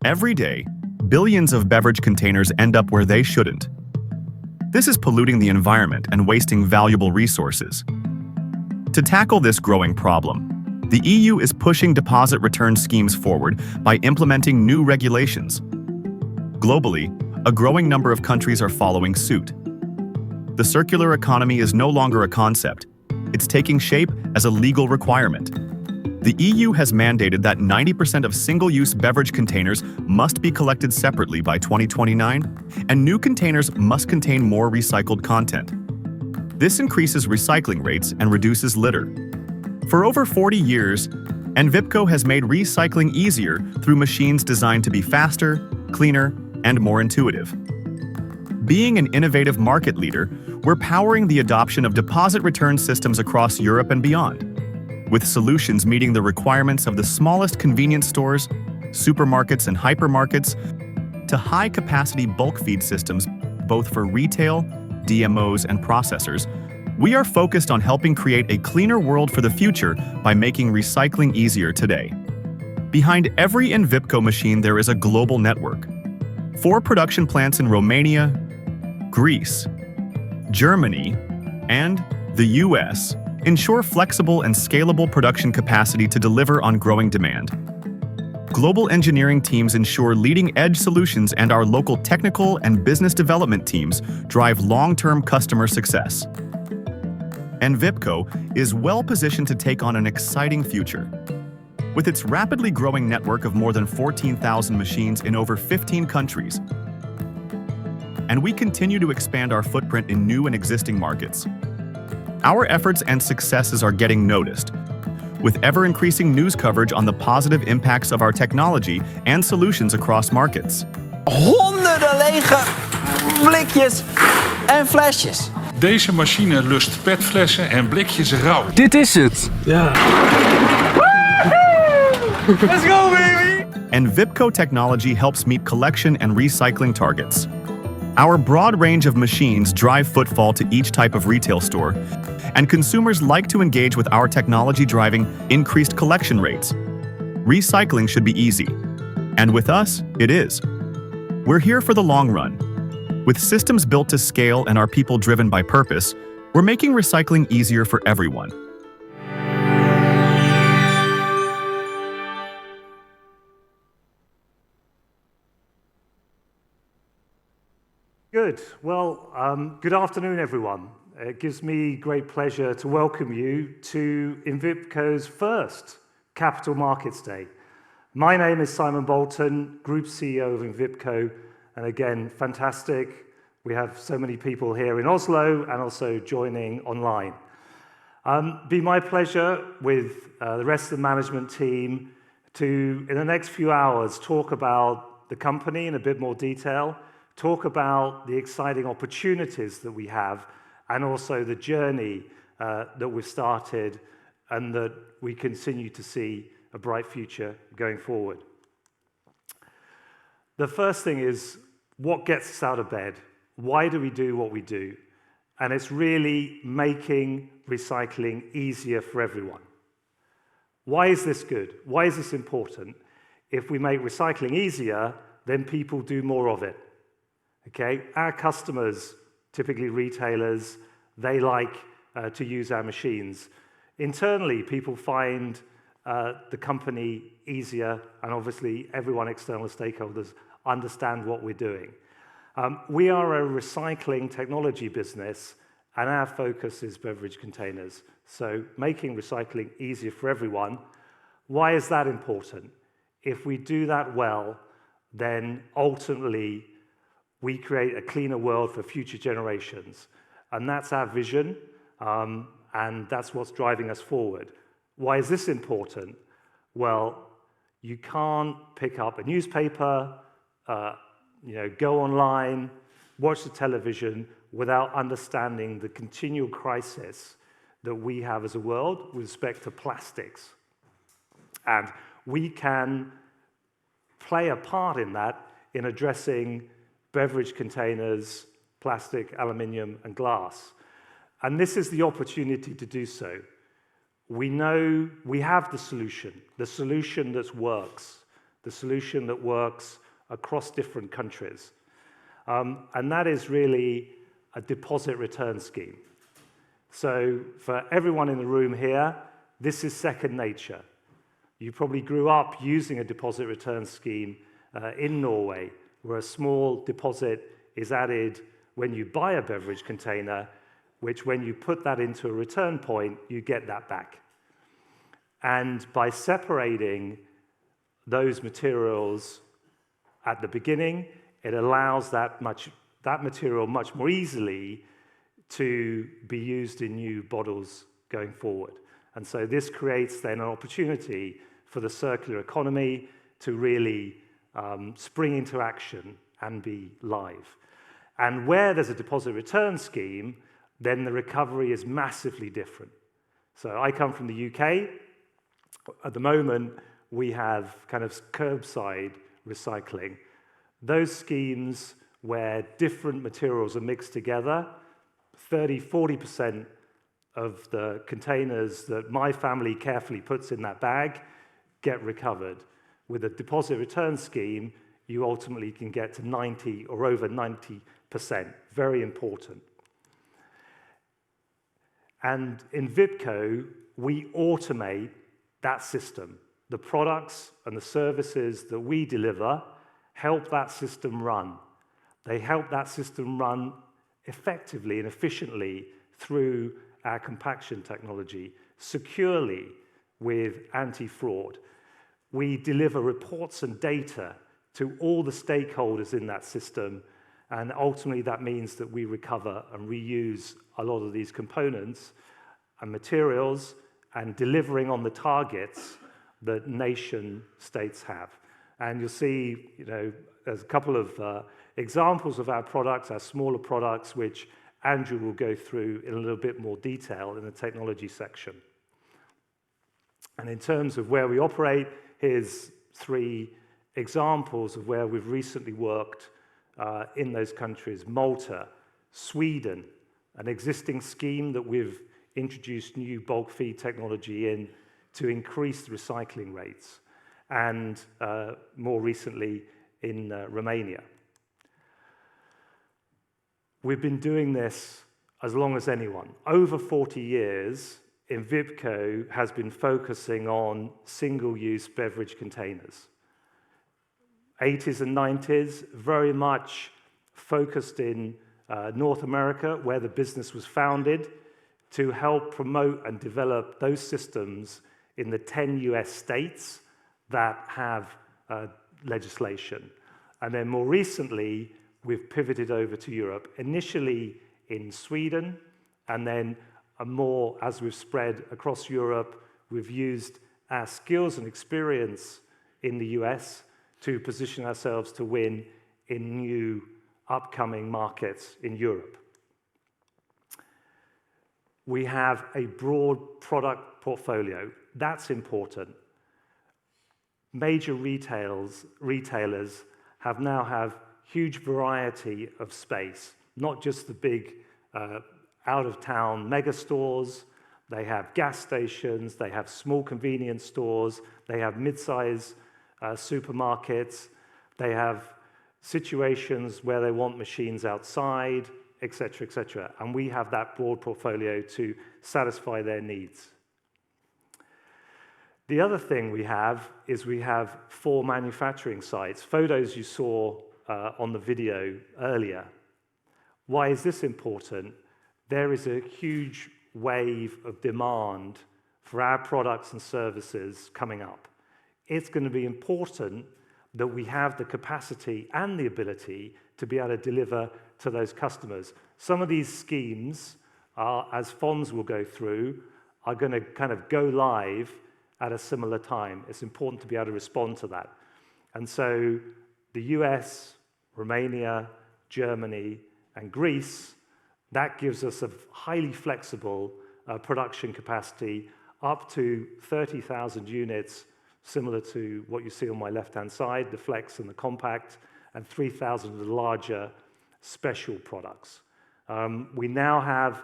Every day, billions of beverage containers end up where they shouldn't. This is polluting the environment and wasting valuable resources. To tackle this growing problem, the EU is pushing deposit return schemes forward by implementing new regulations. Globally, a growing number of countries are following suit. The circular economy is no longer a concept. It's taking shape as a legal requirement. The EU has mandated that 90% of single-use beverage containers must be collected separately by 2029, and new containers must contain more recycled content. This increases recycling rates and reduces litter. For over 40 years, Envipco has made recycling easier through machines designed to be faster, cleaner, and more intuitive. Being an innovative market leader, we're powering the adoption of deposit return systems across Europe and beyond, with solutions meeting the requirements of the smallest convenience stores, supermarkets and hypermarkets, to high-capacity bulk feed systems, both for retail, DMOs, and processors. We are focused on helping create a cleaner world for the future by making recycling easier today. Behind every Envipco machine, there is a global network. 4 production plants in Romania, Greece, Germany, and the US ensure flexible and scalable production capacity to deliver on growing demand. Global engineering teams ensure leading-edge solutions, and our local technical and business development teams drive long-term customer success. Envipco is well-positioned to take on an exciting future. With its rapidly growing network of more than 14,000 machines in over 15 countries, and we continue to expand our footprint in new and existing markets. Our efforts and successes are getting noticed, with ever-increasing news coverage on the positive impacts of our technology and solutions across markets. Honderden lege blikjes en flesjes. Deze machine lust petflessen en blikjes rauw. Dit is het. Ja. Let's go, baby! Envipco technology helps meet collection and recycling targets. Our broad range of machines drive footfall to each type of retail store, and consumers like to engage with our technology, driving increased collection rates. Recycling should be easy, and with us, it is. We're here for the long run. With systems built to scale and our people driven by purpose, we're making recycling easier for everyone. Good. Well, good afternoon, everyone. It gives me great pleasure to welcome you to Envipco's first Capital Markets Day. My name is Simon Bolton, Group CEO of Envipco, and again, fantastic. We have so many people here in Oslo and also joining online. Be my pleasure with the rest of the management team to, in the next few hours, talk about the company in a bit more detail, talk about the exciting opportunities that we have, and also the journey that we've started and that we continue to see a bright future going forward. The first thing is, what gets us out of bed? Why do we do what we do? And it's really making recycling easier for everyone. Why is this good? Why is this important? If we make recycling easier, then people do more of it. Okay? Our customers, typically retailers, they like to use our machines. Internally, people find the company easier, and obviously everyone, external stakeholders, understand what we're doing. We are a recycling technology business, and our focus is beverage containers. So making recycling easier for everyone. Why is that important? If we do that well, then ultimately we create a cleaner world for future generations. And that's our vision, and that's what's driving us forward. Why is this important? Well, you can't pick up a newspaper, go online, watch the television without understanding the continual crisis that we have as a world with respect to plastics. And we can play a part in that in addressing beverage containers, plastic, aluminium, and glass. And this is the opportunity to do so. We know we have the solution that works, the solution that works across different countries. And that is really a deposit return scheme. So for everyone in the room here, this is second nature. You probably grew up using a deposit return scheme in Norway, where a small deposit is added when you buy a beverage container, which when you put that into a return point, you get that back. And by separating those materials at the beginning, it allows that material much more easily to be used in new bottles going forward. And so this creates then an opportunity for the circular economy to really spring into action and be live. And where there's a deposit return scheme, then the recovery is massively different. So I come from the UK. At the moment, we have kind of curbside recycling. Those schemes where different materials are mixed together, 30–40% of the containers that my family carefully puts in that bag get recovered. With a deposit return scheme, you ultimately can get to 90 or over 90%. Very important. And in Envipco, we automate that system. The products and the services that we deliver help that system run. They help that system run effectively and efficiently through our compaction technology, securely with anti-fraud. We deliver reports and data to all the stakeholders in that system, and ultimately that means that we recover and reuse a lot of these components and materials and delivering on the targets that nation states have. And you'll see, there's a couple of examples of our products, our smaller products, which Andrew will go through in a little bit more detail in the technology section. And in terms of where we operate, here's 3 examples of where we've recently worked in those countries. Malta, Sweden, an existing scheme that we've introduced new bulk feed technology in to increase the recycling rates, and more recently in Romania. We've been doing this as long as anyone. Over 40 years, Envipco has been focusing on single-use beverage containers. 80s and 90s, very much focused in North America, where the business was founded, to help promote and develop those systems in the 10 US states that have legislation. And then more recently, we've pivoted over to Europe, initially in Sweden, and then as we've spread across Europe, we've used our skills and experience in the US to position ourselves to win in new upcoming markets in Europe. We have a broad product portfolio. That's important. Major retailers now have huge variety of space, not just the big out-of-town mega stores. They have gas stations, they have small convenience stores, they have mid-size supermarkets, they have situations where they want machines outside, etc., etc. And we have that broad portfolio to satisfy their needs. The other thing we have is we have 4 manufacturing sites, photos you saw on the video earlier. Why is this important? There is a huge wave of demand for our products and services coming up. It's going to be important that we have the capacity and the ability to be able to deliver to those customers. Some of these schemes, as Fons will go through, are going to kind of go live at a similar time. It's important to be able to respond to that. And so the US, Romania, Germany, and Greece, that gives us a highly flexible production capacity up to 30,000 units, similar to what you see on my left-hand side, the Flex and the Compact, and 3,000 of the larger special products. We now have,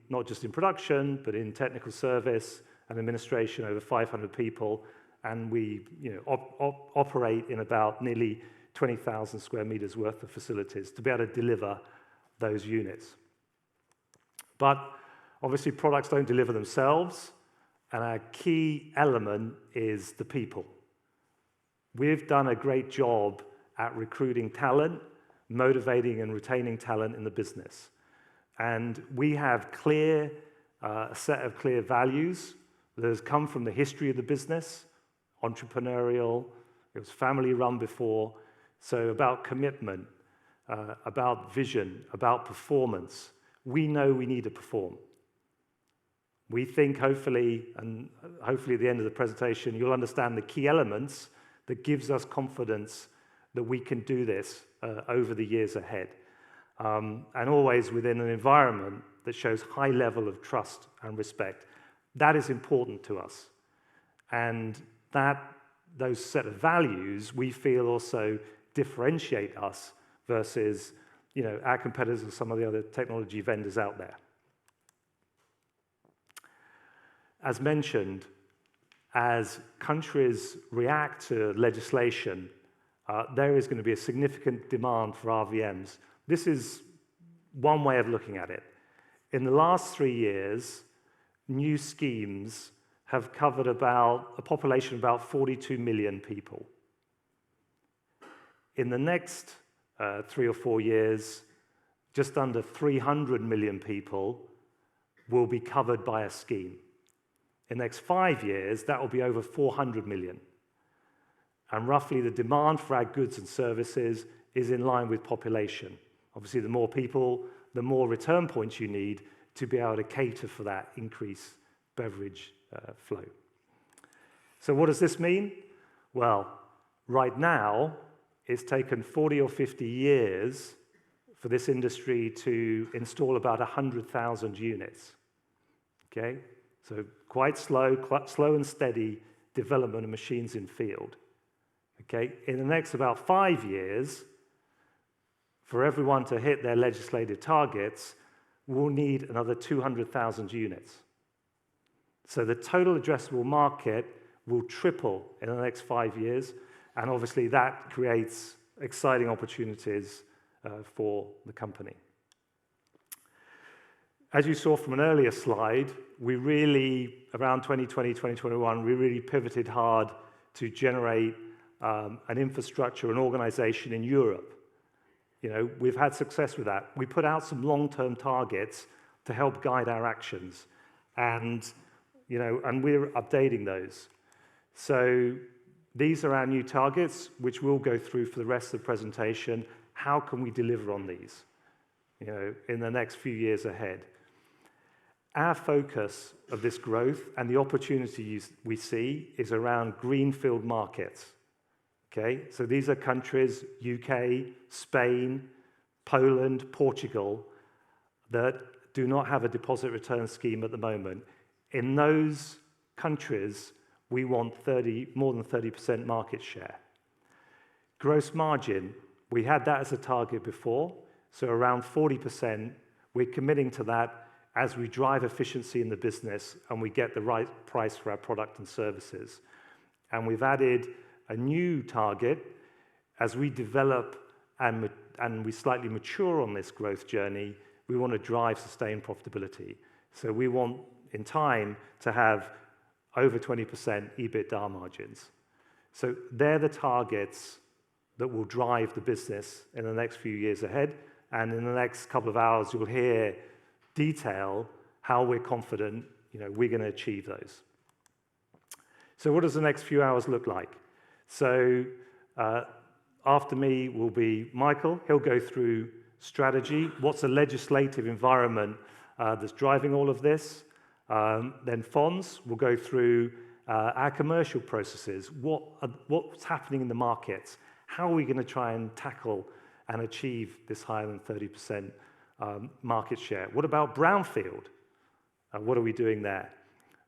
not just in production, but in technical service and administration, over 500 people, and we operate in about nearly 20,000 square meters worth of facilities to be able to deliver those units. But obviously products don't deliver themselves, and our key element is the people. We've done a great job at recruiting talent, motivating and retaining talent in the business. And we have a set of clear values that has come from the history of the business, entrepreneurial, it was family run before, so about commitment, about vision, about performance. We know we need to perform. We think hopefully at the end of the presentation, you'll understand the key elements that gives us confidence that we can do this over the years ahead. And always within an environment that shows high level of trust and respect. That is important to us. And those set of values, we feel also differentiate us versus our competitors and some of the other technology vendors out there. As mentioned, as countries react to legislation, there is going to be a significant demand for RVMs. This is one way of looking at it. In the last 3 years, new schemes have covered about a population of about 42 million people. In the next 3 or 4 years, just under 300 million people will be covered by a scheme. In the next 5 years, that will be over 400 million. And roughly the demand for our goods and services is in line with population. Obviously, the more people, the more return points you need to be able to cater for that increased beverage flow. So what does this mean? Well, right now, it's taken 40 or 50 years for this industry to install about 100,000 units. Okay? So quite slow and steady development of machines in field. Okay? In the next about 5 years, for everyone to hit their legislated targets, we'll need another 200,000 units. So the total addressable market will triple in the next 5 years, and obviously that creates exciting opportunities for the company. As you saw from an earlier slide, we really, around 2020, 2021, we really pivoted hard to generate an infrastructure, an organization in Europe. We've had success with that. We put out some long-term targets to help guide our actions, and we're updating those. So these are our new targets, which we'll go through for the rest of the presentation. How can we deliver on these, in the next few years ahead? Our focus of this growth and the opportunities we see is around greenfield markets. Okay, so these are countries, UK, Spain, Poland, Portugal, that do not have a deposit return scheme at the moment. In those countries, we want more than 30% market share. Gross margin, we had that as a target before, so around 40%. We're committing to that as we drive efficiency in the business and we get the right price for our product and services. And we've added a new target as we develop and we slightly mature on this growth journey. We want to drive sustained profitability. So we want, in time, to have over 20% EBITDA margins. So they're the targets that will drive the business in the next few years ahead. And in the next couple of hours, you'll hear detail how we're confident we're going to achieve those. So what does the next few hours look like? So after me will be Michael. He'll go through strategy. What's the legislative environment that's driving all of this? Then Fons will go through our commercial processes. What's happening in the markets? How are we going to try and tackle and achieve this higher than 30% market share? What about brownfield? What are we doing there?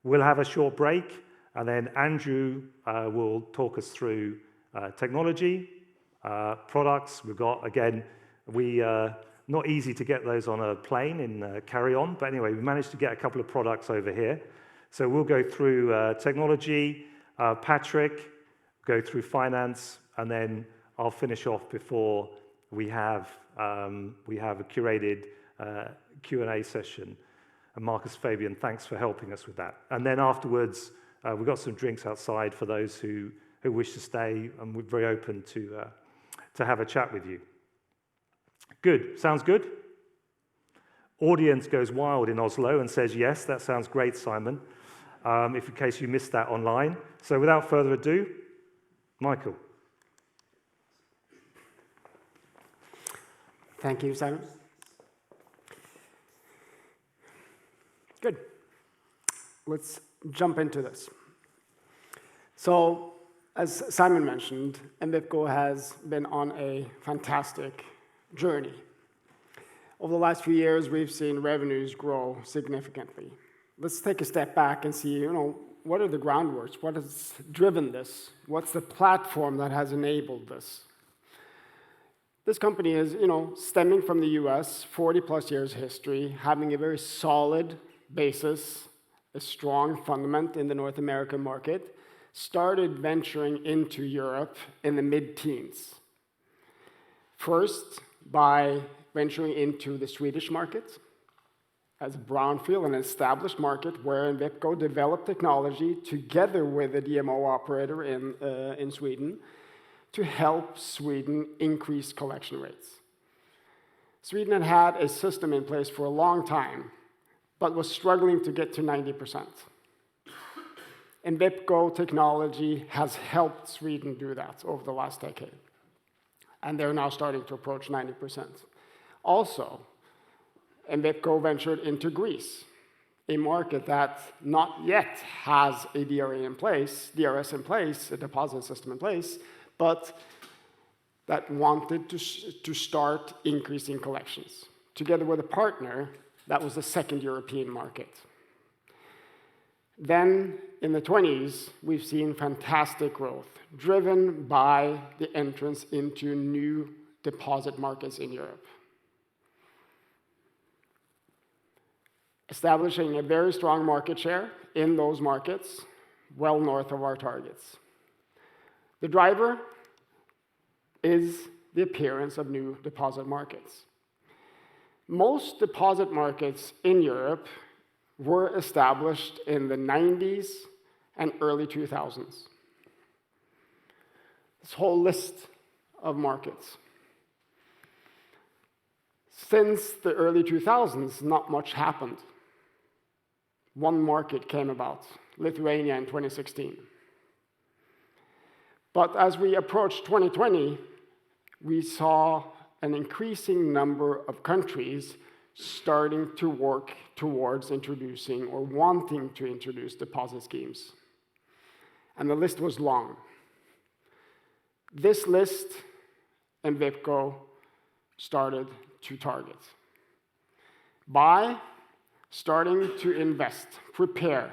We'll have a short break, and then Andrew will talk us through technology, products. We've got, again, not easy to get those on a plane in carry-on, but anyway, we managed to get a couple of products over here. So we'll go through technology, Patrick, go through finance, and then I'll finish off before we have a curated Q&A session. And Marcus Fabian, thanks for helping us with that. And then afterwards, we've got some drinks outside for those who wish to stay, and we're very open to have a chat with you. Good, sounds good? Audience goes wild in Oslo and says, yes, that sounds great, Simon, if in case you missed that online. So without further ado, Michael. Thank you, Simon. Good. Let's jump into this. So, as Simon mentioned, Envipco has been on a fantastic journey. Over the last few years, we've seen revenues grow significantly. Let's take a step back and see, what are the groundworks? What has driven this? What's the platform that has enabled this? This company is, stemming from the US, 40-plus years history, having a very solid basis, a strong fundament in the North American market, started venturing into Europe in the mid-teens. First, by venturing into the Swedish market as a brownfield, an established market where Envipco developed technology together with a DMO operator in Sweden to help Sweden increase collection rates. Sweden had had a system in place for a long time, but was struggling to get to 90%. Envipco technology has helped Sweden do that over the last decade, and they're now starting to approach 90%. Also, Envipco ventured into Greece, a market that not yet has a DRS in place, a deposit system in place, but that wanted to start increasing collections. Together with a partner, that was the second European market. Then, in the 20s, we've seen fantastic growth, driven by the entrance into new deposit markets in Europe. Establishing a very strong market share in those markets, well north of our targets. The driver is the appearance of new deposit markets. Most deposit markets in Europe were established in the 90s and early 2000s. This whole list of markets. Since the early 2000s, not much happened. One market came about, Lithuania in 2016. But as we approached 2020, we saw an increasing number of countries starting to work towards introducing or wanting to introduce deposit schemes. And the list was long. This list, Envipco started to target by starting to invest, prepare.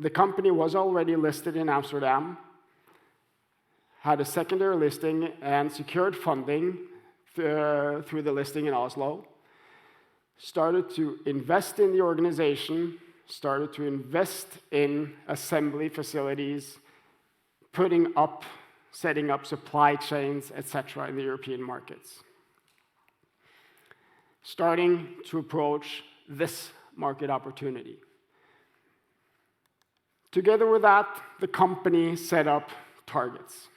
The company was already listed in Amsterdam, had a secondary listing and secured funding through the listing in Oslo, started to invest in the organization, started to invest in assembly facilities, setting up supply chains, etc., in the European markets. Starting to approach this market opportunity. Together with that, the company set up targets,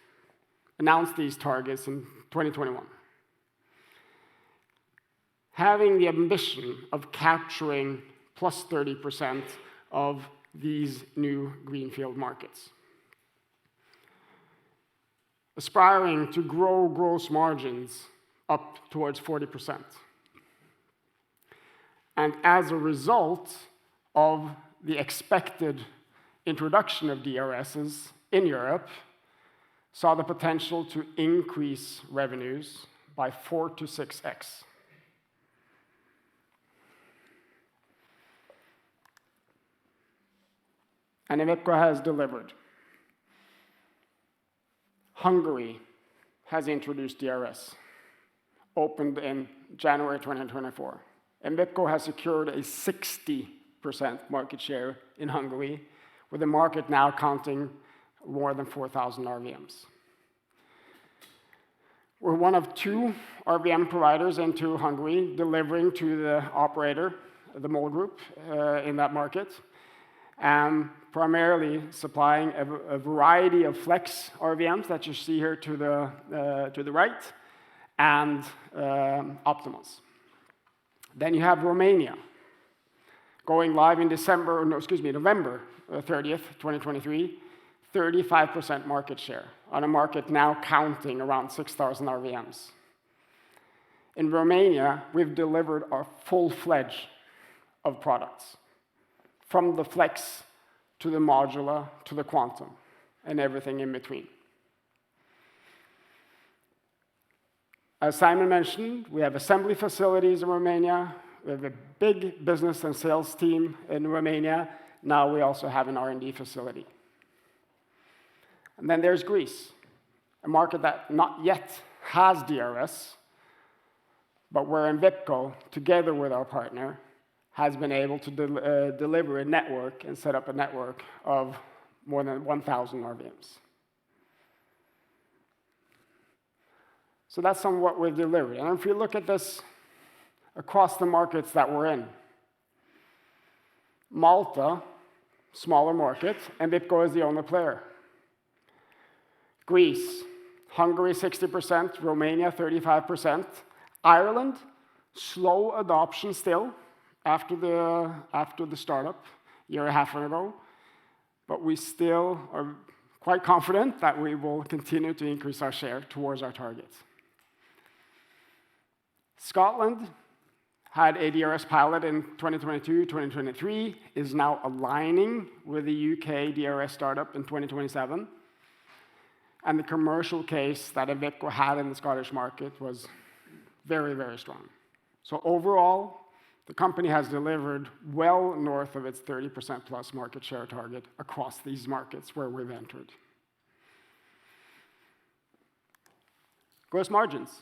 announced these targets in 2021. Having the ambition of capturing plus 30% of these new greenfield markets. Aspiring to grow gross margins up towards 40%. And as a result of the expected introduction of DRSs in Europe, saw the potential to increase revenues by 4 to 6x. And Envipco has delivered. Hungary has introduced DRS, opened in January 2024. Envipco has secured a 60% market share in Hungary with the market now counting more than 4,000 RVMs. We're one of 2 RVM providers into Hungary, delivering to the operator, the MOL Group, in that market, and primarily supplying a variety of flex RVMs that you see here to the right, and Optimas. Then you have Romania, going live in November 30th, 2023, 35% market share on a market now counting around 6,000 RVMs. In Romania, we've delivered our full fledged of products, from the Flex to the Modular to the Quantum, and everything in between. As Simon mentioned, we have assembly facilities in Romania. We have a big business and sales team in Romania. Now we also have an R&D facility. And then there's Greece, a market that not yet has DRS, but where Envipco, together with our partner, has been able to deliver a network and set up a network of more than 1,000 RVMs. So that's some of what we've delivered. And if you look at this across the markets that we're in, Malta, smaller market, Envipco is the only player. Greece, Hungary 60%, Romania 35%. Ireland, slow adoption still after the startup a year and a half ago, but we still are quite confident that we will continue to increase our share towards our targets. Scotland had a DRS pilot in 2022, 2023, is now aligning with the UK DRS startup in 2027. And the commercial case that Envipco had in the Scottish market was very, very strong. So overall, the company has delivered well north of its 30% plus market share target across these markets where we've entered. Gross margins.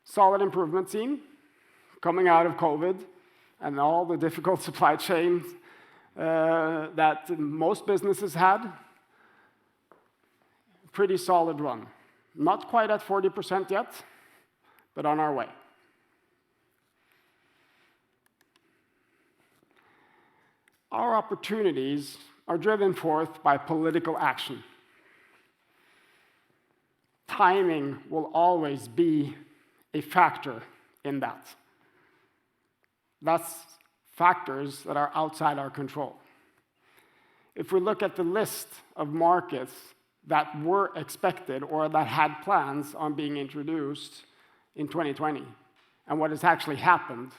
Solid improvement seen coming out of COVID and all the difficult supply chains that most businesses had. Pretty solid run. Not quite at 40% yet, but on our way. Our opportunities are driven forth by political action. Timing will always be a factor in that. That's factors that are outside our control. If we look at the list of markets that were expected or that had plans on being introduced in 2020, and what has actually happened,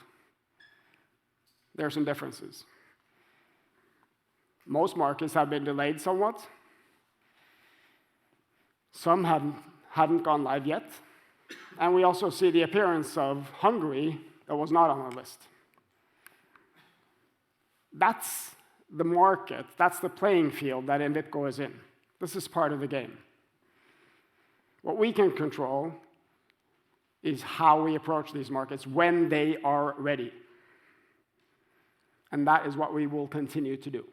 there are some differences. Most markets have been delayed somewhat. Some haven't gone live yet. And we also see the appearance of Hungary that was not on the list. That's the market, that's the playing field that Envipco is in. This is part of the game. What we can control is how we approach these markets when they are ready. And that is what we will continue to do.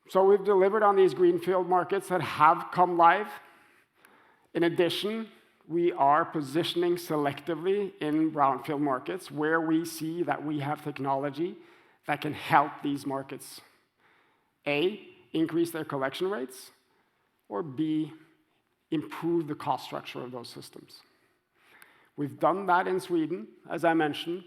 So we've delivered on these greenfield markets that have come live. In addition, we are positioning selectively in brownfield markets where we see that we have technology that can help these markets, A, increase their collection rates, or B, improve the cost structure of those systems. We've done that in Sweden, as I mentioned.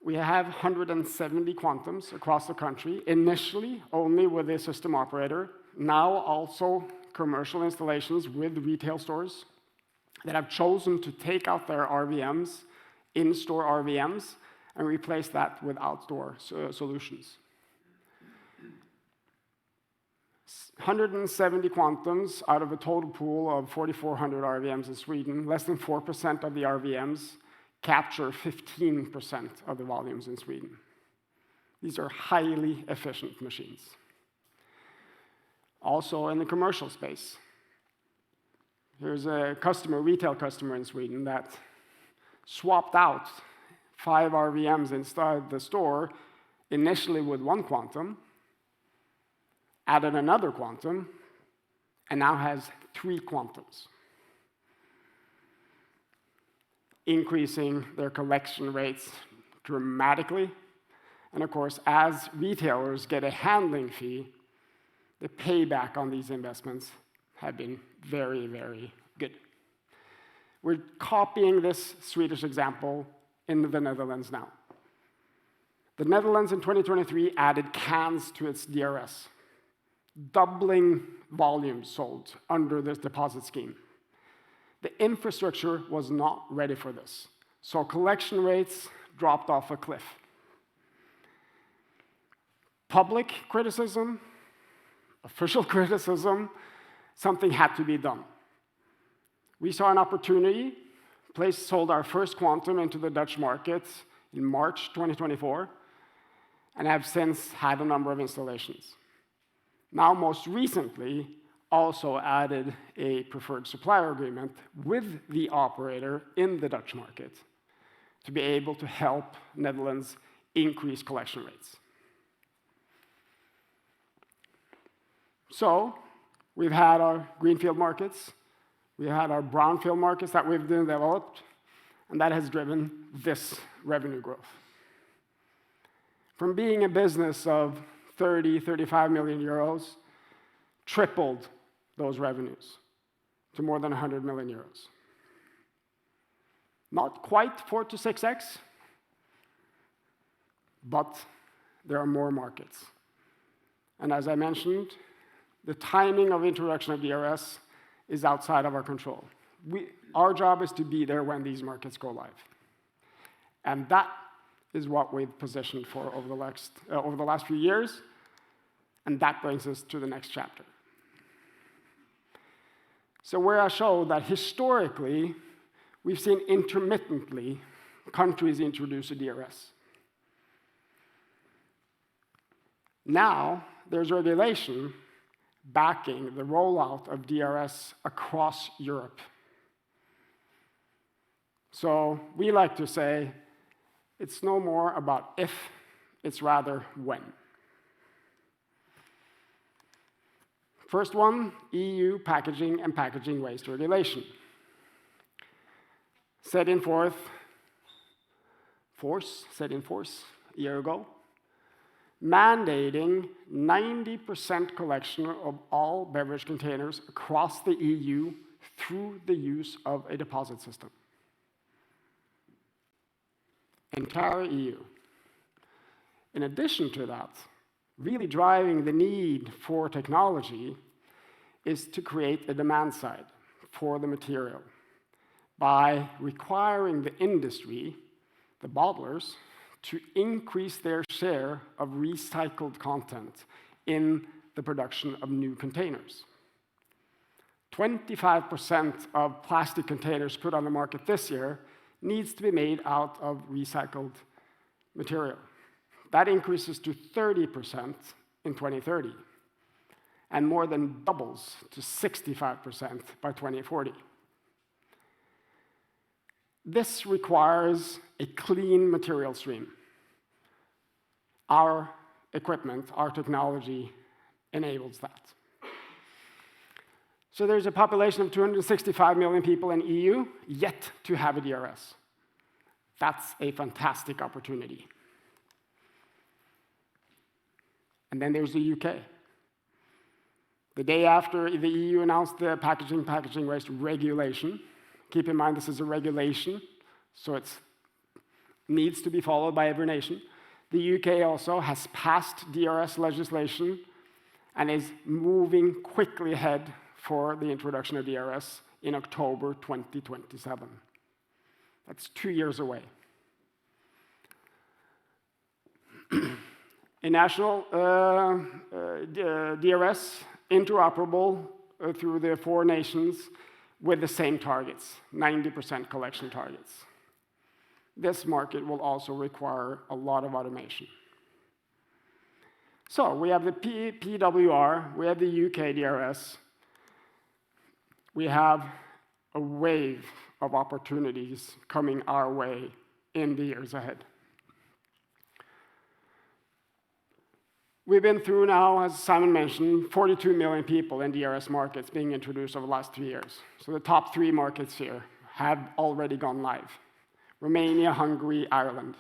We have 170 Quantums across the country, initially only with a system operator, now also commercial installations with retail stores that have chosen to take out their RVMs, in-store RVMs, and replace that with outdoor solutions. 170 Quantums out of a total pool of 4,400 RVMs in Sweden, less than 4% of the RVMs capture 15% of the volumes in Sweden. These are highly efficient machines. Also in the commercial space, here's a customer, retail customer in Sweden that swapped out 5 RVMs inside the store, initially with 1 quantum, added another quantum, and now has 3 quantums, increasing their collection rates dramatically. And of course, as retailers get a handling fee, the payback on these investments have been very, very good. We're copying this Swedish example in the Netherlands now. The Netherlands in 2023 added cans to its DRS, doubling volumes sold under this deposit scheme. The infrastructure was not ready for this, so collection rates dropped off a cliff. Public criticism, official criticism, something had to be done. We saw an opportunity, sold our first quantum into the Dutch market in March 2024, and have since had a number of installations. Now, most recently, also added a preferred supplier agreement with the operator in the Dutch market to be able to help Netherlands increase collection rates. So, we've had our greenfield markets, we had our brownfield markets that we've developed, and that has driven this revenue growth. From being a business of 35 million euros, tripled those revenues to more than 100 million euros. Not quite 4 to 6x, but there are more markets. And as I mentioned, the timing of introduction of DRS is outside of our control. Our job is to be there when these markets go live. And that is what we've positioned for over the last few years, and that brings us to the next chapter. So where I show that historically, we've seen intermittently countries introduce a DRS. Now, there's regulation backing the rollout of DRS across Europe. So we like to say, it's no more about if, it's rather when. First one, EU packaging and packaging waste regulation. Set in force a year ago, mandating 90% collection of all beverage containers across the EU through the use of a deposit system. Entire EU. In addition to that, really driving the need for technology is to create a demand side for the material by requiring the industry, the bottlers, to increase their share of recycled content in the production of new containers. 25% of plastic containers put on the market this year needs to be made out of recycled material. That increases to 30% in 2030, and more than doubles to 65% by 2040. This requires a clean material stream. Our equipment, our technology enables that. So there's a population of 265 million people in EU yet to have a DRS. That's a fantastic opportunity. And then there's the UK. The day after the EU announced the packaging waste regulation, keep in mind this is a regulation, so it needs to be followed by every nation. The UK also has passed DRS legislation and is moving quickly ahead for the introduction of DRS in October 2027. That's 2 years away. A national DRS interoperable through the 4 nations with the same targets, 90% collection targets. This market will also require a lot of automation. So we have the PWR, we have the UK DRS, we have a wave of opportunities coming our way in the years ahead. We've been through now, as Simon mentioned, 42 million people in DRS markets being introduced over the last 3 years. So the top 3 markets here have already gone live: Romania, Hungary, Ireland.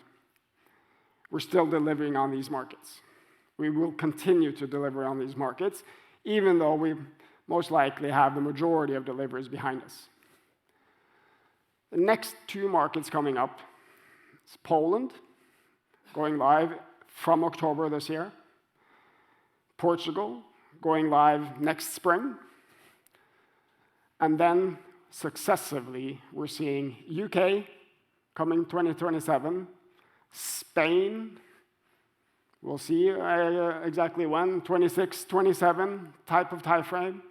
We're still delivering on these markets. We will continue to deliver on these markets, even though we most likely have the majority of deliveries behind us. The next 2 markets coming up is Poland, going live from October this year. Portugal, going live next spring. And then successively, we're seeing UK coming 2027, Spain, we'll see exactly when, 26, 27 type of time frame.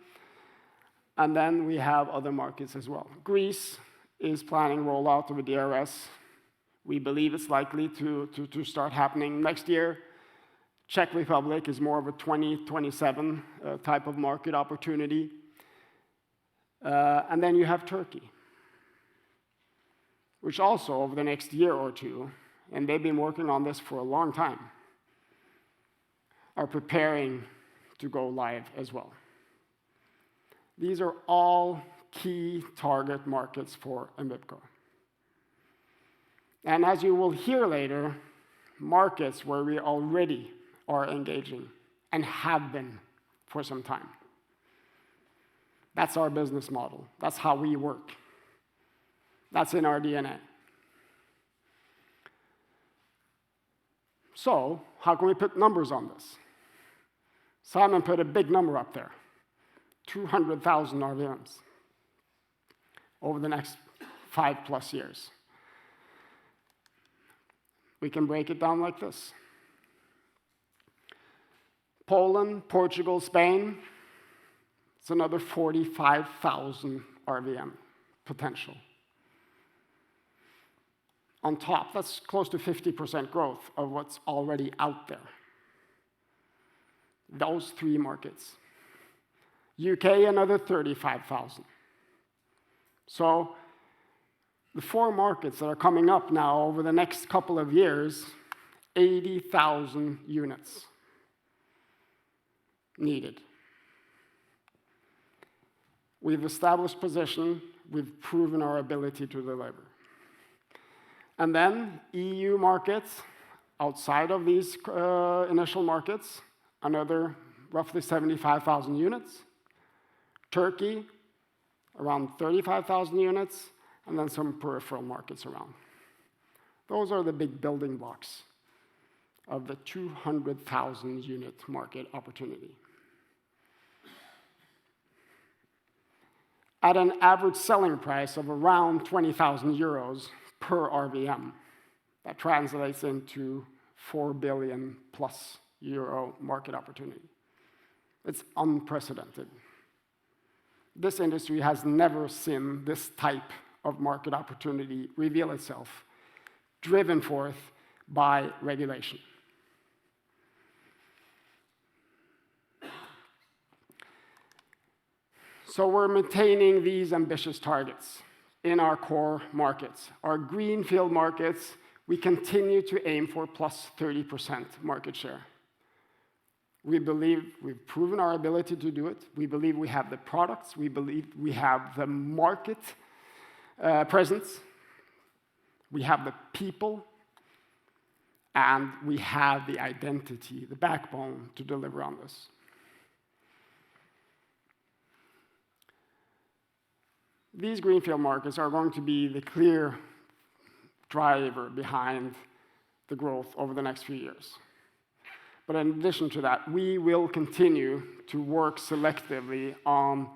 And then we have other markets as well. Greece is planning rollout of a DRS. We believe it's likely to start happening next year. Czech Republic is more of a 2027 type of market opportunity. And then you have Turkey, which also over the next year or 2, and they've been working on this for a long time, are preparing to go live as well. These are all key target markets for Envipco. And as you will hear later, markets where we already are engaging and have been for some time. That's our business model. That's how we work. That's in our DNA. So, how can we put numbers on this? Simon put a big number up there, 200,000 RVMs over the next 5+ years. We can break it down like this. Poland, Portugal, Spain, it's another 45,000 RVM potential. On top, that's close to 50% growth of what's already out there. Those 3 markets. UK, another 35,000. So the 4 markets that are coming up now over the next couple of years, 80,000 units needed. We've established position, we've proven our ability to deliver. And then EU markets, outside of these initial markets, another roughly 75,000 units. Turkey, around 35,000 units, and then some peripheral markets around. Those are the big building blocks of the 200,000 unit market opportunity. At an average selling price of around 20,000 euros per RVM, that translates into 4 billion plus euro market opportunity. It's unprecedented. This industry has never seen this type of market opportunity reveal itself, driven forth by regulation. So we're maintaining these ambitious targets in our core markets. Our greenfield markets, we continue to aim for plus 30% market share. We believe we've proven our ability to do it. We believe we have the products. We believe we have the market presence. We have the people. And we have the identity, the backbone to deliver on this. These greenfield markets are going to be the clear driver behind the growth over the next few years. But in addition to that, we will continue to work selectively on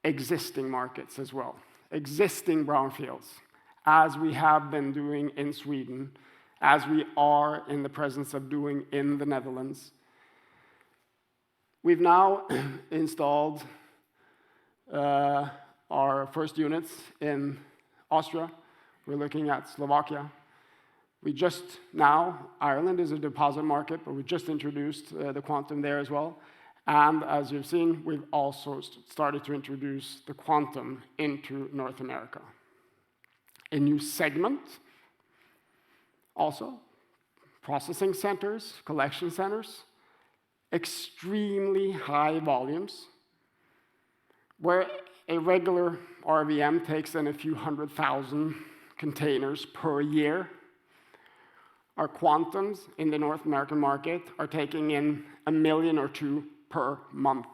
existing markets as well, existing brownfields, as we have been doing in Sweden, as we are in the presence of doing in the Netherlands. We've now installed our first units in Austria. We're looking at Slovakia. We just now, Ireland is a deposit market, but we just introduced the Quantum there as well. And as you've seen, we've also started to introduce the Quantum into North America. a new segment, also processing centers, collection centers, extremely high volumes, where a regular RVM takes in a few 100,000 containers per year. Our quantums in the North American market are taking in 1 million or 2 per month.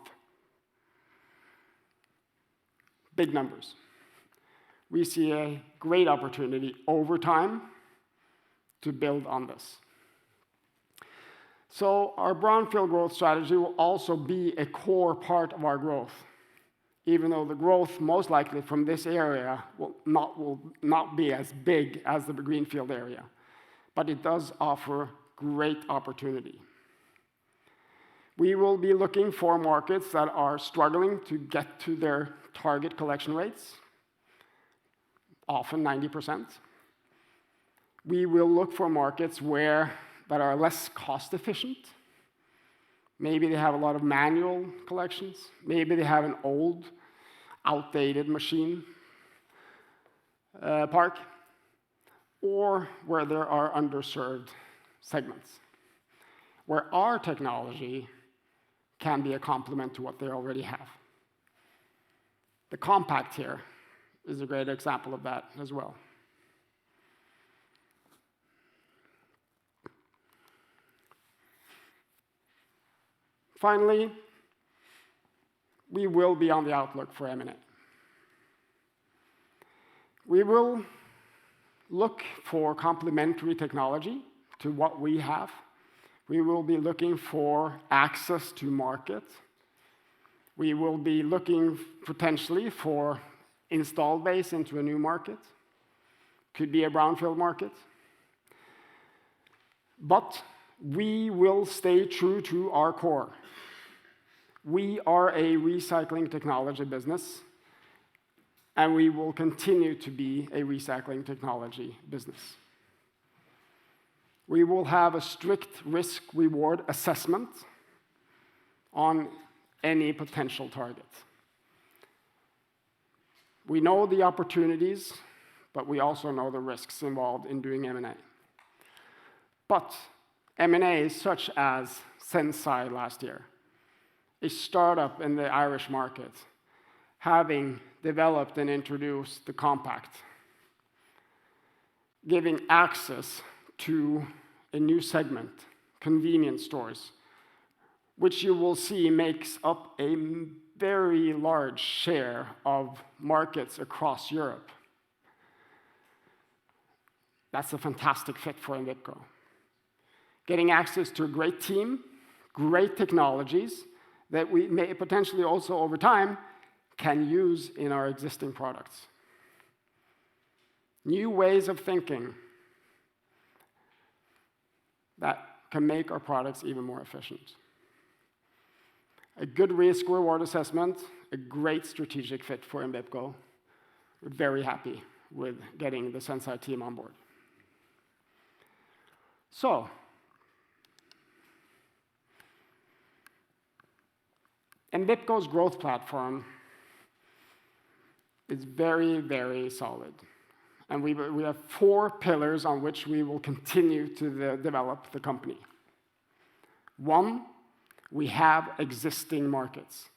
Big numbers. We see a great opportunity over time to build on this. So our brownfield growth strategy will also be a core part of our growth, even though the growth most likely from this area will not be as big as the greenfield area, but it does offer great opportunity. We will be looking for markets that are struggling to get to their target collection rates, often 90%. We will look for markets that are less cost efficient. Maybe they have a lot of manual collections. Maybe they have an old, outdated machine park, or where there are underserved segments, where our technology can be a complement to what they already have. The compact here is a great example of that as well. Finally, we will be on the outlook for M&A. We will look for complementary technology to what we have. We will be looking for access to market. We will be looking potentially for installed base into a new market. Could be a brownfield market. But we will stay true to our core. We are a recycling technology business, and we will continue to be a recycling technology business. We will have a strict risk-reward assessment on any potential target. We know the opportunities, but we also know the risks involved in doing M&A. But M&A such as Senseye last year, a startup in the Irish market, having developed and introduced the compact, giving access to a new segment, convenience stores, which you will see makes up a very large share of markets across Europe. That's a fantastic fit for Envipco. Getting access to a great team, great technologies that we may potentially also over time can use in our existing products. New ways of thinking that can make our products even more efficient. A good risk-reward assessment, a great strategic fit for Envipco. We're very happy with getting the Senseye team on board. So, Envipco's growth platform is very, very solid. And we have 4 pillars on which we will continue to develop the company. 1, we have existing markets.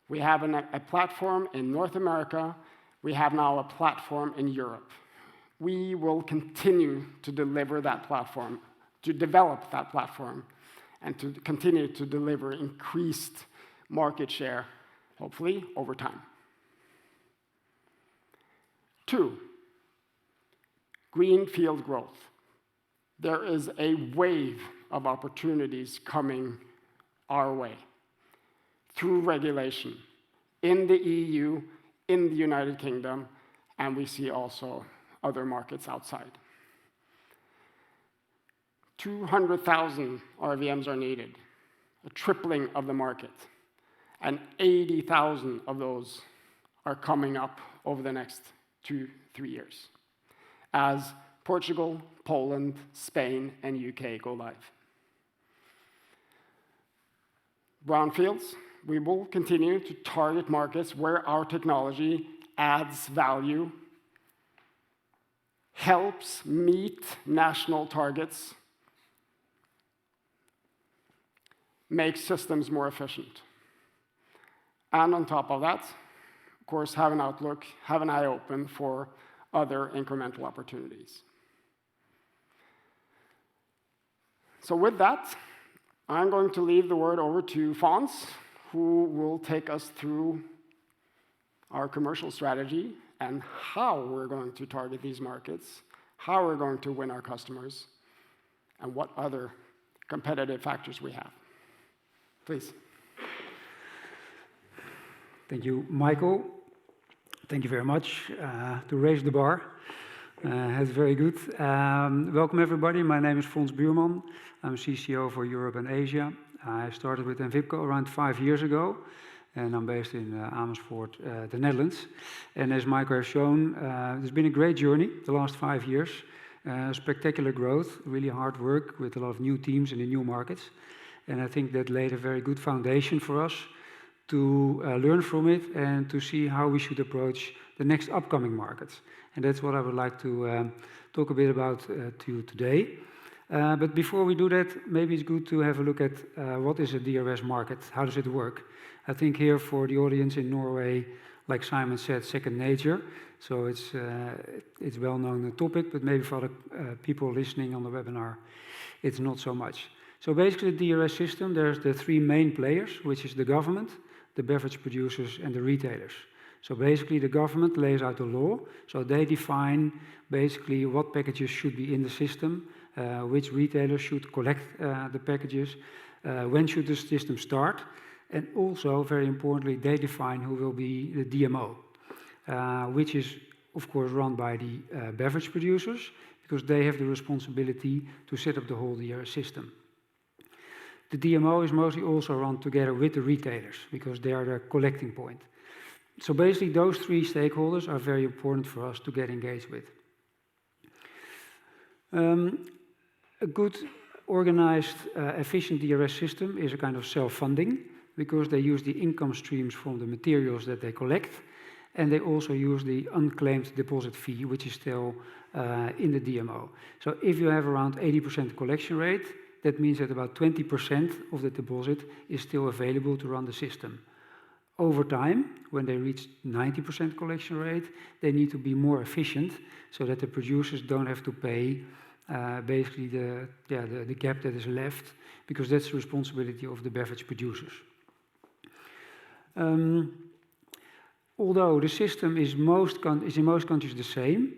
We have a platform in North America. We have now a platform in Europe. We will continue to deliver that platform, to develop that platform, and to continue to deliver increased market share, hopefully, over time. 2, greenfield growth. There is a wave of opportunities coming our way through regulation in the EU, in the United Kingdom, and we see also other markets outside. 200,000 RVMs are needed, a tripling of the market, and 80,000 of those are coming up over the next 2-3 years, as Portugal, Poland, Spain, and UK go live. Brownfields, we will continue to target markets where our technology adds value helps meet national targets, makes systems more efficient. And on top of that, of course, have an outlook, have an eye open for other incremental opportunities. So with that, I'm going to leave the word over to Fons, who will take us through our commercial strategy and how we're going to target these markets, how we're going to win our customers, and what other competitive factors we have. Please. Thank you, Michael. Thank you very much. To raise the bar, that's very good. Welcome, everybody. My name is Fons Buurman. I'm CCO for Europe and Asia. I started with Envipco around 5 years ago, and I'm based in Amersfoort, the Netherlands. And as Michael has shown, it's been a great journey the last 5 years. Spectacular growth, really hard work with a lot of new teams in the new markets. And I think that laid a very good foundation for us to learn from it and to see how we should approach the next upcoming markets. And that's what I would like to talk a bit about to you today. But before we do that, maybe it's good to have a look at what is a DRS market, how does it work? I think here for the audience in Norway, like Simon said, second nature. So it's well-known topic, but maybe for other people listening on the webinar, it's not so much. So basically the DRS system, there's the 3 main players, which is the government, the beverage producers, and the retailers. So basically the government lays out the law, so they define basically what packages should be in the system, which retailers should collect the packages, when should the system start, and also, very importantly, they define who will be the DMO, which is, of course, run by the beverage producers, because they have the responsibility to set up the whole DRS system. The DMO is mostly also run together with the retailers, because they are the collecting point. So basically, those 3 stakeholders are very important for us to get engaged with. A good, organized, efficient DRS system is a kind of self-funding, because they use the income streams from the materials that they collect, and they also use the unclaimed deposit fee, which is still in the DMO. So if you have around 80% collection rate, that means that about 20% of the deposit is still available to run the system. Over time, when they reach 90% collection rate, they need to be more efficient so that the producers don't have to pay basically the gap that is left, because that's the responsibility of the beverage producers. Although the system is in most countries the same,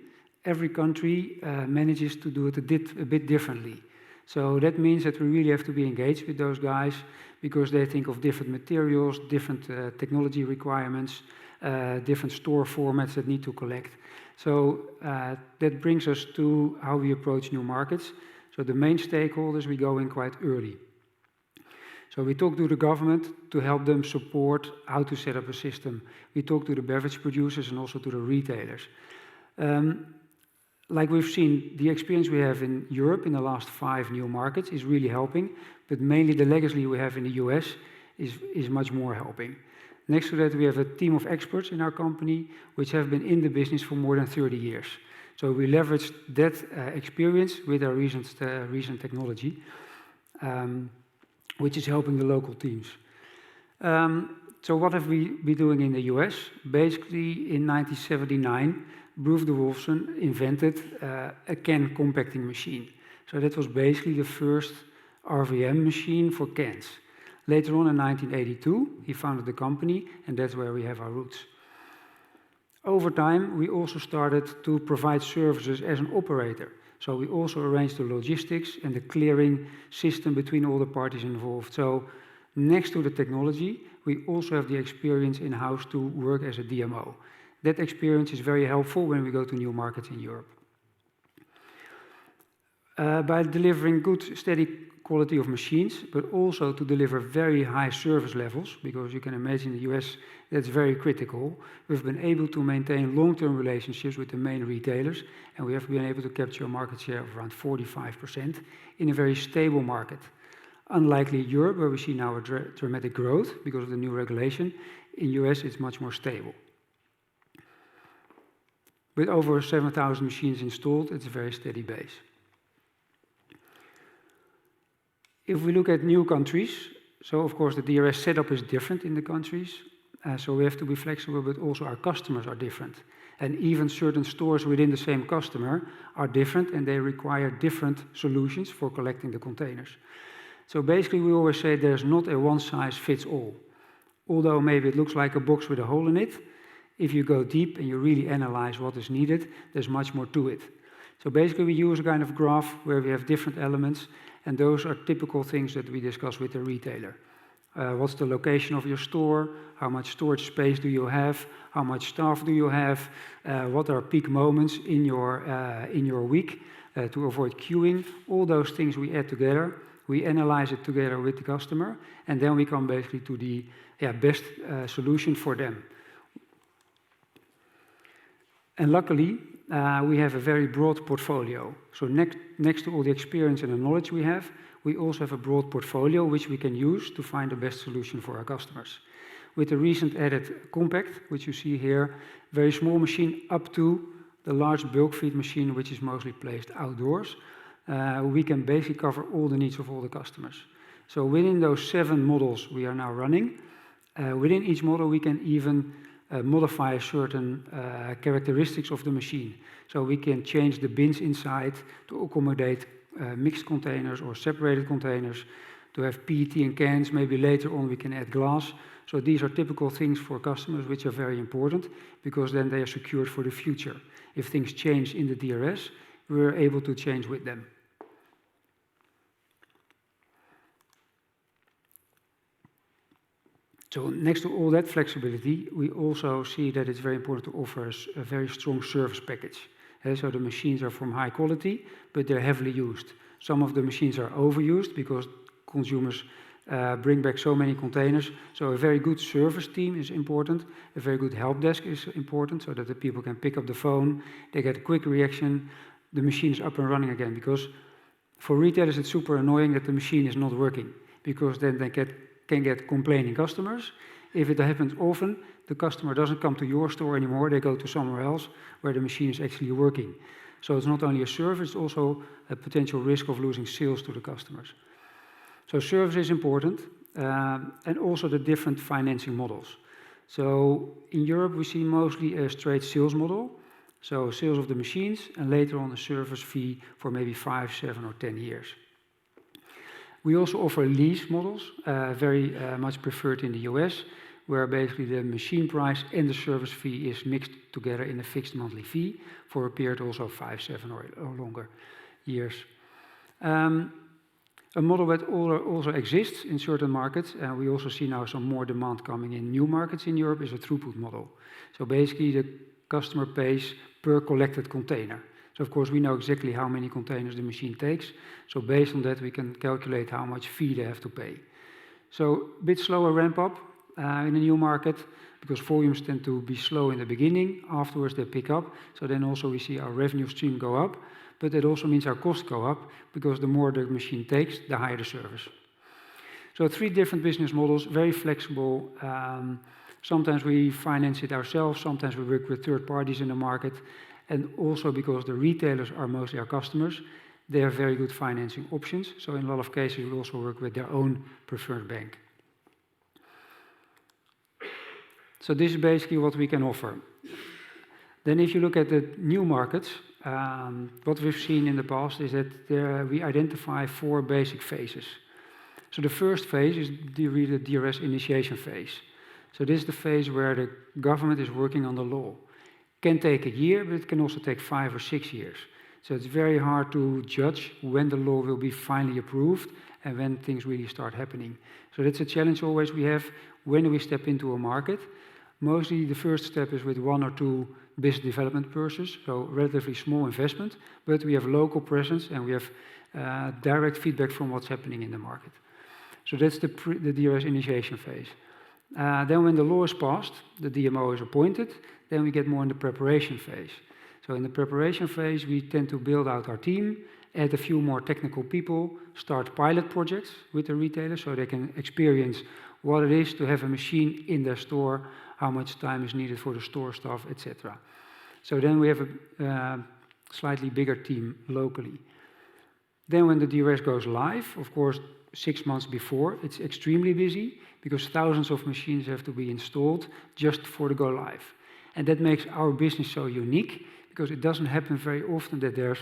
every country manages to do it a bit differently. So that means that we really have to be engaged with those guys, because they think of different materials, different technology requirements, different store formats that need to collect. So that brings us to how we approach new markets. So the main stakeholders, we go in quite early. So we talk to the government to help them support how to set up a system. We talk to the beverage producers and also to the retailers. Like we've seen, the experience we have in Europe in the last 5 new markets is really helping, but mainly the legacy we have in the US is much more helping. Next to that, we have a team of experts in our company which have been in the business for more than 30 years. So we leveraged that experience with our recent technology, which is helping the local teams. So what have we been doing in the US? Basically, in 1979, Bruce de Wolfson invented a can compacting machine. So that was basically the first RVM machine for cans. Later on in 1982, he founded the company, and that's where we have our roots. Over time, we also started to provide services as an operator. So we also arranged the logistics and the clearing system between all the parties involved. So next to the technology, we also have the experience in-house to work as a DMO. That experience is very helpful when we go to new markets in Europe. By delivering good, steady quality of machines, but also to deliver very high service levels, because you can imagine in the US that's very critical. We've been able to maintain long-term relationships with the main retailers, and we have been able to capture a market share of around 45% in a very stable market. Unlike Europe, where we see now a dramatic growth because of the new regulation, in US it's much more stable. With over 7,000 machines installed, it's a very steady base. If we look at new countries, so of course the DRS setup is different in the countries, so we have to be flexible, but also our customers are different. And even certain stores within the same customer are different, and they require different solutions for collecting the containers. So basically we always say there's not a one-size-fits-all. Although maybe it looks like a box with a hole in it, if you go deep and you really analyze what is needed, there's much more to it. So basically we use a kind of graph where we have different elements, and those are typical things that we discuss with the retailer. What's the location of your store? How much storage space do you have? How much staff do you have? What are peak moments in your week to avoid queuing? All those things we add together. We analyze it together with the customer, and then we come basically to the best solution for them. And luckily, we have a very broad portfolio. So next to all the experience and the knowledge we have, we also have a broad portfolio which we can use to find the best solution for our customers. With the recent added compact, which you see here, very small machine up to the large bulk feed machine, which is mostly placed outdoors, we can basically cover all the needs of all the customers. So within those 7 models we are now running, within each model we can even modify certain characteristics of the machine. So we can change the bins inside to accommodate mixed containers or separated containers, to have PET and cans. Maybe later on we can add glass. So these are typical things for customers which are very important, because then they are secured for the future. If things change in the DRS, we're able to change with them. So next to all that flexibility, we also see that it's very important to offer a very strong service package. So the machines are from high quality, but they're heavily used. Some of the machines are overused because consumers bring back so many containers. So a very good service team is important. A very good help desk is important, so that the people can pick up the phone, they get a quick reaction, the machine is up and running again. Because for retailers it's super annoying that the machine is not working, because then they can get complaining customers. If it happens often, the customer doesn't come to your store anymore, they go to somewhere else where the machine is actually working. So it's not only a service, it's also a potential risk of losing sales to the customers. So service is important, and also the different financing models. So in Europe we see mostly a straight sales model, so sales of the machines, and later on a service fee for maybe 5, 7 or 10 years. We also offer lease models, very much preferred in the US, where basically the machine price and the service fee is mixed together in a fixed monthly fee for a period also 5, 7 or longer years. A model that also exists in certain markets, and we also see now some more demand coming in new markets in Europe, is a throughput model. So basically the customer pays per collected container. So of course we know exactly how many containers the machine takes. So based on that we can calculate how much fee they have to pay. So a bit slower ramp up in a new market, because volumes tend to be slow in the beginning, afterwards they pick up. So then also we see our revenue stream go up, but it also means our costs go up, because the more the machine takes, the higher the service. So 3 different business models, very flexible. Sometimes we finance it ourselves, sometimes we work with third parties in the market. And also because the retailers are mostly our customers, they have very good financing options. So in a lot of cases, we also work with their own preferred bank. So this is basically what we can offer. Then if you look at the new markets, what we've seen in the past is that we identify 4 basic phases. So the first phase is the DRS initiation phase. So this is the phase where the government is working on the law. Can take a year, but it can also take 5 or 6 years. So it's very hard to judge when the law will be finally approved and when things really start happening. So that's a challenge always we have when we step into a market. Mostly the first step is with 1 or 2 business development persons, so relatively small investment, but we have local presence and we have direct feedback from what's happening in the market. So that's the DRS initiation phase. Then when the law is passed, the DMO is appointed, then we get more in the preparation phase. So in the preparation phase, we tend to build out our team, add a few more technical people, start pilot projects with the retailers so they can experience what it is to have a machine in their store, how much time is needed for the store staff, etc. So then we have a slightly bigger team locally. Then when the DRS goes live, of course, 6 months before, it's extremely busy because thousands of machines have to be installed just for the go live. And that makes our business so unique because it doesn't happen very often that there's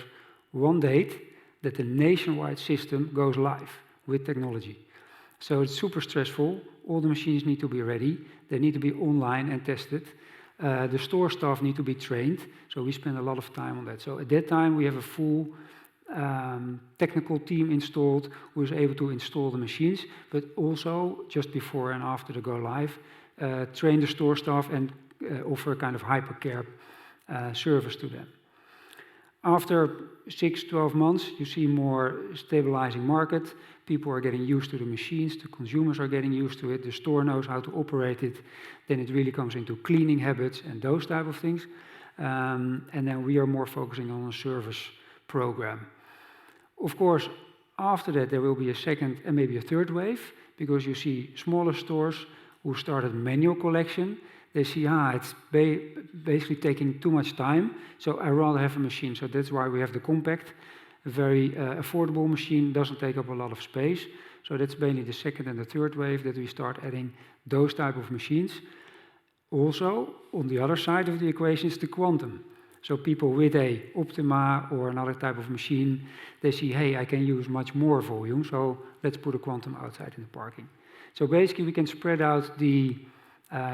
one date that the nationwide system goes live with technology. So it's super stressful. All the machines need to be ready. They need to be online and tested. The store staff need to be trained. So we spend a lot of time on that. So at that time, we have a full technical team installed who is able to install the machines, but also just before and after the go live, train the store staff and offer a kind of hypercare service to them. After 6-12 months, you see more stabilizing market. People are getting used to the machines, the consumers are getting used to it, the store knows how to operate it. Then it really comes into cleaning habits and those type of things. And then we are more focusing on a service program. Of course, after that, there will be a second and maybe a third wave, because you see smaller stores who started manual collection. They see, it's basically taking too much time, so I rather have a machine. So that's why we have the compact, a very affordable machine, doesn't take up a lot of space. So that's mainly the second and the third wave that we start adding those type of machines. Also, on the other side of the equation is the quantum. So people with a Optima or another type of machine, they see, hey, I can use much more volume, so let's put a quantum outside in the parking. So basically, we can spread out the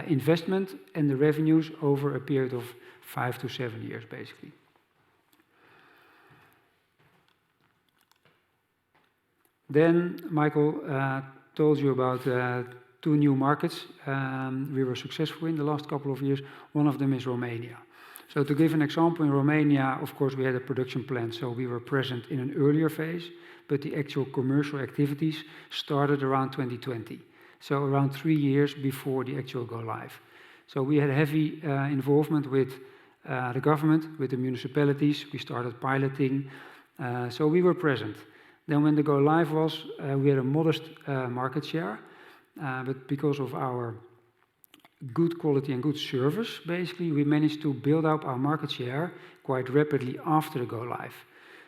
investment and the revenues over a period of 5 to 7 years, basically. Then Michael told you about 2 new markets we were successful in the last couple of years. One of them is Romania. So to give an example, in Romania, of course, we had a production plant, so we were present in an earlier phase, but the actual commercial activities started around 2020. So around 3 years before the actual go live. So we had heavy involvement with the government, with the municipalities. We started piloting, so we were present. Then when the go live was, we had a modest market share, but because of our good quality and good service, basically, we managed to build up our market share quite rapidly after the go live.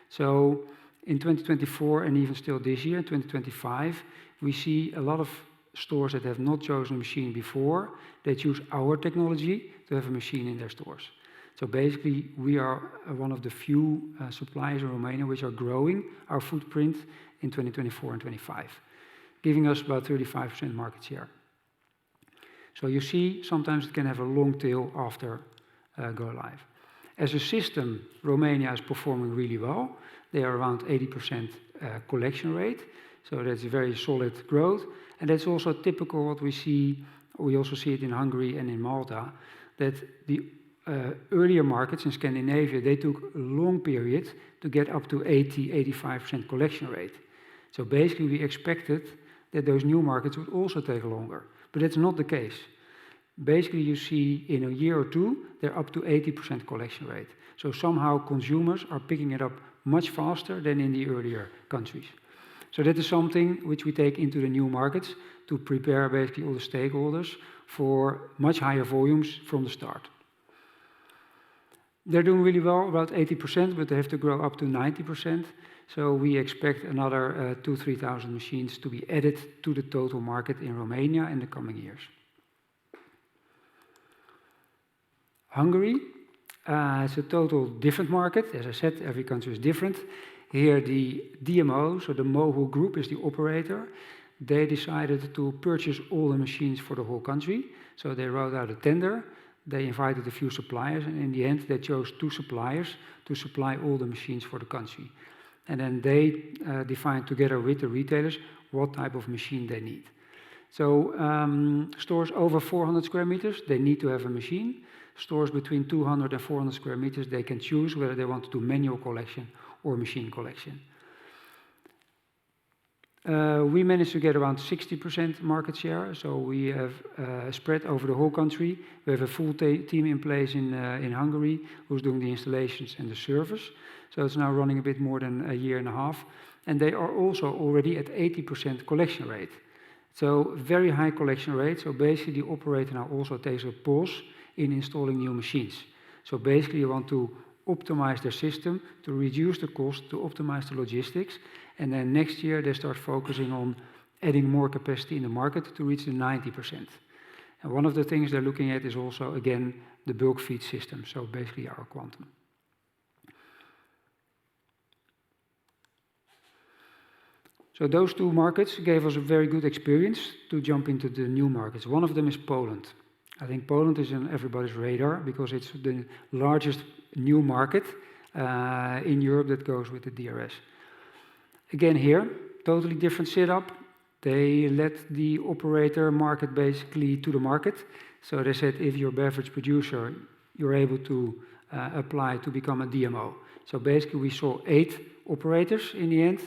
So in 2024 and even still this year, 2025, we see a lot of stores that have not chosen a machine before, they choose our technology to have a machine in their stores. So basically, we are one of the few suppliers in Romania which are growing our footprint in 2024 and 25, giving us about 35% market share. So you see, sometimes it can have a long tail after go live. As a system, Romania is performing really well. They are around 80% collection rate, so that's a very solid growth. And that's also typical what we see. We also see it in Hungary and in Malta, that the earlier markets in Scandinavia, they took a long period to get up to 80-85% collection rate. So basically, we expected that those new markets would also take longer, but that's not the case. Basically, you see in a year or two, they're up to 80% collection rate. So somehow consumers are picking it up much faster than in the earlier countries. So that is something which we take into the new markets to prepare basically all the stakeholders for much higher volumes from the start. They're doing really well, about 80%, but they have to grow up to 90%. So we expect another 2,000-3,000 machines to be added to the total market in Romania in the coming years. Hungary is a total different market. As I said, every country is different. Here the DMO, so the Mohu Group is the operator. They decided to purchase all the machines for the whole country. So they wrote out a tender. They invited a few suppliers, and in the end, they chose 2 suppliers to supply all the machines for the country. And then they defined together with the retailers what type of machine they need. So stores over 400 square meters, they need to have a machine. Stores between 200 and 400 square meters, they can choose whether they want to do manual collection or machine collection. We managed to get around 60% market share, so we have spread over the whole country. We have a full team in place in Hungary who's doing the installations and the service. So it's now running a bit more than a year and a half. And they are also already at 80% collection rate. So very high collection rate. So basically the operator now also takes a pause in installing new machines. So basically you want to optimize their system, to reduce the cost, to optimize the logistics, and then next year they start focusing on adding more capacity in the market to reach the 90%. And one of the things they're looking at is also, again, the bulk feed system, so basically our quantum. So those two markets gave us a very good experience to jump into the new markets. One of them is Poland. I think Poland is on everybody's radar because it's the largest new market in Europe that goes with the DRS. Again here, totally different setup. They let the operator market basically to the market. So they said if you're a beverage producer, you're able to apply to become a DMO. So basically we saw 8 operators in the end.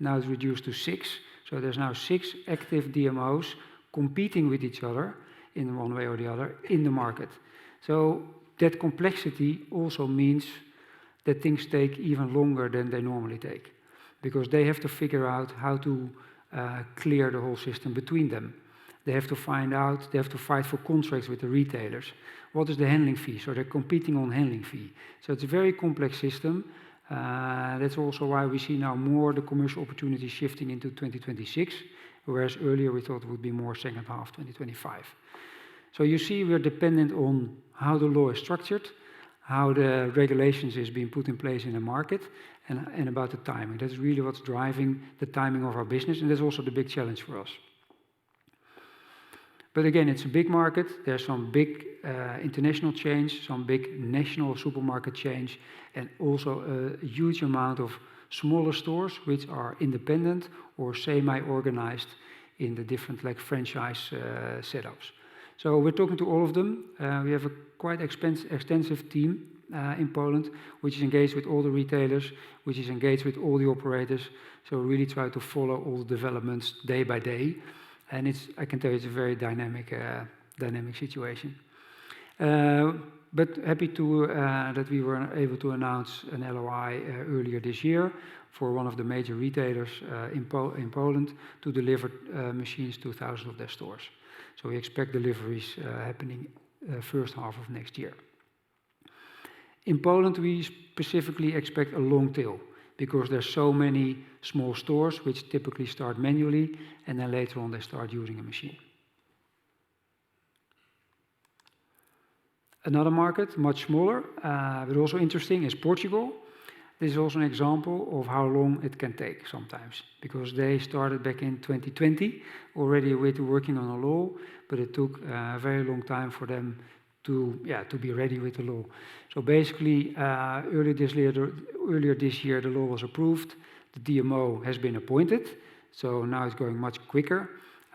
Now it's reduced to 6. So there's now 6 active DMOs competing with each other in one way or the other in the market. So that complexity also means that things take even longer than they normally take, because they have to figure out how to clear the whole system between them. They have to find out, they have to fight for contracts with the retailers. What is the handling fee? So they're competing on handling fee. So it's a very complex system. That's also why we see now more the commercial opportunities shifting into 2026, whereas earlier we thought it would be more second half 2025. So you see we're dependent on how the law is structured, how the regulations is being put in place in the market, and about the timing. That's really what's driving the timing of our business, and that's also the big challenge for us. But again, it's a big market. There's some big international change, some big national supermarket change, and also a huge amount of smaller stores which are independent or semi-organized in the different like franchise setups. So we're talking to all of them. We have a quite extensive team in Poland, which is engaged with all the retailers, which is engaged with all the operators. So we really try to follow all the developments day by day. And I can tell you, it's a very dynamic situation. But happy to that we were able to announce an LOI earlier this year for one of the major retailers in Poland to deliver machines to 1,000 of their stores. So we expect deliveries happening first half of next year. In Poland, we specifically expect a long tail, because there's so many small stores which typically start manually, and then later on they start using a machine. Another market, much smaller, but also interesting, is Portugal. This is also an example of how long it can take sometimes, because they started back in 2020 already with working on a law, but it took a very long time for them to be ready with the law. So basically, earlier this year, the law was approved. The DMO has been appointed, so now it's going much quicker.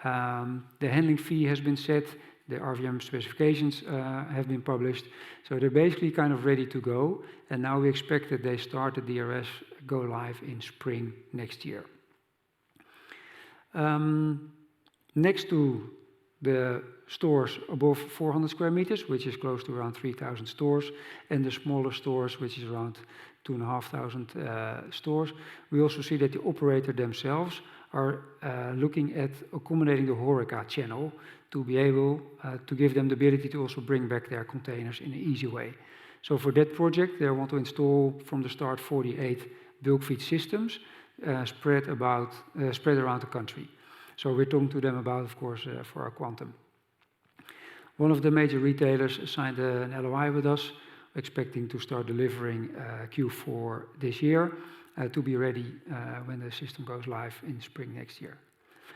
The handling fee has been set. The RVM specifications have been published. So they're basically kind of ready to go. And now we expect that they start the DRS go live in spring next year. Next to the stores above 400 square meters, which is close to around 3,000 stores, and the smaller stores, which is around 2,500 stores, we also see that the operator themselves are looking at accommodating the HoReCa channel to be able to give them the ability to also bring back their containers in an easy way. So for that project, they want to install from the start 48 bulk feed systems spread around the country. So we're talking to them about, of course, for our quantum. One of the major retailers signed an LOI with us, expecting to start delivering Q4 this year to be ready when the system goes live in spring next year.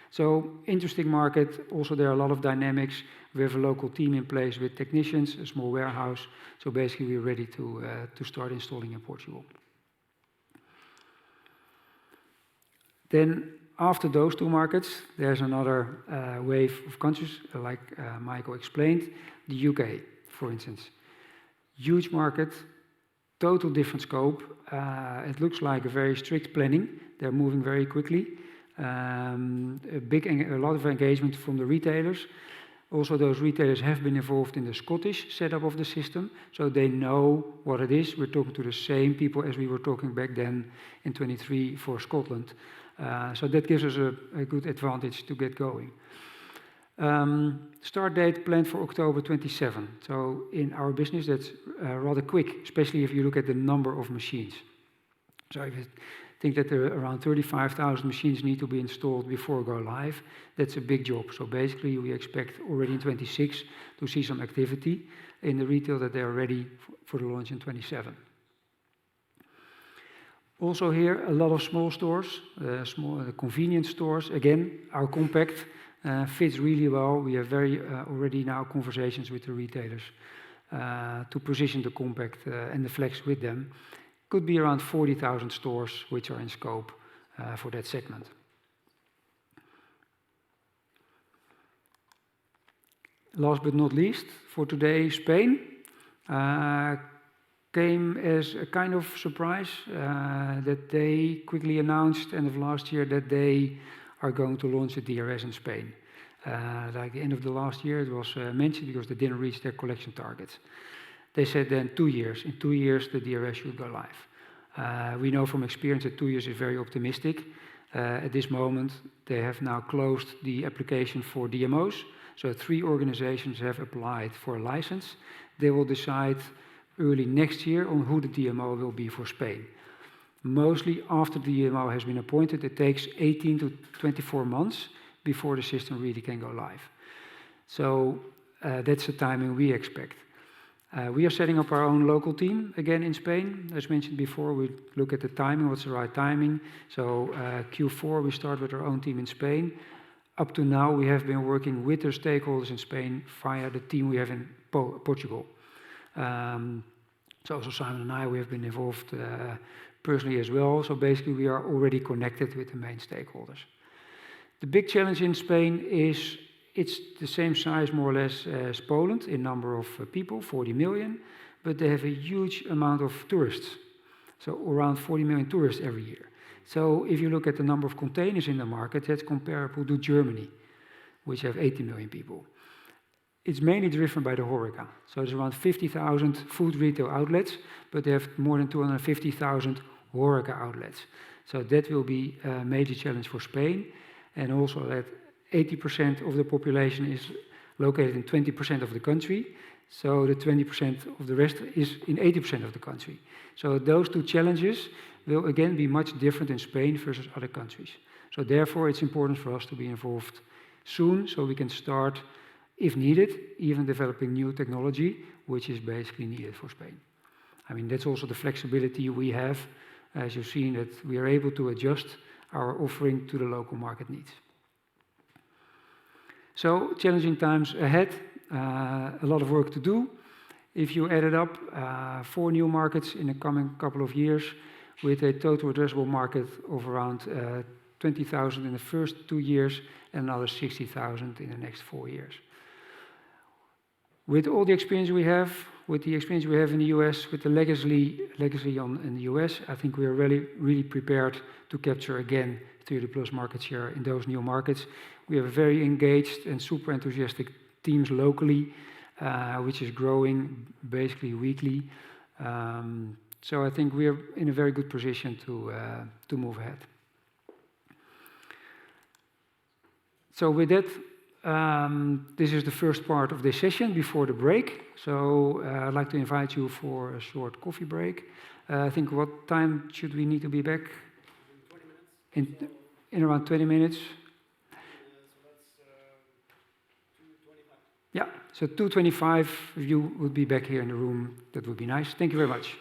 So interesting market. Also, there are a lot of dynamics. We have a local team in place with technicians, a small warehouse. So basically, we're ready to start installing in Portugal. Then, after those two markets, there's another wave of countries, like Michael explained. The UK, for instance. Huge market, total different scope. It looks like a very strict planning. They're moving very quickly. A lot of engagement from the retailers. Also, those retailers have been involved in the Scottish setup of the system, so they know what it is. We're talking to the same people as we were talking back then in 23 for Scotland. So that gives us a good advantage to get going. Start date planned for October 27. So in our business, that's rather quick, especially if you look at the number of machines. So if you think that there are around 35,000 machines need to be installed before go live, that's a big job. So basically, we expect already in 26 to see some activity in the retail that they are ready for the launch in 27. Also here, a lot of small stores, small convenience stores. Again, our compact fits really well. We have already now conversations with the retailers to position the compact and the flex with them. Could be around 40,000 stores which are in scope for that segment. Last but not least, for today, Spain came as a kind of surprise that they quickly announced end of last year that they are going to launch a DRS in Spain. Like the end of the last year, it was mentioned because they didn't reach their collection targets. They said then 2 years. In 2 years, the DRS should go live. We know from experience that 2 years is very optimistic. At this moment, they have now closed the application for DMOs. So 3 organizations have applied for a license. They will decide early next year on who the DMO will be for Spain. Mostly after the DMO has been appointed, it takes 18 to 24 months before the system really can go live. So that's the timing we expect. We are setting up our own local team again in Spain. As mentioned before, we look at the timing, what's the right timing. So Q4, we start with our own team in Spain. Up to now, we have been working with the stakeholders in Spain via the team we have in Portugal. So also Simon and I, we have been involved personally as well. So basically, we are already connected with the main stakeholders. The big challenge in Spain is it's the same size, more or less, as Poland in number of people, 40 million, but they have a huge amount of tourists. So around 40 million tourists every year. So if you look at the number of containers in the market, that's comparable to Germany, which have 80 million people. It's mainly driven by the HoReCa. So there's around 50,000 food retail outlets, but they have more than 250,000 HoReCa outlets. So that will be a major challenge for Spain. And also that 80% of the population is located in 20% of the country. So the 20% of the rest is in 80% of the country. So those 2 challenges will again be much different in Spain versus other countries. So therefore, it's important for us to be involved soon so we can start, if needed, even developing new technology, which is basically needed for Spain. I mean, that's also the flexibility we have, as you've seen, that we are able to adjust our offering to the local market needs. So, challenging times ahead, a lot of work to do. If you add it up, 4 new markets in the coming couple of years, with a total addressable market of around 20,000 in the first 2 years and another 60,000 in the next 4 years. With all the experience we have, with the experience we have in the US, with the legacy in the US, I think we are really prepared to capture again 30+ market share in those new markets. We have very engaged and super enthusiastic teams locally, which is growing basically weekly. So I think we are in a very good position to move ahead. So with that, this is the first part of this session before the break. So I'd like to invite you for a short coffee break. I think what time should we need to be back? 20 minutes. In around 20 minutes. So that's 2:25. Yeah, so 2:25, if you would be back here in the room, that would be nice. Thank you very much.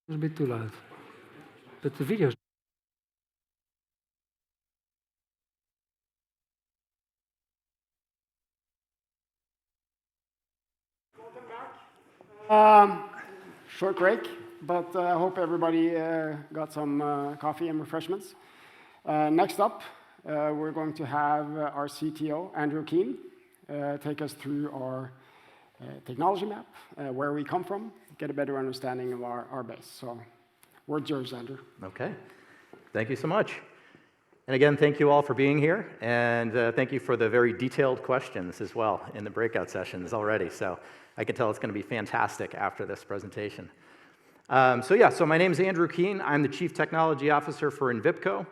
It's a bit too loud. But the video's... Short break, but I hope everybody got some coffee and refreshments. Next up, we're going to have our CTO, Andrew Keen, take us through our technology map, where we come from, get a better understanding of our base. So, word's yours, Andrew. Okay. Thank you so much. And again, thank you all for being here, and thank you for the very detailed questions as well in the breakout sessions already. So I can tell it's going to be fantastic after this presentation. So my name is Andrew Keen. I'm the Chief Technology Officer for Envipco,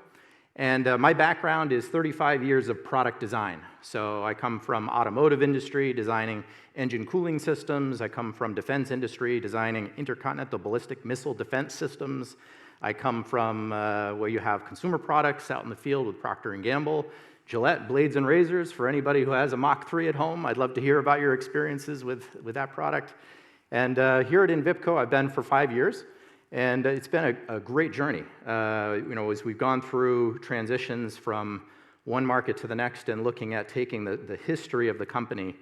and my background is 35 years of product design. So I come from automotive industry, designing engine cooling systems. I come from defense industry, designing intercontinental ballistic missile defense systems. I come from where you have consumer products out in the field with Procter & Gamble, Gillette blades and razors. For anybody who has a Mach 3 at home, I'd love to hear about your experiences with that product. And here at Envipco, I've been for 5 years, and it's been a great journey. As we've gone through transitions from one market to the next and looking at taking the history of the company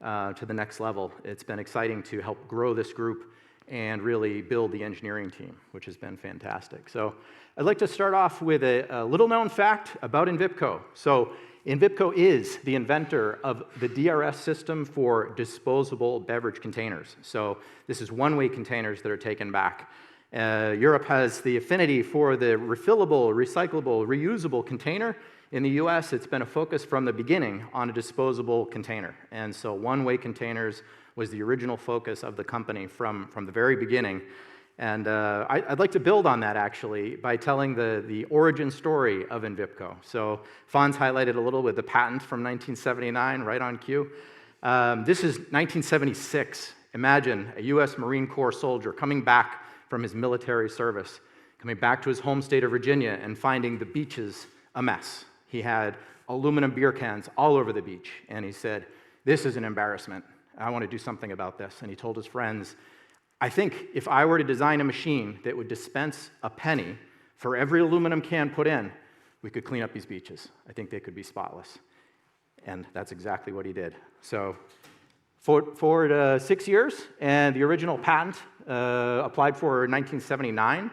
to the next level, it's been exciting to help grow this group and really build the engineering team, which has been fantastic. So I'd like to start off with a little-known fact about Envipco. So Envipco is the inventor of the DRS system for disposable beverage containers. So this is one-way containers that are taken back. Europe has the affinity for the refillable, recyclable, reusable container. In the US, it's been a focus from the beginning on a disposable container. And so one-way containers was the original focus of the company from the very beginning. And I'd like to build on that, actually, by telling the origin story of Envipco. So Fons highlighted a little with the patent from 1979, right on cue. This is 1976. Imagine a US Marine Corps soldier coming back from his military service, coming back to his home state of Virginia and finding the beaches a mess. He had aluminum beer cans all over the beach, and he said, "This is an embarrassment. I want to do something about this." And he told his friends, "I think if I were to design a machine that would dispense a penny for every aluminum can put in, we could clean up these beaches. I think they could be spotless." And that's exactly what he did. So forward 6 years, and the original patent applied for in 1979,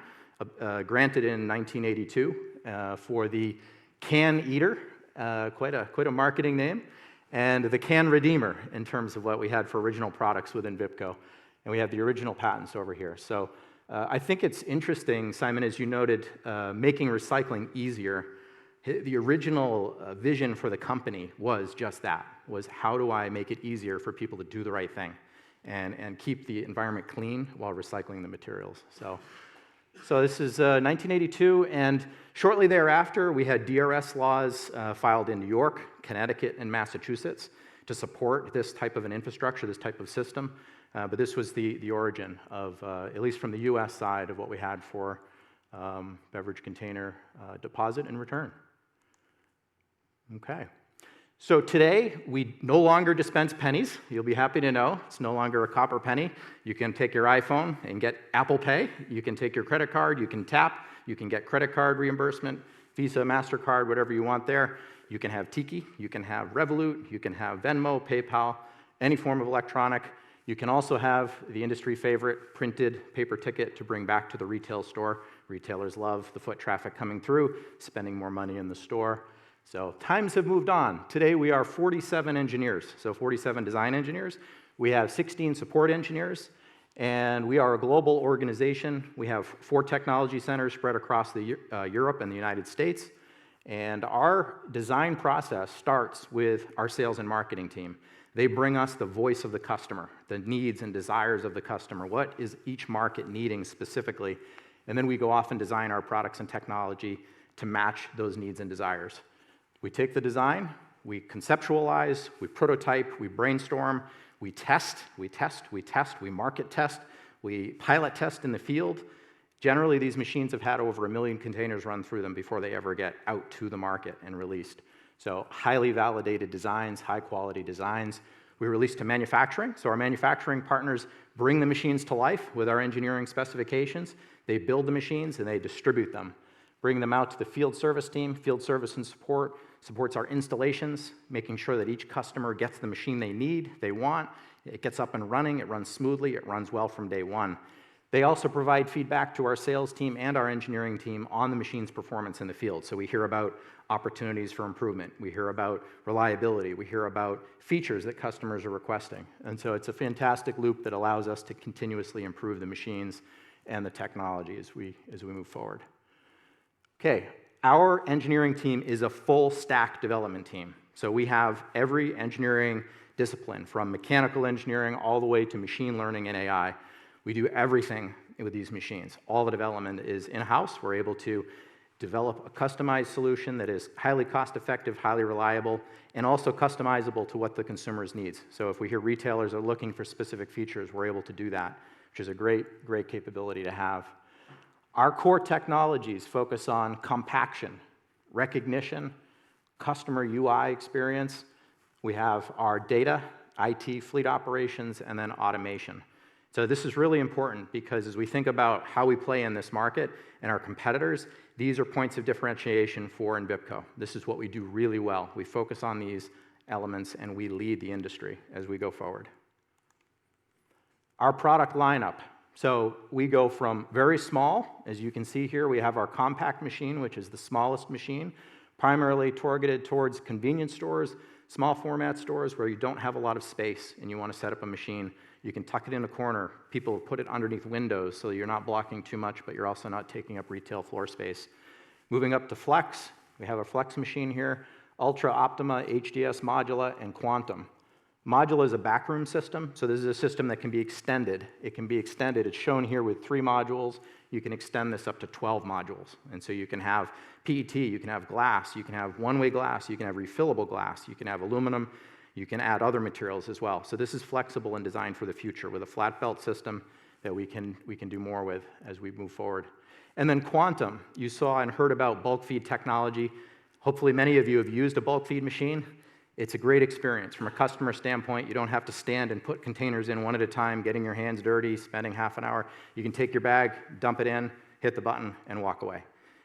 granted in 1982 for the Can Eater, quite a marketing name, and the Can Redeemer in terms of what we had for original products with Envipco. And we have the original patents over here. So I think it's interesting, Simon, as you noted, making recycling easier. The original vision for the company was just that, was how do I make it easier for people to do the right thing and keep the environment clean while recycling the materials. So this is 1982, and shortly thereafter, we had DRS laws filed in New York, Connecticut, and Massachusetts to support this type of an infrastructure, this type of system. But this was the origin of, at least from the US side, of what we had for beverage container deposit and return. Okay. So today, we no longer dispense pennies. You'll be happy to know it's no longer a copper penny. You can take your iPhone and get Apple Pay. You can take your credit card, you can tap, you can get credit card reimbursement, Visa, MasterCard, whatever you want there. You can have Tiki, you can have Revolut, you can have Venmo, PayPal, any form of electronic. You can also have the industry favorite printed paper ticket to bring back to the retail store. Retailers love the foot traffic coming through, spending more money in the store. So times have moved on. Today we are 47 engineers, so 47 design engineers. We have 16 support engineers, and we are a global organization. We have 4 technology centers spread across Europe and the United States. And our design process starts with our sales and marketing team. They bring us the voice of the customer, the needs and desires of the customer. What is each market needing specifically? And then we go off and design our products and technology to match those needs and desires. We take the design, we conceptualize, we prototype, we brainstorm, we test, we market test, we pilot test in the field. Generally, these machines have had over 1 million containers run through them before they ever get out to the market and released. So highly validated designs, high quality designs. We release to manufacturing, so our manufacturing partners bring the machines to life with our engineering specifications. They build the machines and they distribute them. Bring them out to the field service team. Field service and support supports our installations, making sure that each customer gets the machine they need, they want. It gets up and running, it runs smoothly, it runs well from day one. They also provide feedback to our sales team and our engineering team on the machine's performance in the field. So we hear about opportunities for improvement. We hear about reliability. We hear about features that customers are requesting. And so it's a fantastic loop that allows us to continuously improve the machines and the technology as we move forward. Okay, our engineering team is a full stack development team. So we have every engineering discipline, from mechanical engineering all the way to machine learning and AI. We do everything with these machines. All the development is in-house. We're able to develop a customized solution that is highly cost-effective, highly reliable, and also customizable to what the consumer's needs. So if we hear retailers are looking for specific features, we're able to do that, which is a great, great capability to have. Our core technologies focus on compaction, recognition, customer UI experience. We have our data, IT, fleet operations, and then automation. So this is really important because as we think about how we play in this market and our competitors, these are points of differentiation for Envipco. This is what we do really well. We focus on these elements and we lead the industry as we go forward. Our product lineup. So we go from very small, as you can see here, we have our compact machine, which is the smallest machine, primarily targeted towards convenience stores, small format stores where you don't have a lot of space and you want to set up a machine. You can tuck it in a corner. People put it underneath windows so you're not blocking too much, but you're also not taking up retail floor space. Moving up to Flex, we have a Flex machine here, Ultra, Optima, HDS, Modula, and Quantum. Modula is a backroom system, so this is a system that can be extended. It can be extended. It's shown here with 3 modules. You can extend this up to 12 modules. And so you can have PET, you can have glass, you can have one-way glass, you can have refillable glass, you can have aluminum, you can add other materials as well. So this is flexible and designed for the future with a flat belt system that we can do more with as we move forward. And then Quantum, you saw and heard about bulk feed technology. Hopefully many of you have used a bulk feed machine. It's a great experience. From a customer standpoint, you don't have to stand and put containers in one at a time, getting your hands dirty, spending half an hour. You can take your bag, dump it in, hit the button, and walk away.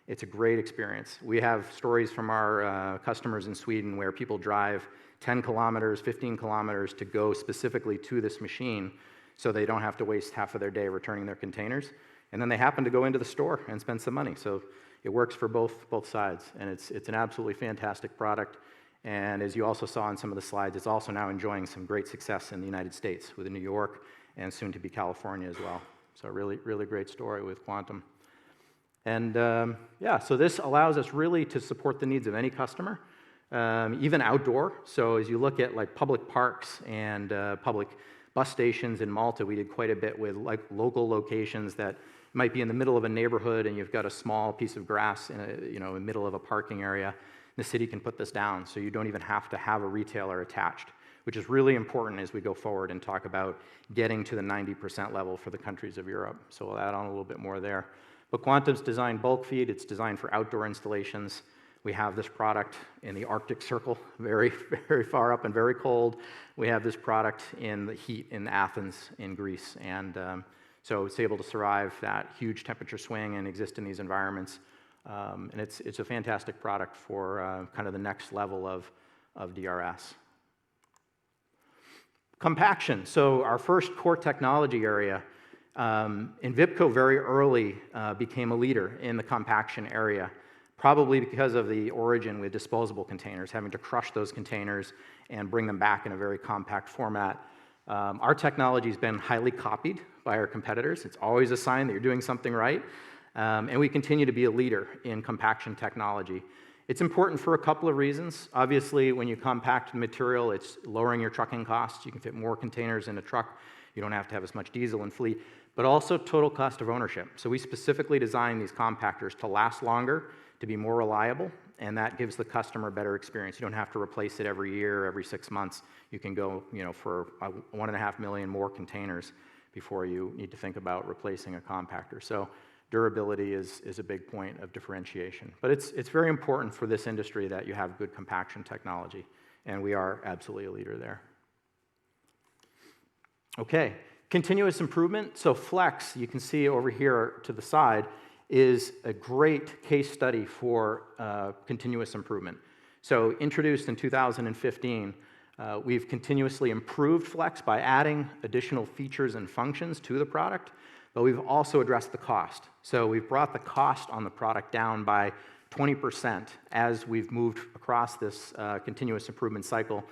It's a great experience. We have stories from our customers in Sweden where people drive 10 kilometers, 15 kilometers to go specifically to this machine so they don't have to waste half of their day returning their containers. And then they happen to go into the store and spend some money. So it works for both sides. And it's an absolutely fantastic product. And as you also saw in some of the slides, it's also now enjoying some great success in the United States with New York and soon to be California as well. So a really, really great story with Quantum. And yeah, so this allows us really to support the needs of any customer, even outdoor. So as you look at like public parks and public bus stations in Malta, we did quite a bit with like local locations that might be in the middle of a neighborhood and you've got a small piece of grass in the middle of a parking area. The city can put this down, so you don't even have to have a retailer attached, which is really important as we go forward and talk about getting to the 90% level for the countries of Europe. So we'll add on a little bit more there. But Quantum's designed bulk feed. It's designed for outdoor installations. We have this product in the Arctic Circle, very, very far up and very cold. We have this product in the heat in Athens in Greece. And so it's able to survive that huge temperature swing and exist in these environments. And it's a fantastic product for kind of the next level of DRS. Compaction. So our first core technology area, Envipco very early became a leader in the compaction area, probably because of the origin with disposable containers, having to crush those containers and bring them back in a very compact format. Our technology has been highly copied by our competitors. It's always a sign that you're doing something right. And we continue to be a leader in compaction technology. It's important for a couple of reasons. Obviously, when you compact material, it's lowering your trucking costs. You can fit more containers in a truck. You don't have to have as much diesel and fleet, but also total cost of ownership. So we specifically designed these compactors to last longer, to be more reliable, and that gives the customer a better experience. You don't have to replace it every year, every 6 months. You can go, for 1.5 million more containers before you need to think about replacing a compactor. So durability is a big point of differentiation. But it's very important for this industry that you have good compaction technology, and we are absolutely a leader there. Okay, continuous improvement. So Flex, you can see over here to the side, is a great case study for continuous improvement. So introduced in 2015, we've continuously improved Flex by adding additional features and functions to the product, but we've also addressed the cost. So we've brought the cost on the product down by 20% as we've moved across this continuous improvement cycle,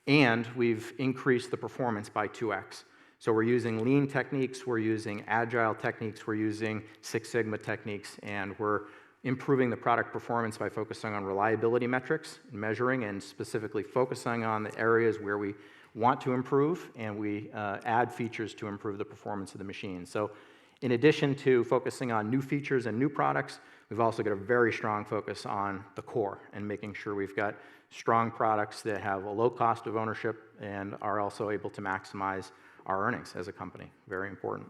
and we've increased the performance by 2x. So we're using lean techniques, we're using agile techniques, we're using Six Sigma techniques, and we're improving the product performance by focusing on reliability metrics, measuring, and specifically focusing on the areas where we want to improve, and we add features to improve the performance of the machine. So in addition to focusing on new features and new products, we've also got a very strong focus on the core and making sure we've got strong products that have a low cost of ownership and are also able to maximize our earnings as a company. Very important.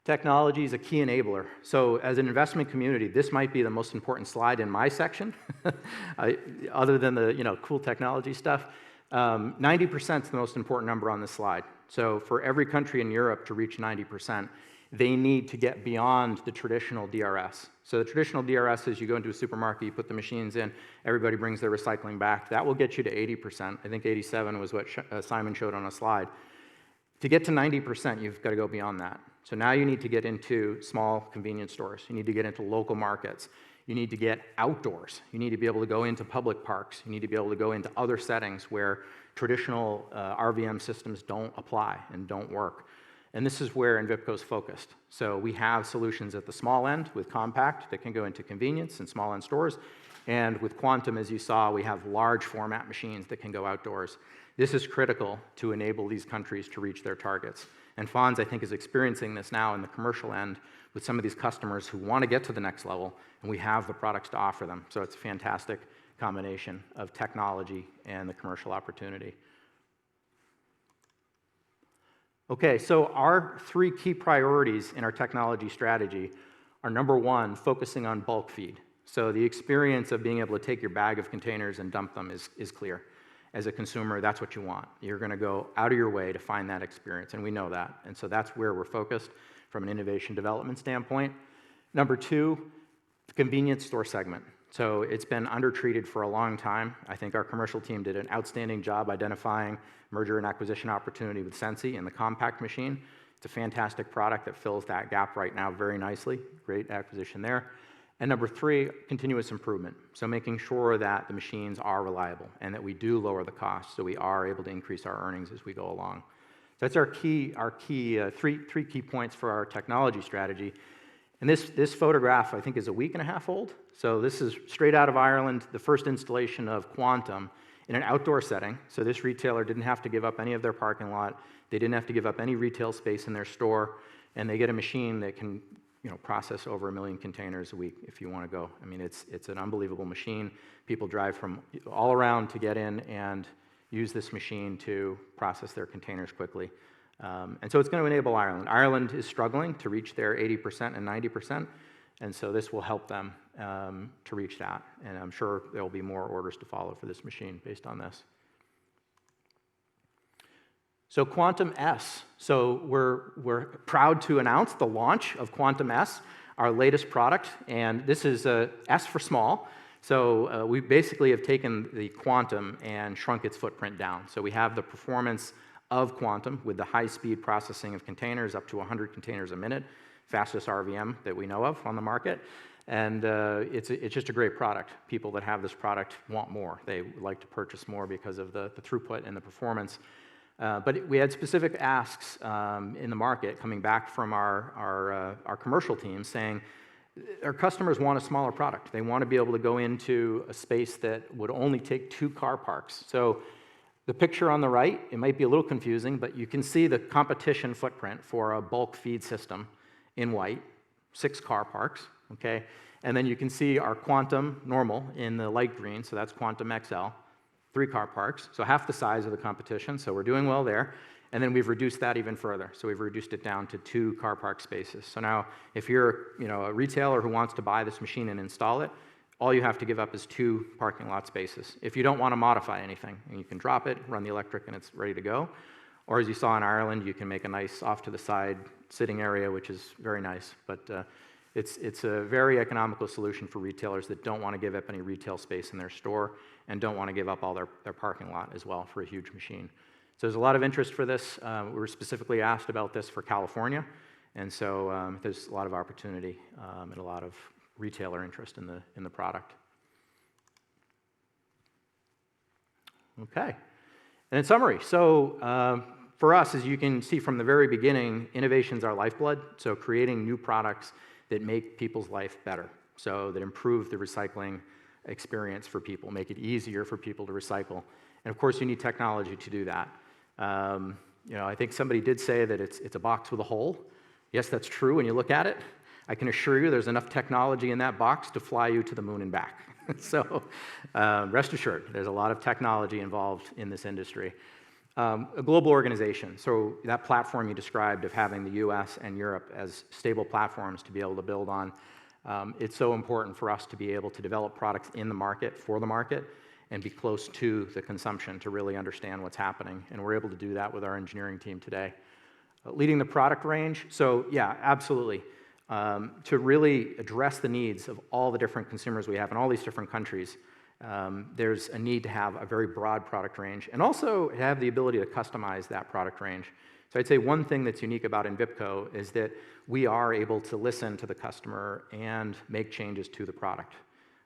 Technology is a key enabler. So as an investment community, this might be the most important slide in my section, other than the cool technology stuff. 90% is the most important number on this slide. So for every country in Europe to reach 90%, they need to get beyond the traditional DRS. So the traditional DRS is you go into a supermarket, you put the machines in, everybody brings their recycling back. That will get you to 80%. I think 87 was what Simon showed on a slide. To get to 90%, you've got to go beyond that. So now you need to get into small convenience stores. You need to get into local markets. You need to get outdoors. You need to be able to go into public parks. You need to be able to go into other settings where traditional RVM systems don't apply and don't work. And this is where Envipco's focused. So we have solutions at the small end with Compact that can go into convenience and small end stores. And with Quantum, as you saw, we have large format machines that can go outdoors. This is critical to enable these countries to reach their targets. And Fonz, I think, is experiencing this now in the commercial end with some of these customers who want to get to the next level, and we have the products to offer them. So it's a fantastic combination of technology and the commercial opportunity. Okay, so our three key priorities in our technology strategy are, number one, focusing on bulk feed. So the experience of being able to take your bag of containers and dump them is clear. As a consumer, that's what you want. You're going to go out of your way to find that experience, and we know that. And so that's where we're focused from an innovation development standpoint. Number two, the convenience store segment. So it's been undertreated for a long time. I think our commercial team did an outstanding job identifying merger and acquisition opportunity with Sensi and the Compact machine. It's a fantastic product that fills that gap right now very nicely. Great acquisition there. And number three, continuous improvement. So making sure that the machines are reliable and that we do lower the cost so we are able to increase our earnings as we go along. So that's our three key points for our technology strategy. And this photograph, I think, is a week and a half old. So this is straight out of Ireland, the first installation of Quantum in an outdoor setting. So this retailer didn't have to give up any of their parking lot. They didn't have to give up any retail space in their store. And they get a machine that can process over 1 million containers a week if you want to go. I mean, it's an unbelievable machine. People drive from all around to get in and use this machine to process their containers quickly. And so it's going to enable Ireland. Ireland is struggling to reach their 80% and 90%, and so this will help them to reach that. And I'm sure there will be more orders to follow for this machine based on this. So Quantum S. So we're proud to announce the launch of Quantum S, our latest product, and this is S for small. So we basically have taken the Quantum and shrunk its footprint down. So we have the performance of Quantum with the high-speed processing of containers up to 100 containers a minute, fastest RVM that we know of on the market. And it's just a great product. People that have this product want more. They like to purchase more because of the throughput and the performance. But we had specific asks in the market coming back from our commercial team saying, our customers want a smaller product. They want to be able to go into a space that would only take 2 car parks. So the picture on the right, it might be a little confusing, but you can see the competition footprint for a bulk feed system in white, 6 car parks, okay? And then you can see our Quantum normal in the light green, so that's Quantum XL, 3 car parks, so half the size of the competition, so we're doing well there. And then we've reduced that even further. So we've reduced it down to 2 car park spaces. So now if you're a retailer who wants to buy this machine and install it, all you have to give up is 2 parking lot spaces. If you don't want to modify anything, and you can drop it, run the electric, and it's ready to go. Or as you saw in Ireland, you can make a nice off-to-the-side sitting area, which is very nice. But it's a very economical solution for retailers that don't want to give up any retail space in their store and don't want to give up all their parking lot as well for a huge machine. So there's a lot of interest for this. We were specifically asked about this for California, and so there's a lot of opportunity and a lot of retailer interest in the product. Okay. And in summary, so for us, as you can see from the very beginning, innovation's our lifeblood. So creating new products that make people's life better, so that improve the recycling experience for people, make it easier for people to recycle. And of course, you need technology to do that. I think somebody did say that it's a box with a hole. Yes, that's true when you look at it. I can assure you there's enough technology in that box to fly you to the moon and back. So rest assured, there's a lot of technology involved in this industry. A global organization, so that platform you described of having the US and Europe as stable platforms to be able to build on, it's so important for us to be able to develop products in the market, for the market, and be close to the consumption to really understand what's happening. And we're able to do that with our engineering team today. Leading the product range, so yeah, absolutely. To really address the needs of all the different consumers we have in all these different countries, there's a need to have a very broad product range and also have the ability to customize that product range. So I'd say one thing that's unique about Envipco is that we are able to listen to the customer and make changes to the product.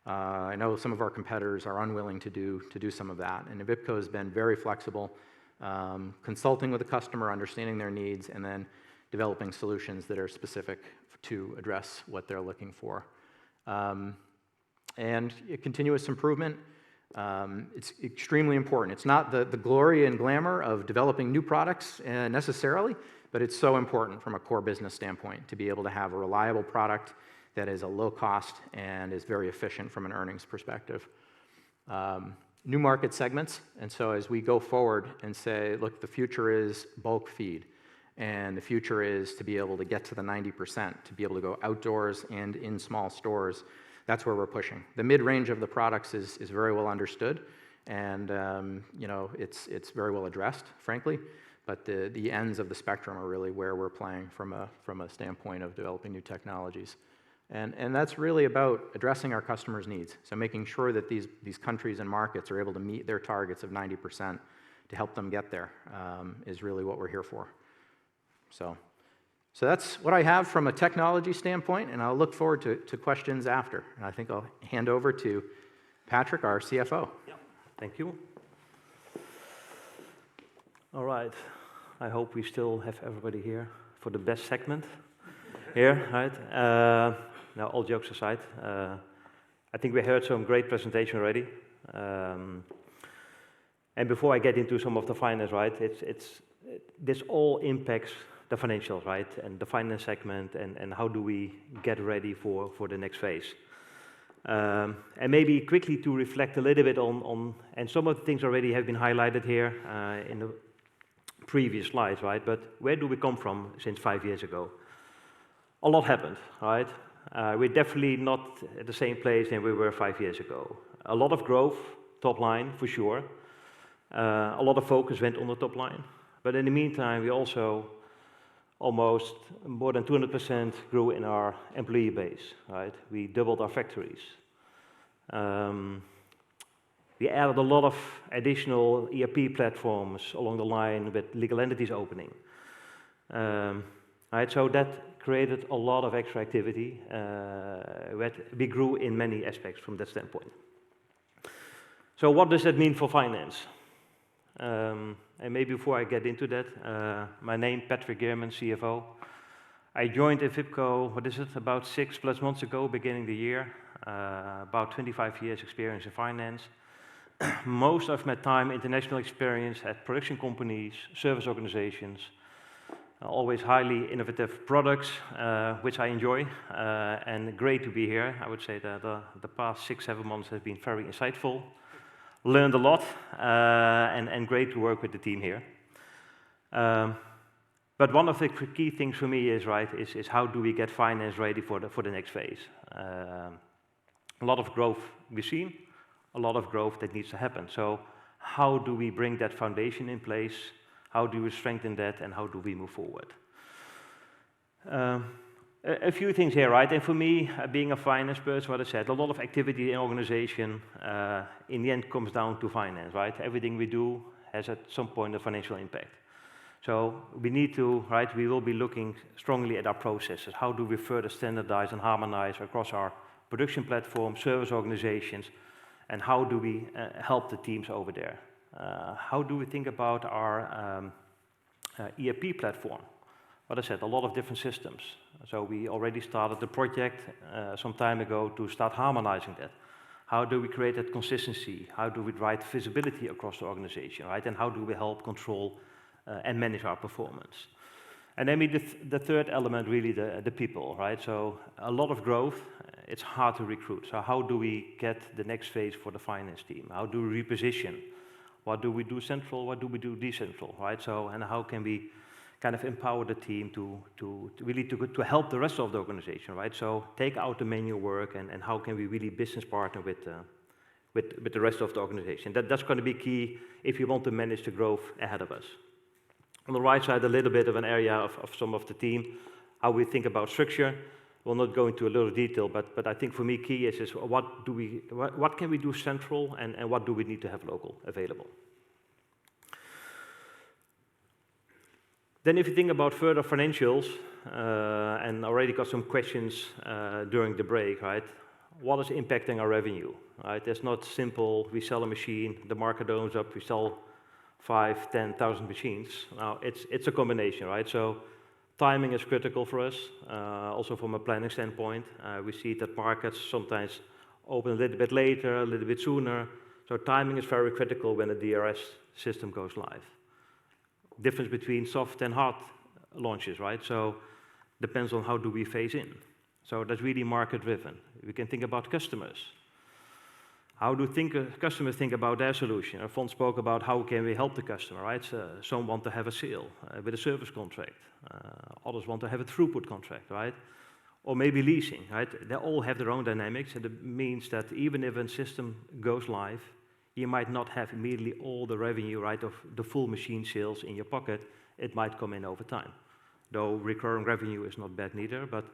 I know some of our competitors are unwilling to do some of that, and Envipco has been very flexible, consulting with the customer, understanding their needs, and then developing solutions that are specific to address what they're looking for. And continuous improvement, it's extremely important. It's not the glory and glamour of developing new products necessarily, but it's so important from a core business standpoint to be able to have a reliable product that is a low cost and is very efficient from an earnings perspective. New market segments, and so as we go forward and say, look, the future is bulk feed, and the future is to be able to get to the 90%, to be able to go outdoors and in small stores. That's where we're pushing. The mid-range of the products is very well understood, and it's very well addressed, frankly. But the ends of the spectrum are really where we're playing from a standpoint of developing new technologies, and that's really about addressing our customers' needs. So making sure that these countries and markets are able to meet their targets of 90% to help them get there is really what we're here for. So that's what I have from a technology standpoint, and I'll look forward to questions after. And I think I'll hand over to Patrick, our CFO. Yeah, thank you. All right, I hope we still have everybody here for the best segment here, right? Now, all jokes aside, I think we heard some great presentation already. And before I get into some of the finance, right, this all impacts the financials, right, and the finance segment, and how do we get ready for the next phase. And maybe quickly to reflect a little bit on and some of the things already have been highlighted here in the previous slides, right, but where do we come from since 5 years ago? A lot happened, right? We're definitely not at the same place than we were 5 years ago. A lot of growth, top line, for sure. A lot of focus went on the top line. But in the meantime, we also almost more than 200% grew in our employee base, right? We doubled our factories. We added a lot of additional ERP platforms along the line with legal entities opening. Right, so that created a lot of extra activity. We grew in many aspects from that standpoint. So what does that mean for finance? And maybe before I get into that, my name, Patrick Geerman, CFO. I joined Envipco, about 6+ months ago, beginning of the year. About 25 years experience in finance. Most of my time, international experience at production companies, service organizations, always highly innovative products, which I enjoy, and great to be here. I would say that the past 6-7 months have been very insightful. Learned a lot, and great to work with the team here. But one of the key things for me is how do we get finance ready for the next phase? A lot of growth we've seen, a lot of growth that needs to happen. So how do we bring that foundation in place? How do we strengthen that, and how do we move forward? A few things here, right? And for me, being a finance person, what I said, a lot of activity in organization, in the end comes down to finance, right? Everything we do has at some point a financial impact. So we need to, right, we will be looking strongly at our processes. How do we further standardize and harmonize across our production platform, service organizations, and how do we help the teams over there? How do we think about our ERP platform? What I said, a lot of different systems. So we already started the project some time ago to start harmonizing that. How do we create that consistency? How do we drive visibility across the organization, right? And how do we help control and manage our performance? And then the third element, really the people, right? So a lot of growth, it's hard to recruit. So how do we get the next phase for the finance team? How do we reposition? What do we do central? What do we do decentral, right? So, and how can we kind of empower the team to really help the rest of the organization, right? So take out the manual work and how can we really business partner with the rest of the organization. That's going to be key if you want to manage the growth ahead of us. On the right side, a little bit of an area of some of the team, how we think about structure. We'll not go into a little detail, but I think for me key is what can we do central and what do we need to have local available. Then if you think about further financials, and already got some questions during the break, right? What is impacting our revenue, right? It's not simple, we sell a machine, the market goes up, we sell 5,000, 10,000 machines. Now, it's a combination, right? So timing is critical for us, also from a planning standpoint. We see that markets sometimes open a little bit later, a little bit sooner. So timing is very critical when a DRS system goes live. Difference between soft and hard launches, right? So depends on how do we phase in. So that's really market driven. We can think about customers. How do customers think about their solution? Fons spoke about how can we help the customer, right? So some want to have a sale with a service contract. Others want to have a throughput contract, right? Or maybe leasing, right? They all have their own dynamics, and it means that even if a system goes live, you might not have immediately all the revenue, right, of the full machine sales in your pocket. It might come in over time. Though recurring revenue is not bad neither, but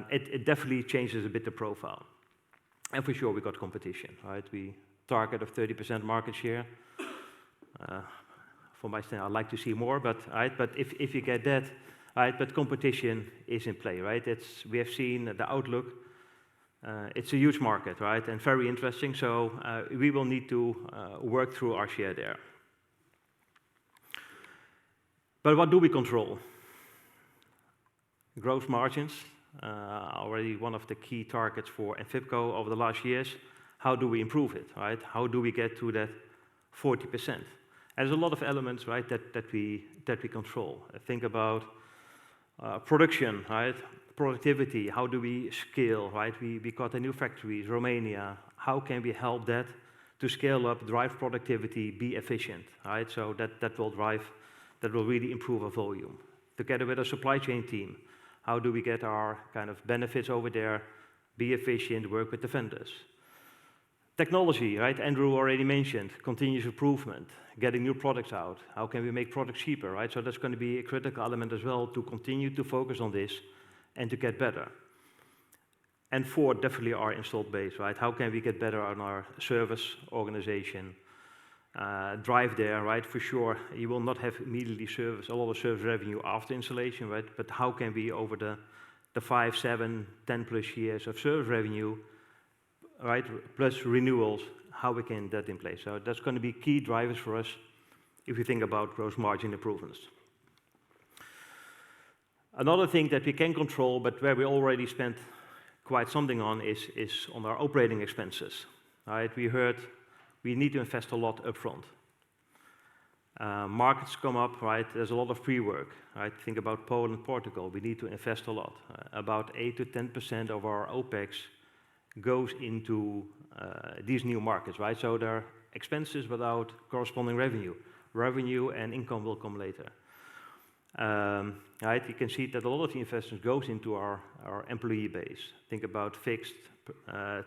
it definitely changes a bit the profile. And for sure, we got competition, right? We target of 30% market share. For my stand, I'd like to see more, but right, but if you get that, right, but competition is in play, right? We have seen the outlook. It's a huge market, right, and very interesting. So we will need to work through our share there. But what do we control? Gross margins. Already one of the key targets for Envipco over the last years. How do we improve it, right? How do we get to that 40%? And there's a lot of elements, right, that we control. Think about production, right? Productivity. How do we scale, right? We got a new factory, Romania. How can we help that to scale up, drive productivity, be efficient, right? So that will really improve our volume. Together with our supply chain team. How do we get our kind of benefits over there, be efficient, work with the vendors? Technology, right? Andrew already mentioned, continuous improvement, getting new products out. How can we make products cheaper, right? So that's going to be a critical element as well to continue to focus on this and to get better. And four, definitely our installed base, right? How can we get better on our service organization? Drive there, right? For sure, you will not have immediately a lot of service revenue after installation, right? But how can we, over the 5, 7, 10 plus years of service revenue, right, plus renewals, how we can get that in place? So that's going to be key drivers for us if we think about gross margin improvements. Another thing that we can control, but where we already spent quite something on, is on our operating expenses, right? We heard we need to invest a lot upfront. Markets come up, right? There's a lot of pre-work, right? Think about Poland, Portugal. We need to invest a lot. About 8 to 10% of our OPEX goes into these new markets, right? So there are expenses without corresponding revenue. Revenue and income will come later. Right? You can see that a lot of the investment goes into our employee base. Think about fixed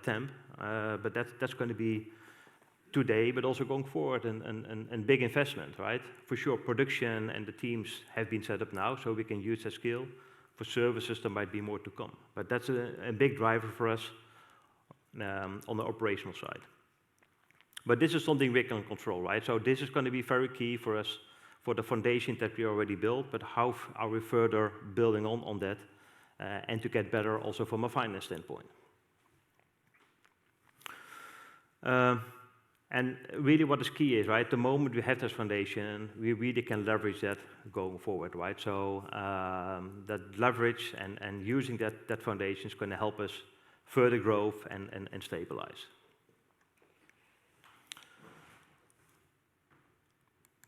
temp, but that's going to be today, but also going forward, and big investment, right? For sure, production and the teams have been set up now, so we can use that skill. For services, there might be more to come, but that's a big driver for us on the operational side. But this is something we can control, right? So this is going to be very key for us for the foundation that we already built, but how are we further building on that and to get better also from a finance standpoint. And really what is key is, right, the moment we have this foundation, we really can leverage that going forward, right? So that leverage and using that foundation is going to help us further growth and stabilize.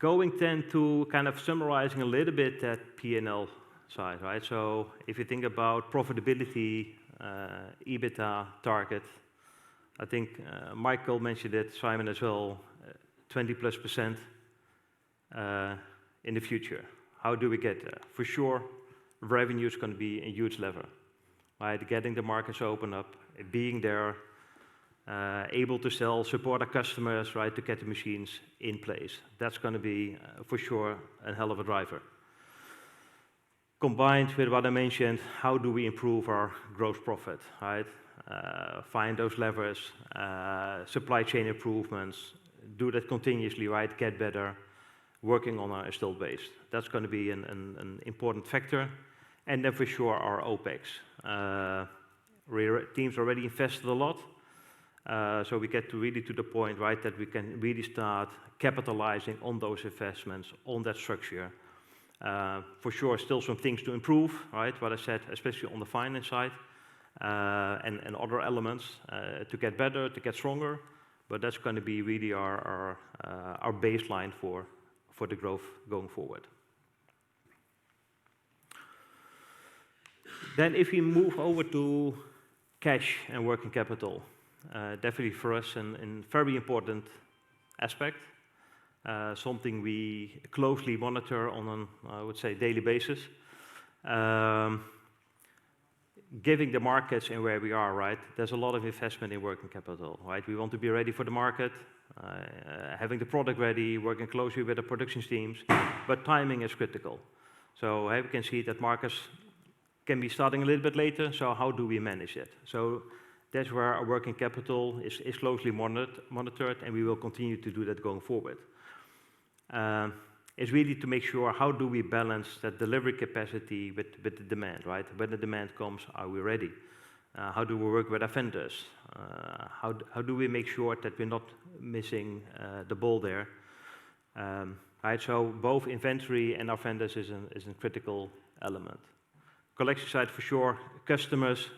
Going then to kind of summarizing a little bit that P&L side, right? So if you think about profitability, EBITDA target, I think Michael mentioned it, Simon as well, 20+% in the future. How do we get there? For sure, revenue is going to be a huge lever, right? Getting the markets open up, being there, able to sell, support our customers, right, to get the machines in place. That's going to be, for sure, a hell of a driver. Combined with what I mentioned, how do we improve our gross profit, right? Find those levers, supply chain improvements, do that continuously, right? Get better, working on our installed base. That's going to be an important factor. And then for sure, our OpEx. Teams already invested a lot, so we get to really to the point, right, that we can really start capitalizing on those investments, on that structure. For sure, still some things to improve, right? What I said, especially on the finance side. And other elements to get better, to get stronger, but that's going to be really our baseline for the growth going forward. Then if we move over to cash and working capital, definitely for us a very important aspect, something we closely monitor on an, I would say, daily basis. Given the markets and where we are, right, there's a lot of investment in working capital, right? We want to be ready for the market, having the product ready, working closely with the production teams, but timing is critical. So we can see that markets can be starting a little bit later, so how do we manage it? So that's where our working capital is closely monitored, and we will continue to do that going forward. Is really to make sure how do we balance that delivery capacity with the demand, right? When the demand comes, are we ready? How do we work with our vendors? How do we make sure that we're not missing the ball there? Right, so both inventory and our vendors is a critical element. Collection side for sure, customers,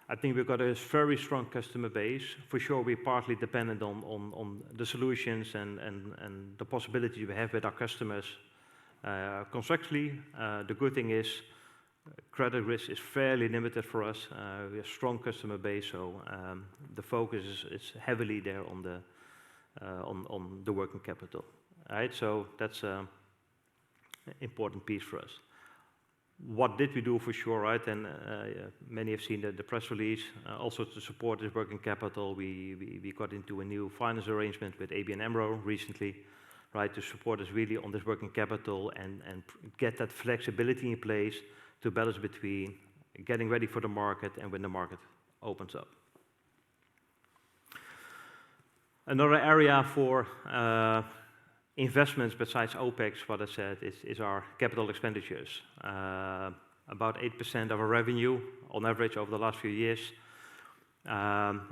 I think we've got a very strong customer base. For sure, we're partly dependent on the solutions and the possibilities we have with our customers. Contractually, the good thing is credit risk is fairly limited for us. We have a strong customer base, so the focus is heavily there on the working capital. Right, so that's an important piece for us. What did we do for sure, right? And many have seen the press release. Also to support this working capital, we got into a new finance arrangement with ABN AMRO recently, right? To support us really on this working capital and get that flexibility in place to balance between getting ready for the market and when the market opens up. Another area for investments besides OpEx, what I said, is our capital expenditures. About 8% of our revenue on average over the last few years.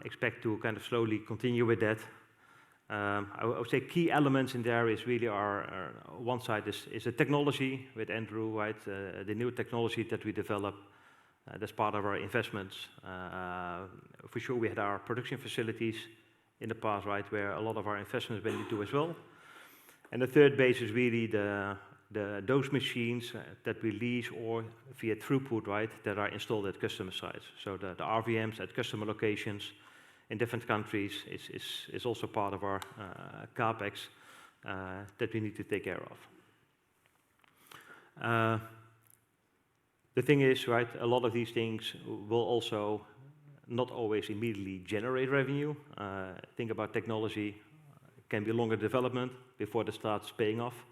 Expect to kind of slowly continue with that. I would say key elements in there is really our one side is the technology with Andrew, right? The new technology that we develop, that's part of our investments. For sure, we had our production facilities in the past, right, where a lot of our investments went into as well. And the third base is really those machines that we lease or via throughput, right, that are installed at customer sites. So the RVMs at customer locations in different countries is also part of our CapEx that we need to take care of. The thing is, right, a lot of these things will also not always immediately generate revenue. Think about technology, it can be longer development before it starts paying off.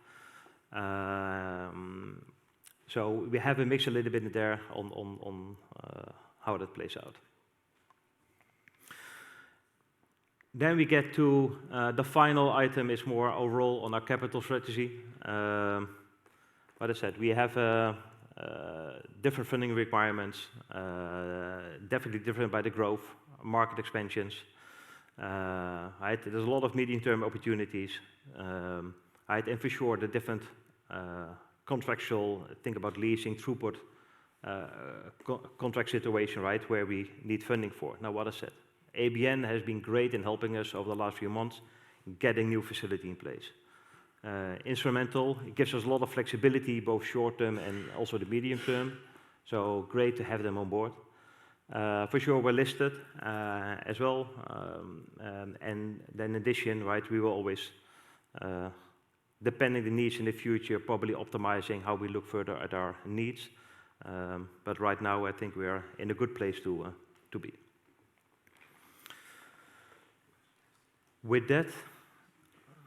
So we have a mix a little bit in there on how that plays out. Then we get to the final item is more overall on our capital strategy. What I said, we have different funding requirements, definitely different by the growth, market expansions. Right? There's a lot of medium-term opportunities. Right? And for sure, the different contractual, think about leasing, throughput, contract situation, right, where we need funding for. Now, what I said, ABN has been great in helping us over the last few months getting new facility in place. Instrumental, it gives us a lot of flexibility, both short-term and also the medium-term. So great to have them on board. For sure, we're listed as well. And then in addition, right, we will always, depending the needs in the future, probably optimizing how we look further at our needs. But right now, I think we are in a good place to be. With that,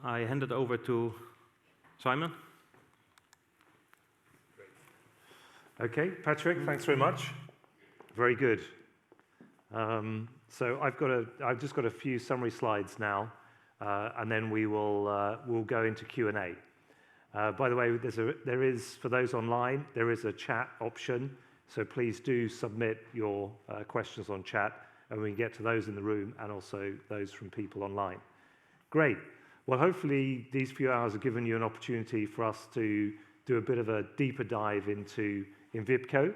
I hand it over to Simon. Okay, Patrick, thanks very much. Very good. So I've just got a few summary slides now, and then we'll go into Q&A. By the way, there is for those online, there is a chat option, so please do submit your questions on chat, and we can get to those in the room and also those from people online. Great. Well, hopefully these few hours have given you an opportunity for us to do a bit of a deeper dive into Envipco.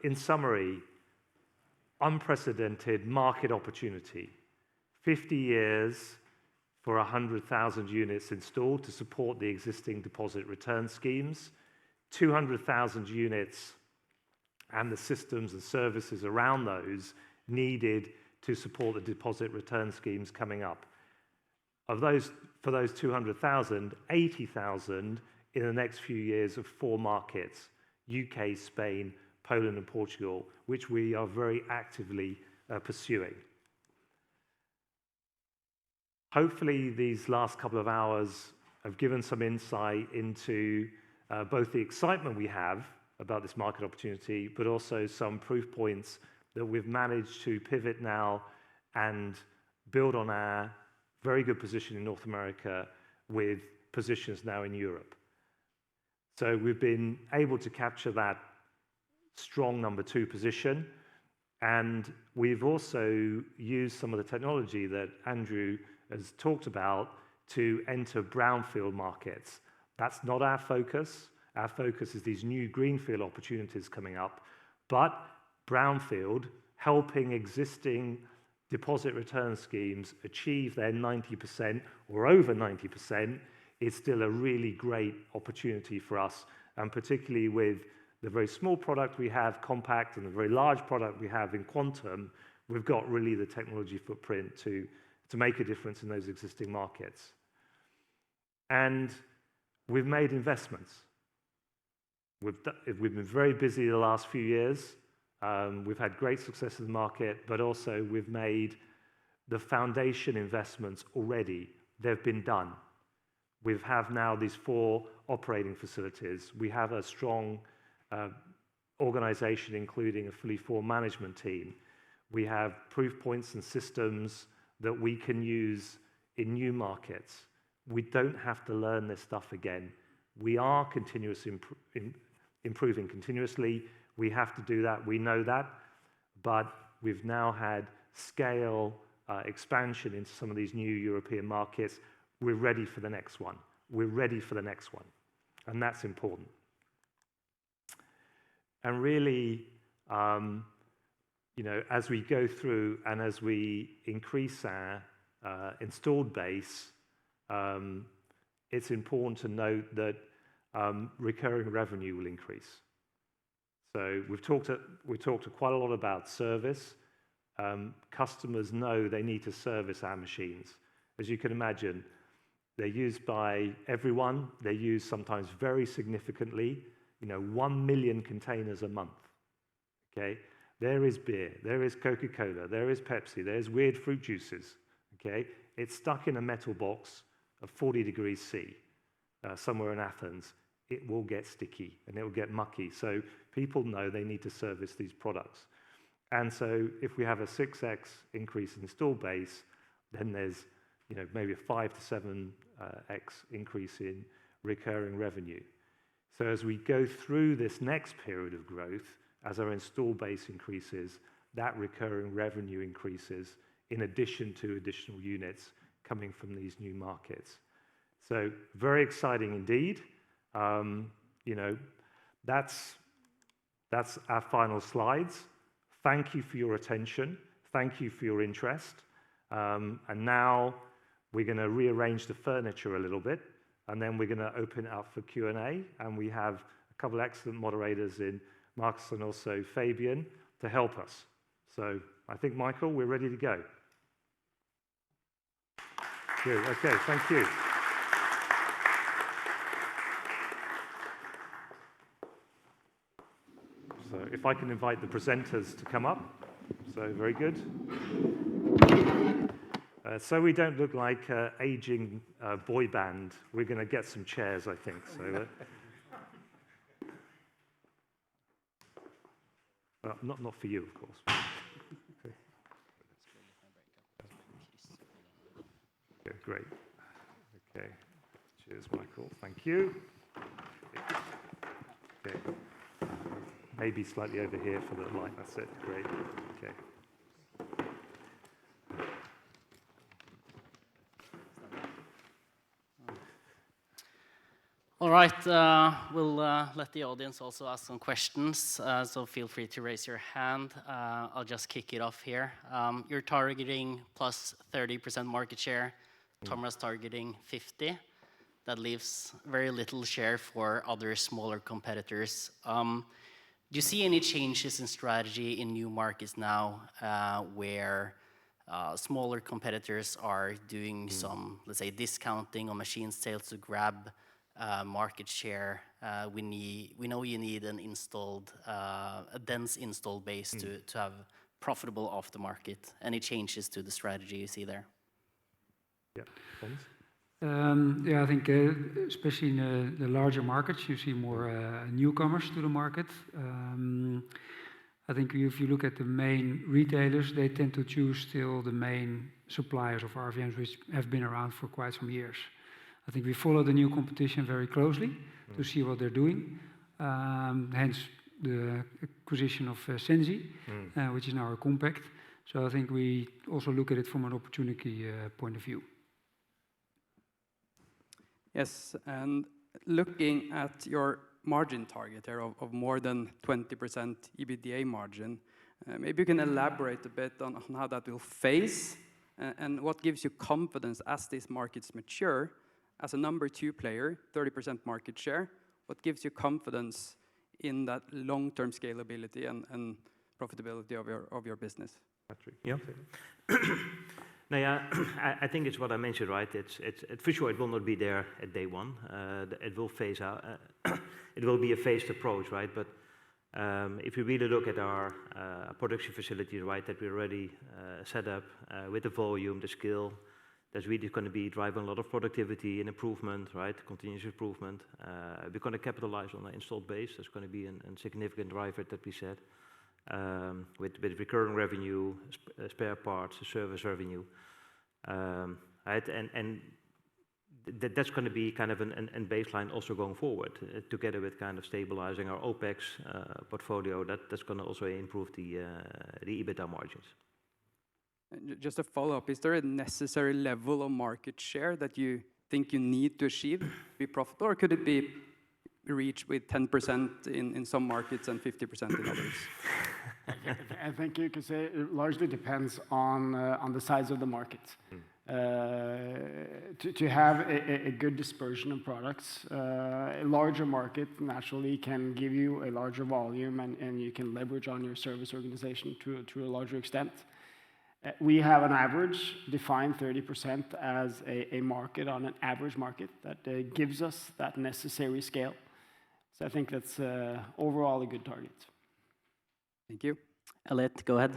In summary, unprecedented market opportunity. 50 years for 100,000 units installed to support the existing deposit return schemes, 200,000 units and the systems and services around those needed to support the deposit return schemes coming up. Of those, for those 200,000, 80,000 in the next few years of 4 markets, UK, Spain, Poland and Portugal, which we are very actively pursuing. Hopefully these last couple of hours have given some insight into both the excitement we have about this market opportunity, but also some proof points that we've managed to pivot now and build on our very good position in North America with positions now in Europe. So we've been able to capture that strong number 2 position, and we've also used some of the technology that Andrew has talked about to enter brownfield markets. That's not our focus. Our focus is these new greenfield opportunities coming up, but brownfield, helping existing deposit return schemes achieve their 90% or over 90% is still a really great opportunity for us, and particularly with the very small product we have, Compact, and the very large product we have in Quantum, we've got really the technology footprint to make a difference in those existing markets. And we've made investments. We've been very busy the last few years. We've had great success in the market, but also we've made the foundation investments already. They've been done. We have now these 4 operating facilities. We have a strong organization, including a fully formed management team. We have proof points and systems that we can use in new markets. We don't have to learn this stuff again. We are continuously improving continuously. We have to do that. We know that. But we've now had scale expansion into some of these new European markets. We're ready for the next one. We're ready for the next one. And that's important. And really, as we go through and as we increase our installed base, it's important to note that recurring revenue will increase. So we've talked quite a lot about service. Customers know they need to service our machines. As you can imagine, they're used by everyone. They're used sometimes very significantly, 1 million containers a month. Okay, There is beer, there is Coca-Cola, there is Pepsi, there's weird fruit juices, okay? It's stuck in a metal box of 40 degrees C, somewhere in Athens. It will get sticky and it will get mucky. So people know they need to service these products. And so if we have a 6x increase in install base, then there's maybe a 5 to 7x increase in recurring revenue. So as we go through this next period of growth, as our install base increases, that recurring revenue increases in addition to additional units coming from these new markets. So very exciting indeed. That's our final slides. Thank you for your attention. Thank you for your interest. And now we're going to rearrange the furniture a little bit, and then we're going to open it up for Q&A. And we have a couple of excellent moderators in Marcus and also Fabian to help us. So I think, Michael, we're ready to go. Good. Okay, thank you. So if I can invite the presenters to come up. So very good. So we don't look like an aging boy band, we're going to get some chairs, I think. So, not for you, of course. Okay, great. Okay. Cheers, Michael. Thank you. Okay. Maybe slightly over here for the light. That's it. Great. Okay. All right, we'll let the audience also ask some questions, so feel free to raise your hand. I'll just kick it off here. You're targeting plus 30% market share. Thomas targeting 50. That leaves very little share for other smaller competitors. Do you see any changes in strategy in new markets now where smaller competitors are doing some, let's say, discounting on machine sales to grab market share? We know you need an a dense installed base to have profitable aftermarket. Any changes to the strategy you see there? Yeah, Thomas? Yeah, I think especially in the larger markets, you see more newcomers to the market. I think if you look at the main retailers, they tend to choose still the main suppliers of RVMs, which have been around for quite some years. I think we follow the new competition very closely to see what they're doing. Hence the acquisition of Sensi, which is now a compact. So I think we also look at it from an opportunity point of view. Yes, and looking at your margin target here of more than 20% EBITDA margin, maybe you can elaborate a bit on how that will phase and what gives you confidence as these markets mature. As a number 2 player, 30% market share, what gives you confidence in that long-term scalability and profitability of your business? Patrick? Yeah. No, yeah, I think it's what I mentioned, right? It's for sure it will not be there at day one. It will phase out. It will be a phased approach, right? But if you really look at our production facilities, right, that we already set up with the volume, the skill, that's really going to be driving a lot of productivity and improvement, right? Continuous improvement. We're going to capitalize on the installed base. That's going to be a significant driver that we said. With recurring revenue, spare parts, service revenue, right? And that's going to be kind of an baseline also going forward, together with kind of stabilizing our OPEX portfolio. That's going to also improve the EBITDA margins. And just a follow-up, is there a necessary level of market share that you think you need to achieve to be profitable, or could it be reached with 10% in some markets and 50% in others? I think you could say it largely depends on the size of the market. To have a good dispersion of products, a larger market naturally can give you a larger volume, and you can leverage on your service organization to a larger extent. We have an average, defined 30% as a market on an average market that gives us that necessary scale. So I think that's overall a good target. Thank you. Elliot, go ahead.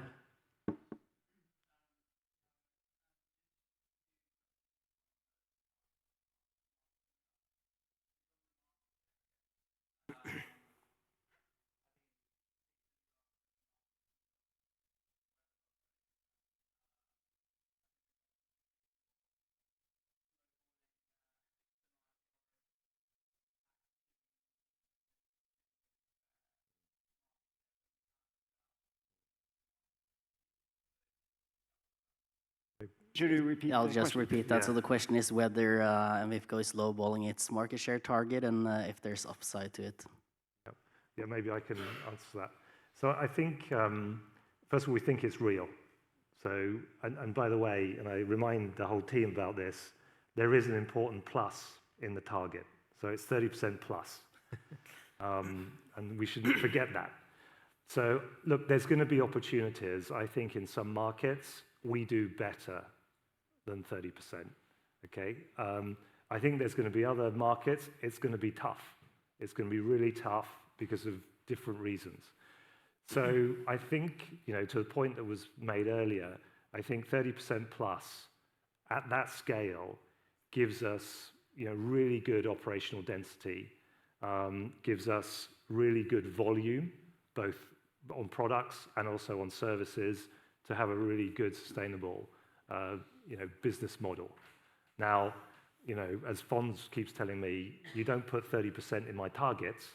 Should we repeat I'll the just question? repeat that. So the question is whether Envipco is lowballing its market share target and if there's upside to it. Yeah, maybe I can answer that. So I think, first of all, we think it's real. So, and by the way, and I remind the whole team about this, there is an important plus in the target. So it's 30% plus. And we shouldn't forget that. So look, there's going to be opportunities. I think in some markets, we do better than 30%, okay? I think there's going to be other markets, it's going to be tough. It's going to be really tough because of different reasons. So I think, you know, to the point that was made earlier, I think 30% plus at that scale gives us, you know, really good operational density, gives us really good volume, both on products and also on services, to have a really good, sustainable, you know, business model. Now, you know, as Fons keeps telling me, you don't put 30% in my targets,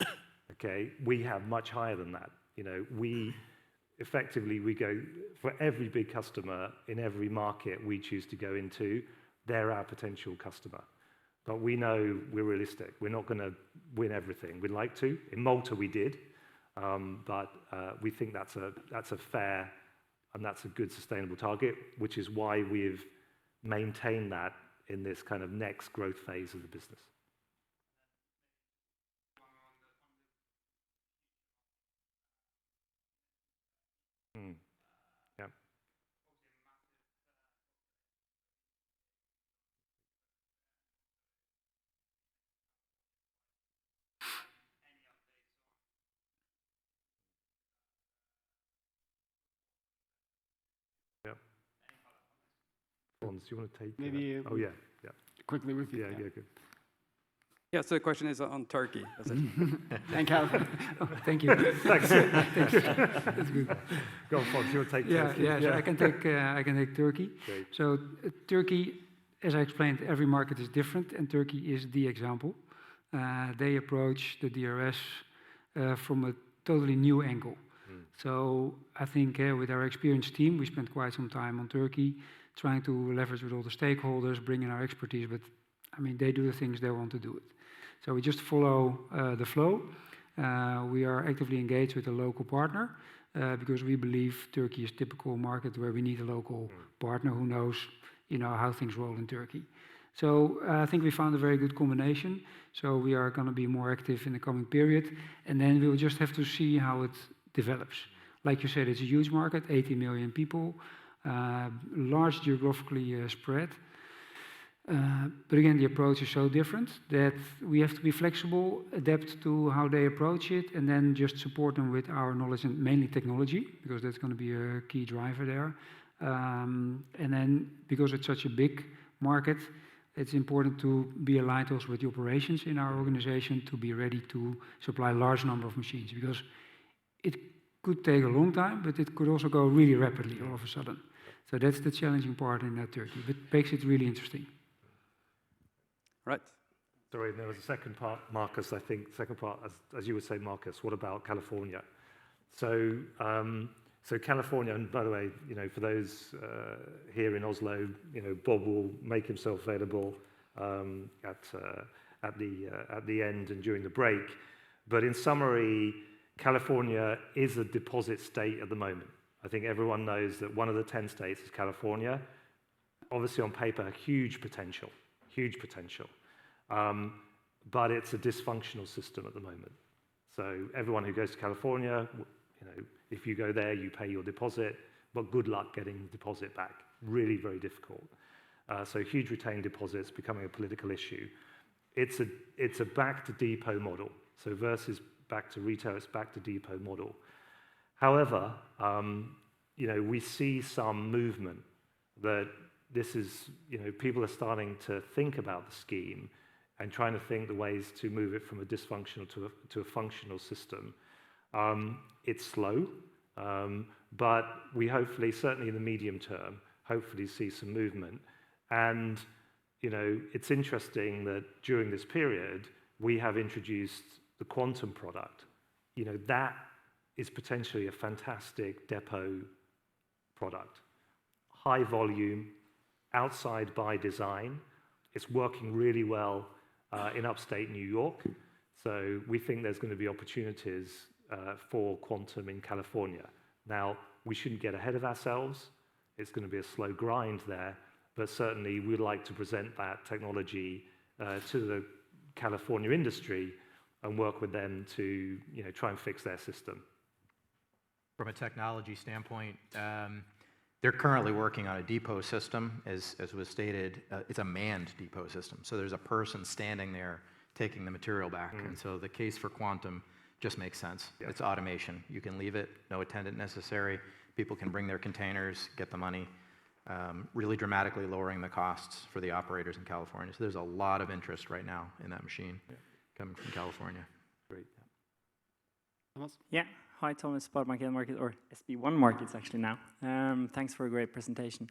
okay? We have much higher than that. You know, we go, for every big customer in every market we choose to go into, they're our potential customer. But we know we're realistic. We're not going to win everything. We'd like to. In Malta, we did. But we think that's a fair and that's a good sustainable target, which is why we've maintained that in this kind of next growth phase of the business. Yeah. Yeah. Fons, do you want to take? Maybe. Oh yeah, yeah. Quickly repeat. Yeah, yeah, good. Yeah, so the question is on Turkey. Thank you. Thank you. Thanks. That's good. Go on, Fons, you want to take Yeah, Turkey? yeah. So I can take Turkey. Great. So Turkey, as I explained, every market is different, and Turkey is the example. They approach the DRS from a totally new angle. So I think with our experienced team, we spent quite some time on Turkey, trying to leverage with all the stakeholders, bring in our expertise. But I mean, they do the things they want to do it. So we just follow the flow. We are actively engaged with a local partner because we believe Turkey is a typical market where we need a local partner who knows, you know, how things roll in Turkey. So I think we found a very good combination. So we are going to be more active in the coming period, and then we will just have to see how it develops. Like you said, it's a huge market, 80 million people, large geographically spread. But again, the approach is so different that we have to be flexible, adapt to how they approach it, and then just support them with our knowledge and mainly technology, because that's going to be a key driver there. And then, because it's such a big market, it's important to be aligned also with the operations in our organization to be ready to supply a large number of machines, because it could take a long time, but it could also go really rapidly all of a sudden. So that's the challenging part in Turkey, but makes it really interesting. Right. Sorry, there was a second part, Marcus, I think. Second part, as you would say, Marcus, what about California? So, so California, and by the way, you know, for those here in Oslo, you know, Bob will make himself available at the end and during the break. But in summary, California is a deposit state at the moment. I think everyone knows that one of the 10 states is California. Obviously, on paper, huge potential. Huge potential. But it's a dysfunctional system at the moment. So everyone who goes to California, you know, if you go there, you pay your deposit, but good luck getting the deposit back. Really, very difficult. So huge retained deposits becoming a political issue. It's a back to depot model. So versus back to retail, it's back to depot model. However, we see some movement that this is, people are starting to think about the scheme and trying to think the ways to move it from a dysfunctional to a functional system. It's slow, but we hopefully, certainly in the medium term, hopefully see some movement. And it's interesting that during this period, we have introduced the Quantum product. That is potentially a fantastic depot product. High volume, outside by design. It's working really well in upstate New York. So we think there's going to be opportunities for Quantum in California. Now, we shouldn't get ahead of ourselves. It's going to be a slow grind there, but certainly we'd like to present that technology to the California industry and work with them to try and fix their system. From a technology standpoint, they're currently working on a depot system, as was stated. It's a manned depot system, so there's a person standing there taking the material back. And so the case for Quantum just makes sense. Yeah. It's automation. You can leave it, no attendant necessary. People can bring their containers, get the money, really dramatically lowering the costs for the operators in California. So there's a lot of interest right now in that machine coming from California. Great. Thomas? Yeah. Hi, Thomas, SpareBank 1 Markets, or SB1 Markets actually now. Thanks for a great presentation.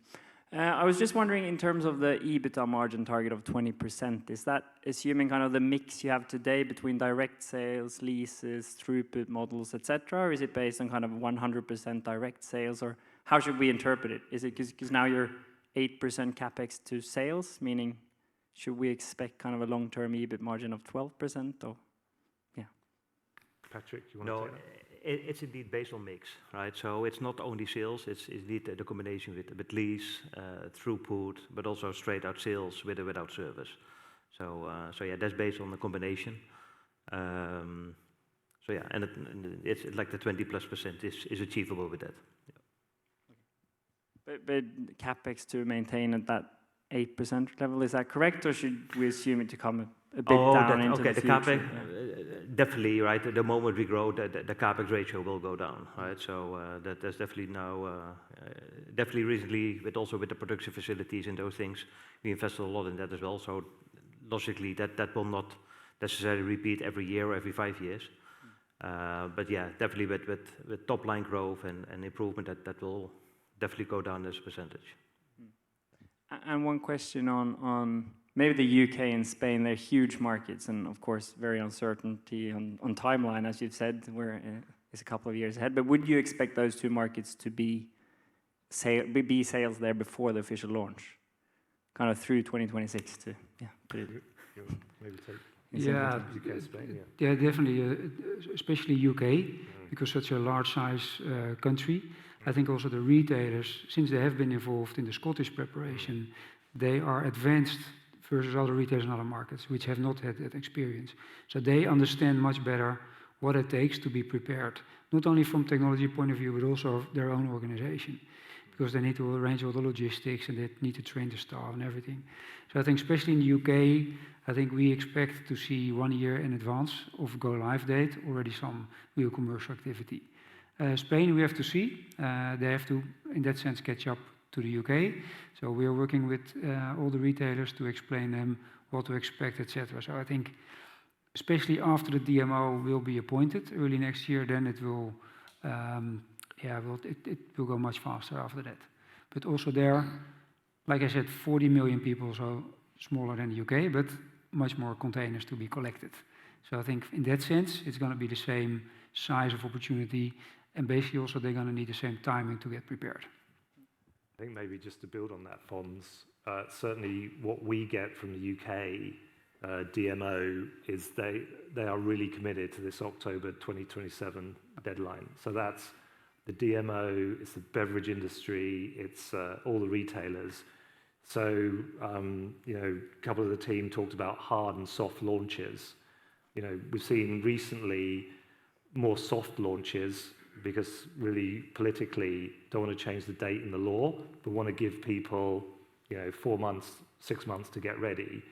I was just wondering, in terms of the EBITDA margin target of 20%, is that assuming kind of the mix you have today between direct sales, leases, throughput models, etc., or is it based on kind of 100% direct sales, or how should we interpret it? Is it because now you're 8% capex to sales, meaning should we expect kind of a long-term EBIT margin of 12%, or yeah? Patrick, you want to take that? It's indeed based on mix, right? So it's not only sales, it's indeed the combination with lease, throughput, but also straight out sales with or without service. So yeah, that's based on the combination. So yeah, and it's like the 20+% is achievable with that. Yeah. But capex to maintain at that 8% level, is that correct, or should we assume it to come a bit down into the future? The capex, definitely, right? The moment we grow, the capex ratio will go down, right? So that's definitely now, definitely recently, but also with the production facilities and those things, we invested a lot in that as well. So logically, that will not necessarily repeat every year or every 5 years. But yeah, definitely with top line growth and improvement, that will definitely go down as a percentage. And one question on maybe the UK and Spain. They're huge markets, and of course, very uncertainty on timeline, as you've said, where it's a couple of years ahead. But would you expect those two markets to be sales there before the official launch, kind of through 2026 to put it? Maybe take UK, Spain, yeah, definitely, especially UK, because such a large size country. I think also the retailers, since they have been involved in the Scottish preparation, they are advanced versus other retailers in other markets, which have not had that experience. So they understand much better what it takes to be prepared, not only from technology point of view, but also of their own organization, because they need to arrange all the logistics and they need to train the staff and everything. So I think especially in the UK, I think we expect to see 1 year in advance of go live date already some real commercial activity. Spain, we have to see. They have to, in that sense, catch up to the UK. So we are working with all the retailers to explain them what to expect, etc. So I think, especially after the DMO will be appointed early next year, then it will, it will go much faster after that. But also there, like I said, 40 million people, so smaller than the UK, but much more containers to be collected. So I think in that sense, it's going to be the same size of opportunity, and basically also they're going to need the same timing to get prepared. I think maybe just to build on that, Fons, certainly what we get from the UK DMO is they are really committed to this October 2027 deadline. So that's the DMO, it's the beverage industry, it's all the retailers. So, a couple of the team talked about hard and soft launches. We've seen recently more soft launches because really politically don't want to change the date in the law, but want to give people, 4 months, 6 months to get ready.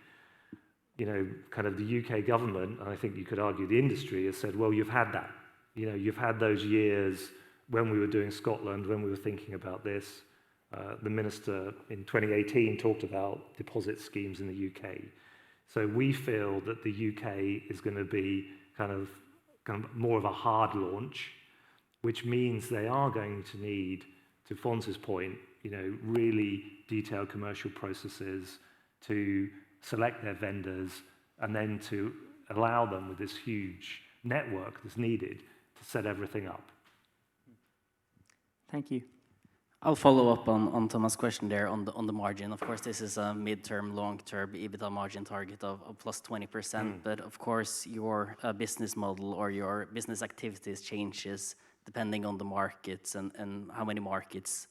Kind of the UK government, and I think you could argue the industry, has said, well, you've had that. You've had those years when we were doing Scotland, when we were thinking about this, the minister in 2018 talked about deposit schemes in the UK. So we feel that the UK is going to be kind of more of a hard launch, which means they are going to need, to Fons's point, really detailed commercial processes to select their vendors and then to allow them with this huge network that's needed to set everything up. Thank you. I'll follow up on Thomas' question there on the margin. Of course, this is a midterm, long-term EBITDA margin target of plus 20%, but of course, your business model or your business activities changes depending on the markets and how many markets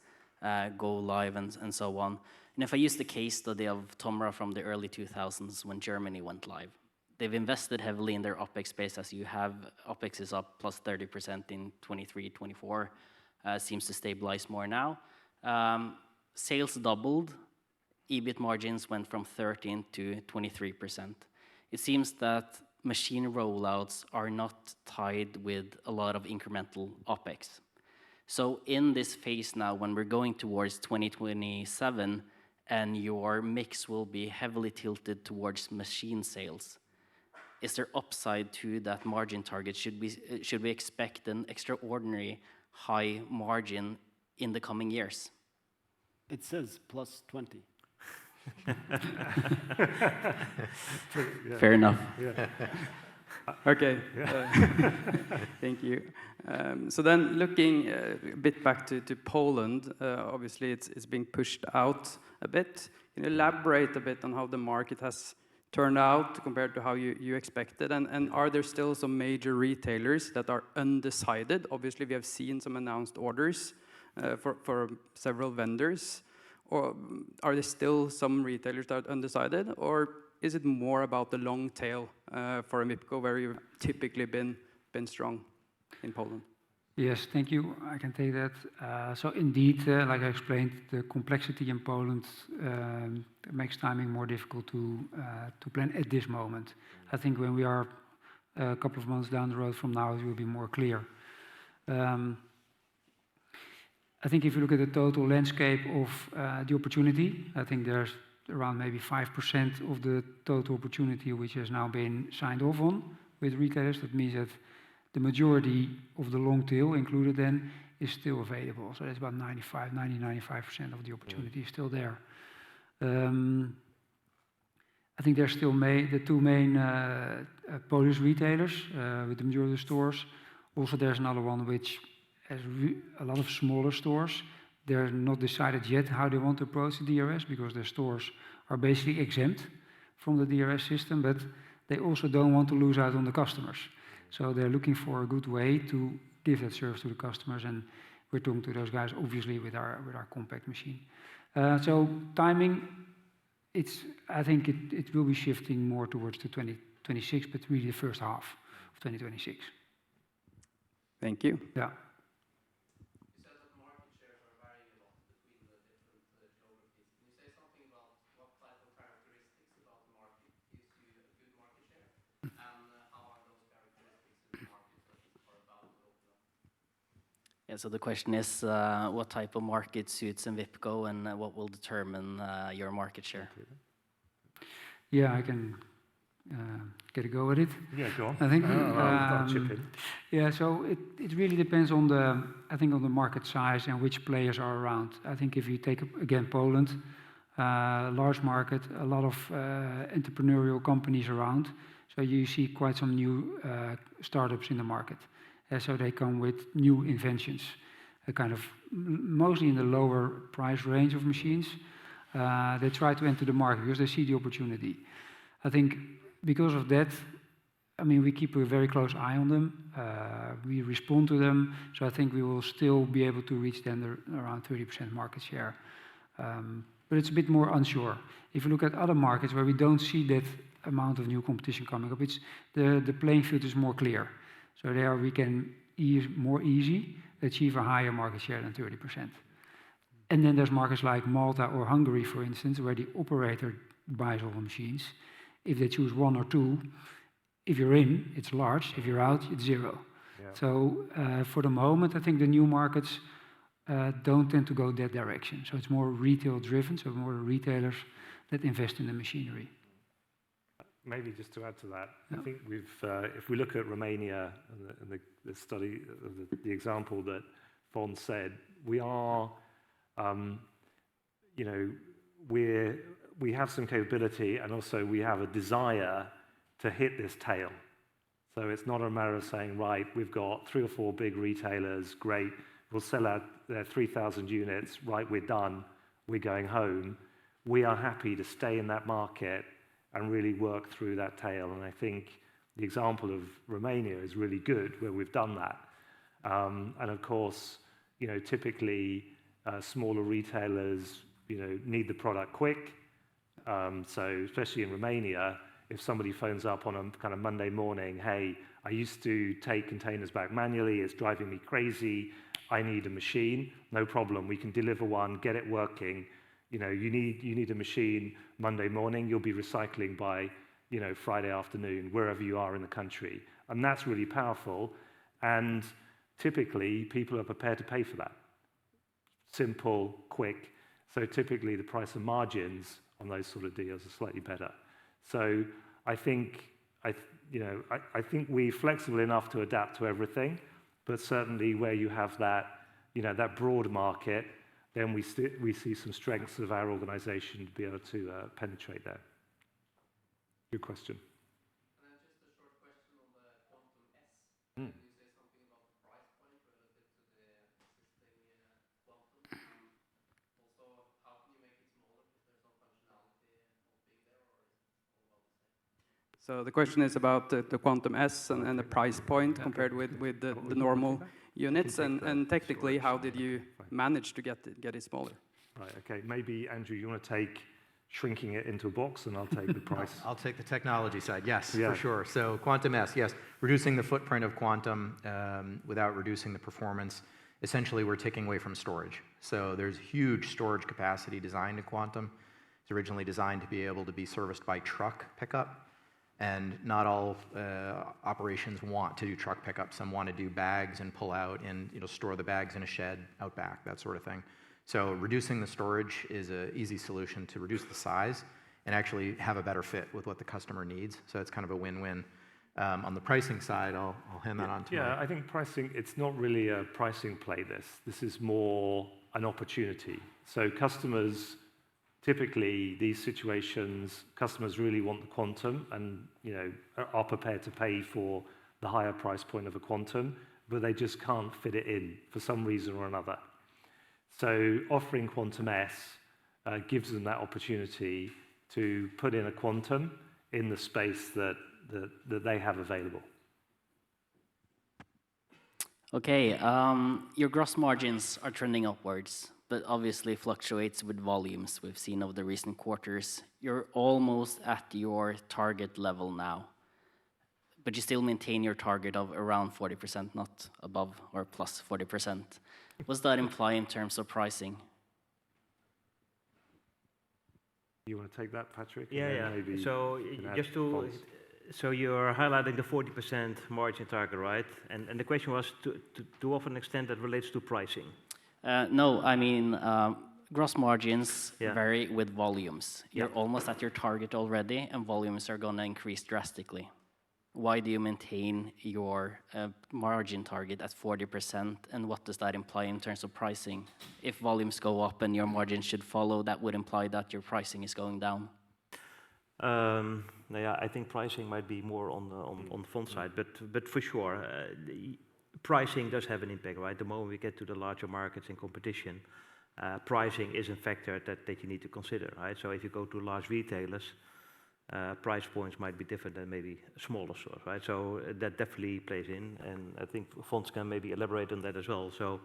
go live and so on. And if I use the case study of Tomra from the early 2000s when Germany went live, they've invested heavily in their OpEx space, as you have. OpEx is up plus 30% in 23, 24. Seems to stabilize more now. Sales doubled. EBIT margins went from 13 to 23%. It seems that machine rollouts are not tied with a lot of incremental OpEx. So in this phase now, when we're going towards 2027, and your mix will be heavily tilted towards machine sales, is there upside to that margin target? Should we expect an extraordinary high margin in the coming years? It says plus 20. Fair enough. Yeah. Okay, thank you. So then looking a bit back to Poland, obviously it's being pushed out a bit. Can you elaborate a bit on how the market has turned out compared to how you expected? And are there still some major retailers that are undecided? Obviously, we have seen some announced orders for several vendors. Or are there still some retailers that are undecided? Or is it more about the long tail for Envipco, where you've typically been strong in Poland? Yes, thank you. I can take that. So indeed, like I explained, the complexity in Poland makes timing more difficult to plan at this moment. I think when we are a couple of months down the road from now, it will be more clear. I think if you look at the total landscape of the opportunity, I think there's around maybe 5% of the total opportunity which has now been signed off on with retailers. That means that the majority of the long tail included then is still available. So that's about 95% of the opportunity is still there. I think there's still the two main Polish retailers with the majority of the stores. Also, there's another one which has a lot of smaller stores. They're not decided yet how they want to approach the DRS because their stores are basically exempt from the DRS system, but they also don't want to lose out on the customers. So they're looking for a good way to give that service to the customers, and we're talking to those guys, obviously, with our compact machine. So timing, I think it will be shifting more towards the 2026, but really the first half of 2026. Thank you. Yeah. Yeah, so the question is, what type of market suits Envipco and what will determine your market share? Yeah, I can get a go at it. Yeah, go on. I think. I'll chip in. Yeah, so it really depends on the market size and which players are around. I think if you take again Poland, large market, a lot of entrepreneurial companies around. So you see quite some new startups in the market. So they come with new inventions, kind of mostly in the lower price range of machines. They try to enter the market because they see the opportunity. I think because of that, I mean, we keep a very close eye on them. We respond to them. So I think we will still be able to reach then around 30% market share. But it's a bit more unsure. If you look at other markets where we don't see that amount of new competition coming up, the playing field is more clear. So there we can more easy achieve a higher market share than 30%. And then there's markets like Malta or Hungary, for instance, where the operator buys all the machines. If they choose one or two, if you're in, it's large. If you're out, it's zero. So for the moment, I think the new markets don't tend to go that direction. So it's more retail driven, so more retailers that invest in the machinery. Maybe just to add to that, I think if we look at Romania and the study, the example that Fons said, we are, we have some capability, and also we have a desire to hit this tail. So it's not a matter of saying, right, we've got 3 or 4 big retailers, great, we'll sell out their 3,000 units, right, we're done, we're going home. We are happy to stay in that market and really work through that tail. And I think the example of Romania is really good, where we've done that. And of course, typically smaller retailers, need the product quick. So especially in Romania, if somebody phones up on a kind of Monday morning, hey, I used to take containers back manually, it's driving me crazy, I need a machine, no problem, we can deliver one, get it working. You need a machine Monday morning, you'll be recycling by, Friday afternoon, wherever you are in the country. And that's really powerful. And typically, people are prepared to pay for that. Simple, quick. So typically, the price and margins on those sort of deals are slightly better. So I think we're flexible enough to adapt to everything, but certainly where you have that, that broad market, then we see some strengths of our organization to be able to penetrate that. Good question. And then just a short question on the Quantum S. Can you say something about the price point relative to the existing Quantum? Also, how can you make it smaller if there's no functionality of being there, or is it all about the same? So the question is about the Quantum S and the price point compared with the normal units, and technically, how did you manage to get it smaller? Right, okay. Maybe, Andrew, you want to take shrinking it into a box, and I'll take the price. I'll take the technology side, yes, for sure. So Quantum S, yes, reducing the footprint of Quantum without reducing the performance. Essentially, we're taking away from storage. So there's huge storage capacity designed in Quantum. It's originally designed to be able to be serviced by truck pickup. And not all operations want to do truck pickup. Some want to do bags and pull out and store the bags in a shed out back, that sort of thing. So reducing the storage is an easy solution to reduce the size and actually have a better fit with what the customer needs. So it's kind of a win-win. On the pricing side, I'll hand that on to you. Yeah, I think pricing, it's not really a pricing play, this is more an opportunity. So customers, typically these situations, customers really want the Quantum and are prepared to pay for the higher price point of a Quantum, but they just can't fit it in for some reason or another. So offering Quantum S gives them that opportunity to put in a Quantum in the space that they have available. Okay, your gross margins are trending upwards, but obviously fluctuates with volumes we've seen over the recent quarters. You're almost at your target level now, but you still maintain your target of around 40%, not above or plus 40%. What does that imply in terms of pricing? You want to take that, Patrick? Yeah. So you're highlighting the 40% margin target, right? And the question was to what an extent that relates to pricing. No, I mean gross margins vary with volumes. You're almost at your target already, and volumes are going to increase drastically. Why do you maintain your margin target at 40%, and what does that imply in terms of pricing? If volumes go up and your margin should follow, that would imply that your pricing is going down. I think pricing might be more on the front side, but for sure, pricing does have an impact, right? The moment we get to the larger markets in competition, pricing is a factor that you need to consider, right? So if you go to large retailers, price points might be different than maybe smaller stores, right? So that definitely plays in, and I think Fons can maybe elaborate on that as well. So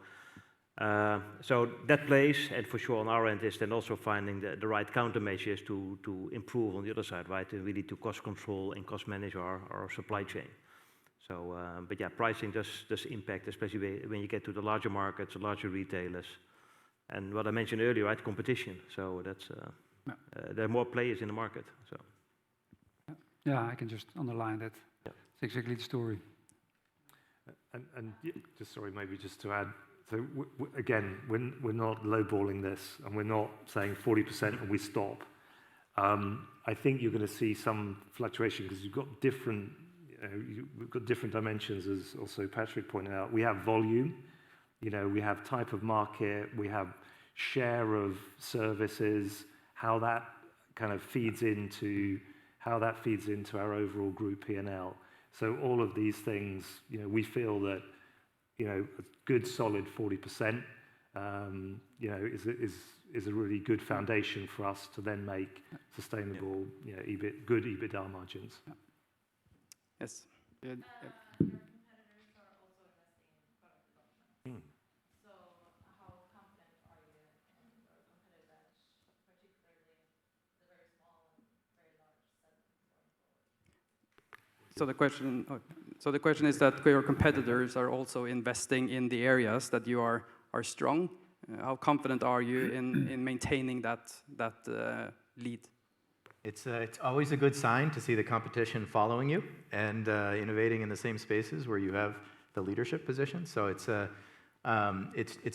that plays, and for sure on our end is then also finding the right countermeasures to improve on the other side, right? And really to cost control and cost manage our supply chain. So, but yeah, pricing does impact, especially when you get to the larger markets, the larger retailers, and what I mentioned earlier, right? Competition. So that's there are more players in the market. So. Yeah, I can just underline that. It's exactly the story. Just sorry, maybe just to add. So again, we're not lowballing this, and we're not saying 40% and we stop. I think you're going to see some fluctuation because you've got different, we've got different dimensions, as also Patrick pointed out. We have volume, we have type of market, we have share of services, how that kind of feeds into our overall group P&L. So all of these things, we feel that a good solid 40%, is a really good foundation for us to then make sustainable, good EBITDA margins. Yes. Good. So the question is that your competitors are also investing in the areas that you are strong. How confident are you in maintaining that lead? It's always a good sign to see the competition following you and innovating in the same spaces where you have the leadership position. So it's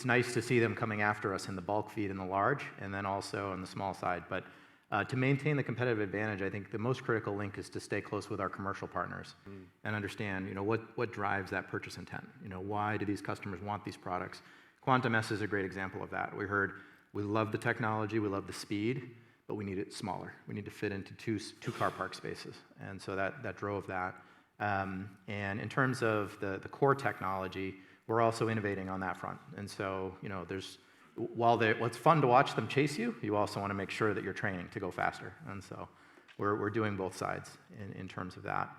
nice to see them coming after us in the bulk feed and the large, and then also on the small side. But to maintain the competitive advantage, I think the most critical link is to stay close with our commercial partners and understand, what drives that purchase intent. Why do these customers want these products? Quantum S is a great example of that. We love the technology, we love the speed, but we need it smaller. We need to fit into two car park spaces, and so that drove that. And in terms of the core technology, we're also innovating on that front. And so, while it's fun to watch them chase you, you also want to make sure that you're training to go faster. And so we're doing both sides in terms of that.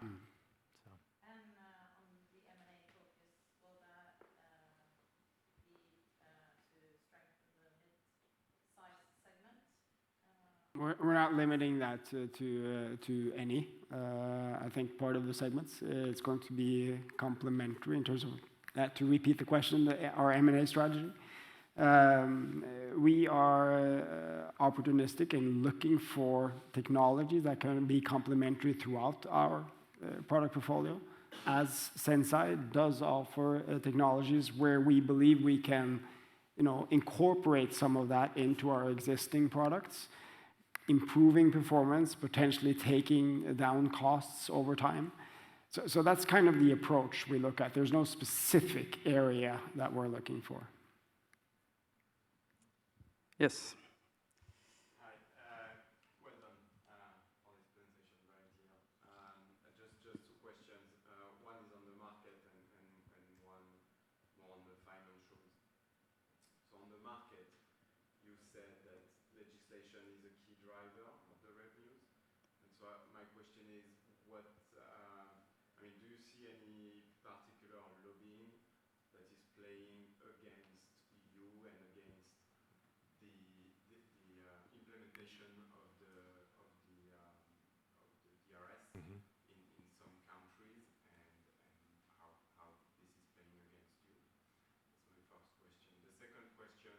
We're not limiting that to any. I think part of the segments is going to be complementary in terms of that. To repeat the question, our M&A strategy. We are opportunistic in looking for technology that can be complementary throughout our product portfolio, as Senseye does offer technologies where we believe we can incorporate some of that into our existing products, improving performance, potentially taking down costs over time. So that's kind of the approach we look at. There's no specific area that we're looking for. Yes. Hi. Well done on this presentation, very clear. Just two questions. One is on the market and one more on the financials. So on the market, you said that legislation is a key driver of the revenues. And so my question is, do you see any particular lobbying that is playing against you and against the implementation of the DRS in some countries, and how this is playing against you? That's my first question. The second question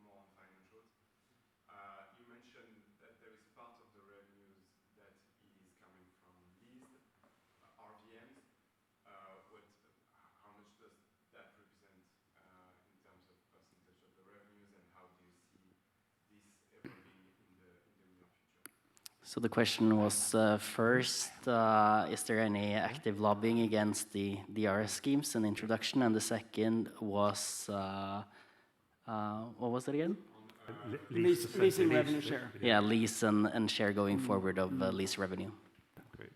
more on financials. You mentioned that there is part of the revenues that is coming from leased RVMs. How much does that represent in terms of percentage of the revenues, and how do you see this evolving in the near future? So the question was, first, is there any active lobbying against the DRS schemes and introduction? And the second was, what was it again? Leasing revenue share. Yeah, lease and share going forward of lease revenue. Great.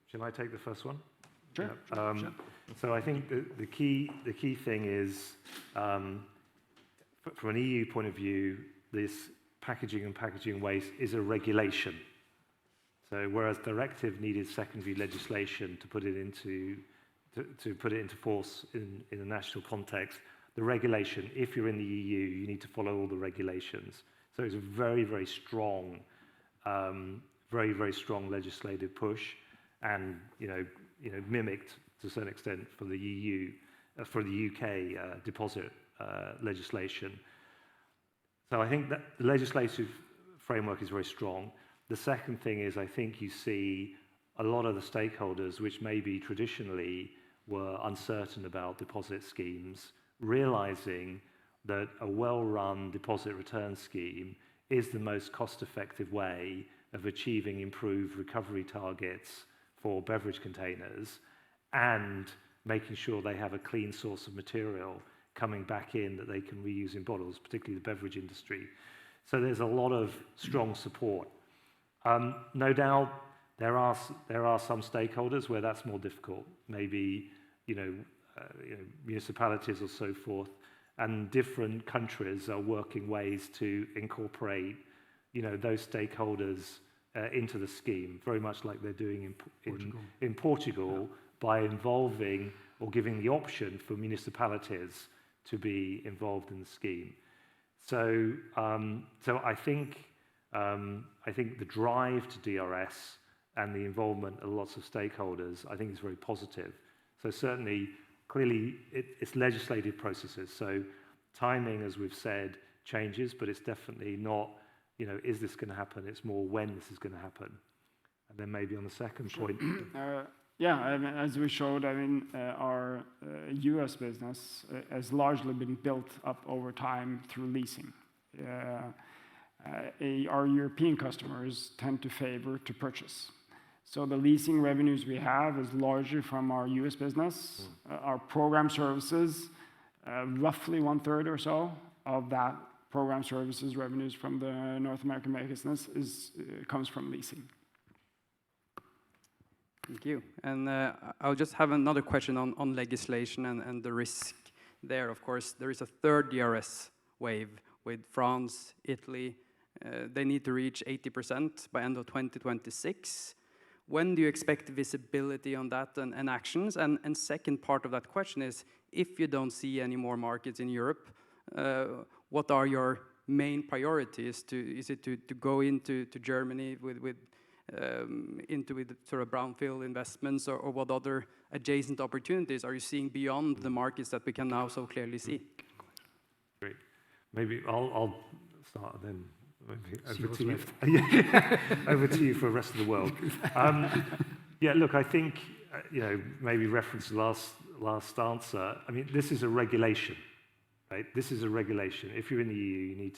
Shall I take the first one? Sure. Sure. So I think the key thing is, from an EU point of view, this packaging and packaging waste is a regulation. So whereas directive needed secondary legislation to put it into force in a national context, the regulation, if you're in the EU, you need to follow all the regulations. So it's a very, very strong, very strong legislative push, and mimicked to a certain extent for the EU, for the UK deposit legislation. So I think that the legislative framework is very strong. The second thing is, I think you see a lot of the stakeholders, which maybe traditionally were uncertain about deposit schemes, realizing that a well-run deposit return scheme is the most cost-effective way of achieving improved recovery targets for beverage containers and making sure they have a clean source of material coming back in that they can reuse in bottles, particularly the beverage industry. So there's a lot of strong support. No doubt there are some stakeholders where that's more difficult, maybe municipalities or so forth, and different countries are working ways to incorporate those stakeholders into the scheme, very much like they're doing in Portugal by involving or giving the option for municipalities to be involved in the scheme. So I think the drive to DRS and the involvement of lots of stakeholders, I think is very positive. So certainly, clearly, it's legislative processes. So timing, as we've said, changes, but it's definitely not, is this going to happen? It's more when this is going to happen. And then maybe on the second point. Yeah, as we showed, our US business has largely been built up over time through leasing. Our European customers tend to favor to purchase. So the leasing revenues we have is largely from our US business. Our program services, roughly 1/3 or so of that program services revenues from the North American business comes from leasing. Thank you. And I'll just have another question on legislation and the risk there. Of course, there is a third DRS wave with France, Italy. They need to reach 80% by end of 2026. When do you expect visibility on that and actions? And second part of that question is, if you don't see any more markets in Europe, what are your main priorities? Is it to go into Germany with sort of brownfield investments, or what other adjacent opportunities are you seeing beyond the markets that we can now so clearly see? Great. Maybe I'll start and then maybe over to you. Over to you for the rest of the world. Yeah, look, I think maybe reference the last answer. I mean, this is a regulation, right? This is a regulation. If you're in the EU, you need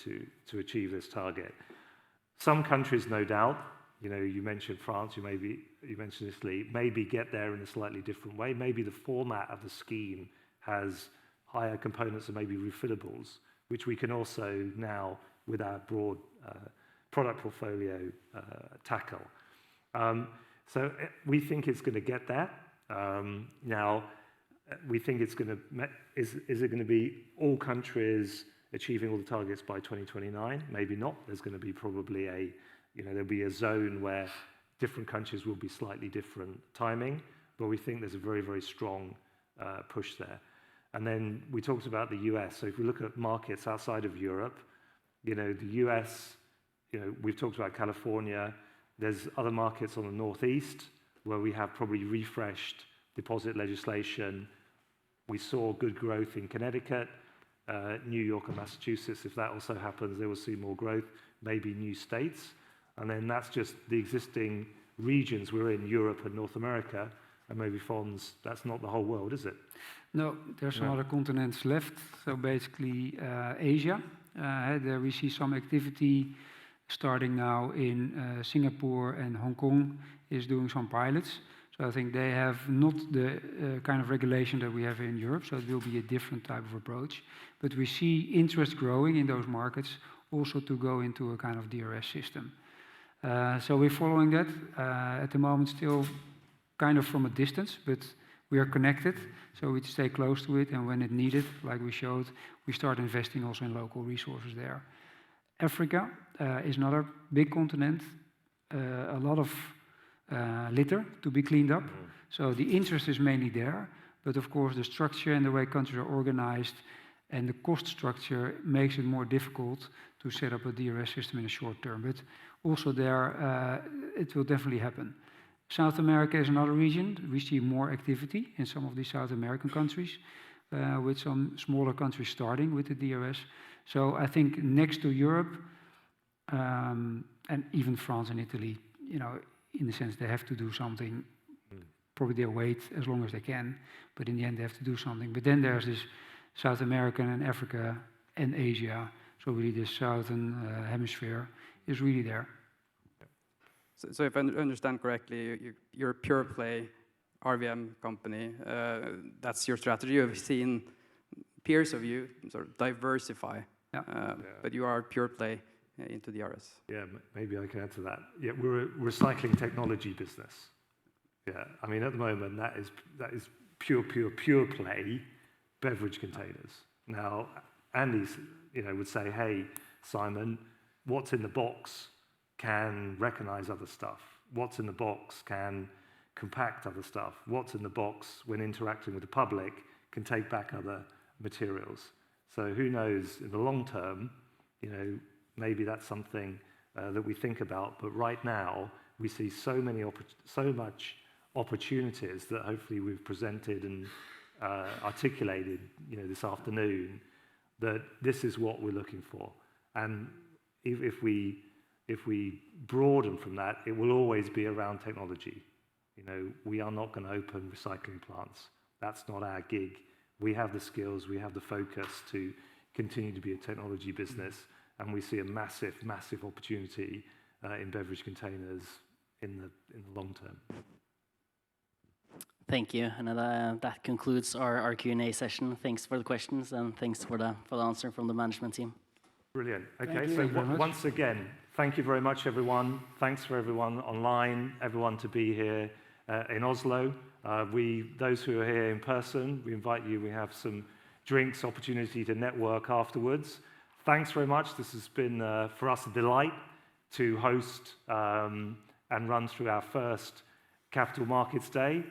to achieve this target. Some countries, no doubt. You mentioned France, you mentioned Italy, maybe get there in a slightly different way. Maybe the format of the scheme has higher components and maybe refillables, which we can also now, with our broad product portfolio, tackle. So we think it's going to get there. Now, we think it's going to, is it going to be all countries achieving all the targets by 2029? Maybe not. There's going to be probably there'll be a zone where different countries will be slightly different timing, but we think there's a very, very strong push there. And then we talked about the US. So if we look at markets outside of Europe, the US, we've talked about California. There's other markets on the Northeast where we have probably refreshed deposit legislation. We saw good growth in Connecticut, New York and Massachusetts. If that also happens, they will see more growth, maybe new states. And then that's just the existing regions we're in, Europe and North America. And maybe Fons, that's not the whole world, is it? No, there's some other continents left. So basically Asia. There we see some activity starting now in Singapore, and Hong Kong is doing some pilots. So I think they have not the kind of regulation that we have in Europe, so it will be a different type of approach. But we see interest growing in those markets also to go into a kind of DRS system. So we're following that at the moment, still kind of from a distance, but we are connected, so we stay close to it, and when it needed, like we showed, we start investing also in local resources there. Africa is another big continent, a lot of litter to be cleaned up. So the interest is mainly there, but of course the structure and the way countries are organized and the cost structure makes it more difficult to set up a DRS system in the short term. But also there, it will definitely happen. South America is another region. We see more activity in some of these South American countries, with some smaller countries starting with the DRS. So I think next to Europe, and even France and Italy, in the sense they have to do something probably they'll wait as long as they can, but in the end they have to do something. But then there's this South American and Africa and Asia, so really the southern hemisphere is really there. So if I understand correctly, you're a pure play RVM company. That's your strategy. You've seen peers of you sort of diversify, but you are a pure play into the RS. Yeah, maybe I can add to that. Yeah, we're a recycling technology business. Yeah, I mean, at the moment, that is pure play beverage containers. Now, Andy, would say, hey, Simon, what's in the box can recognize other stuff. What's in the box can compact other stuff. What's in the box, when interacting with the public, can take back other materials. So who knows, in the long term, maybe that's something that we think about. But right now, we see so much opportunities that hopefully we've presented and articulated, this afternoon, that this is what we're looking for. And if we broaden from that, it will always be around technology. We are not going to open recycling plants. That's not our gig. We have the skills, we have the focus to continue to be a technology business, and we see a massive opportunity in beverage containers in the long term. Thank you, and that concludes our Q&A session. Thanks for the questions, and thanks for the answer from the management team. Brilliant. Okay, so once again, thank you very much, everyone. Thanks for everyone online, everyone to be here in Oslo. Those who are here in person, we invite you. We have some drinks, opportunity to network afterwards. Thanks very much. This has been, for us, a delight to host and run through our first Capital Markets Day.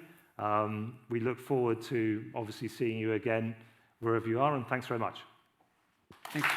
We look forward to, obviously, seeing you again wherever you are, and thanks very much. Thanks.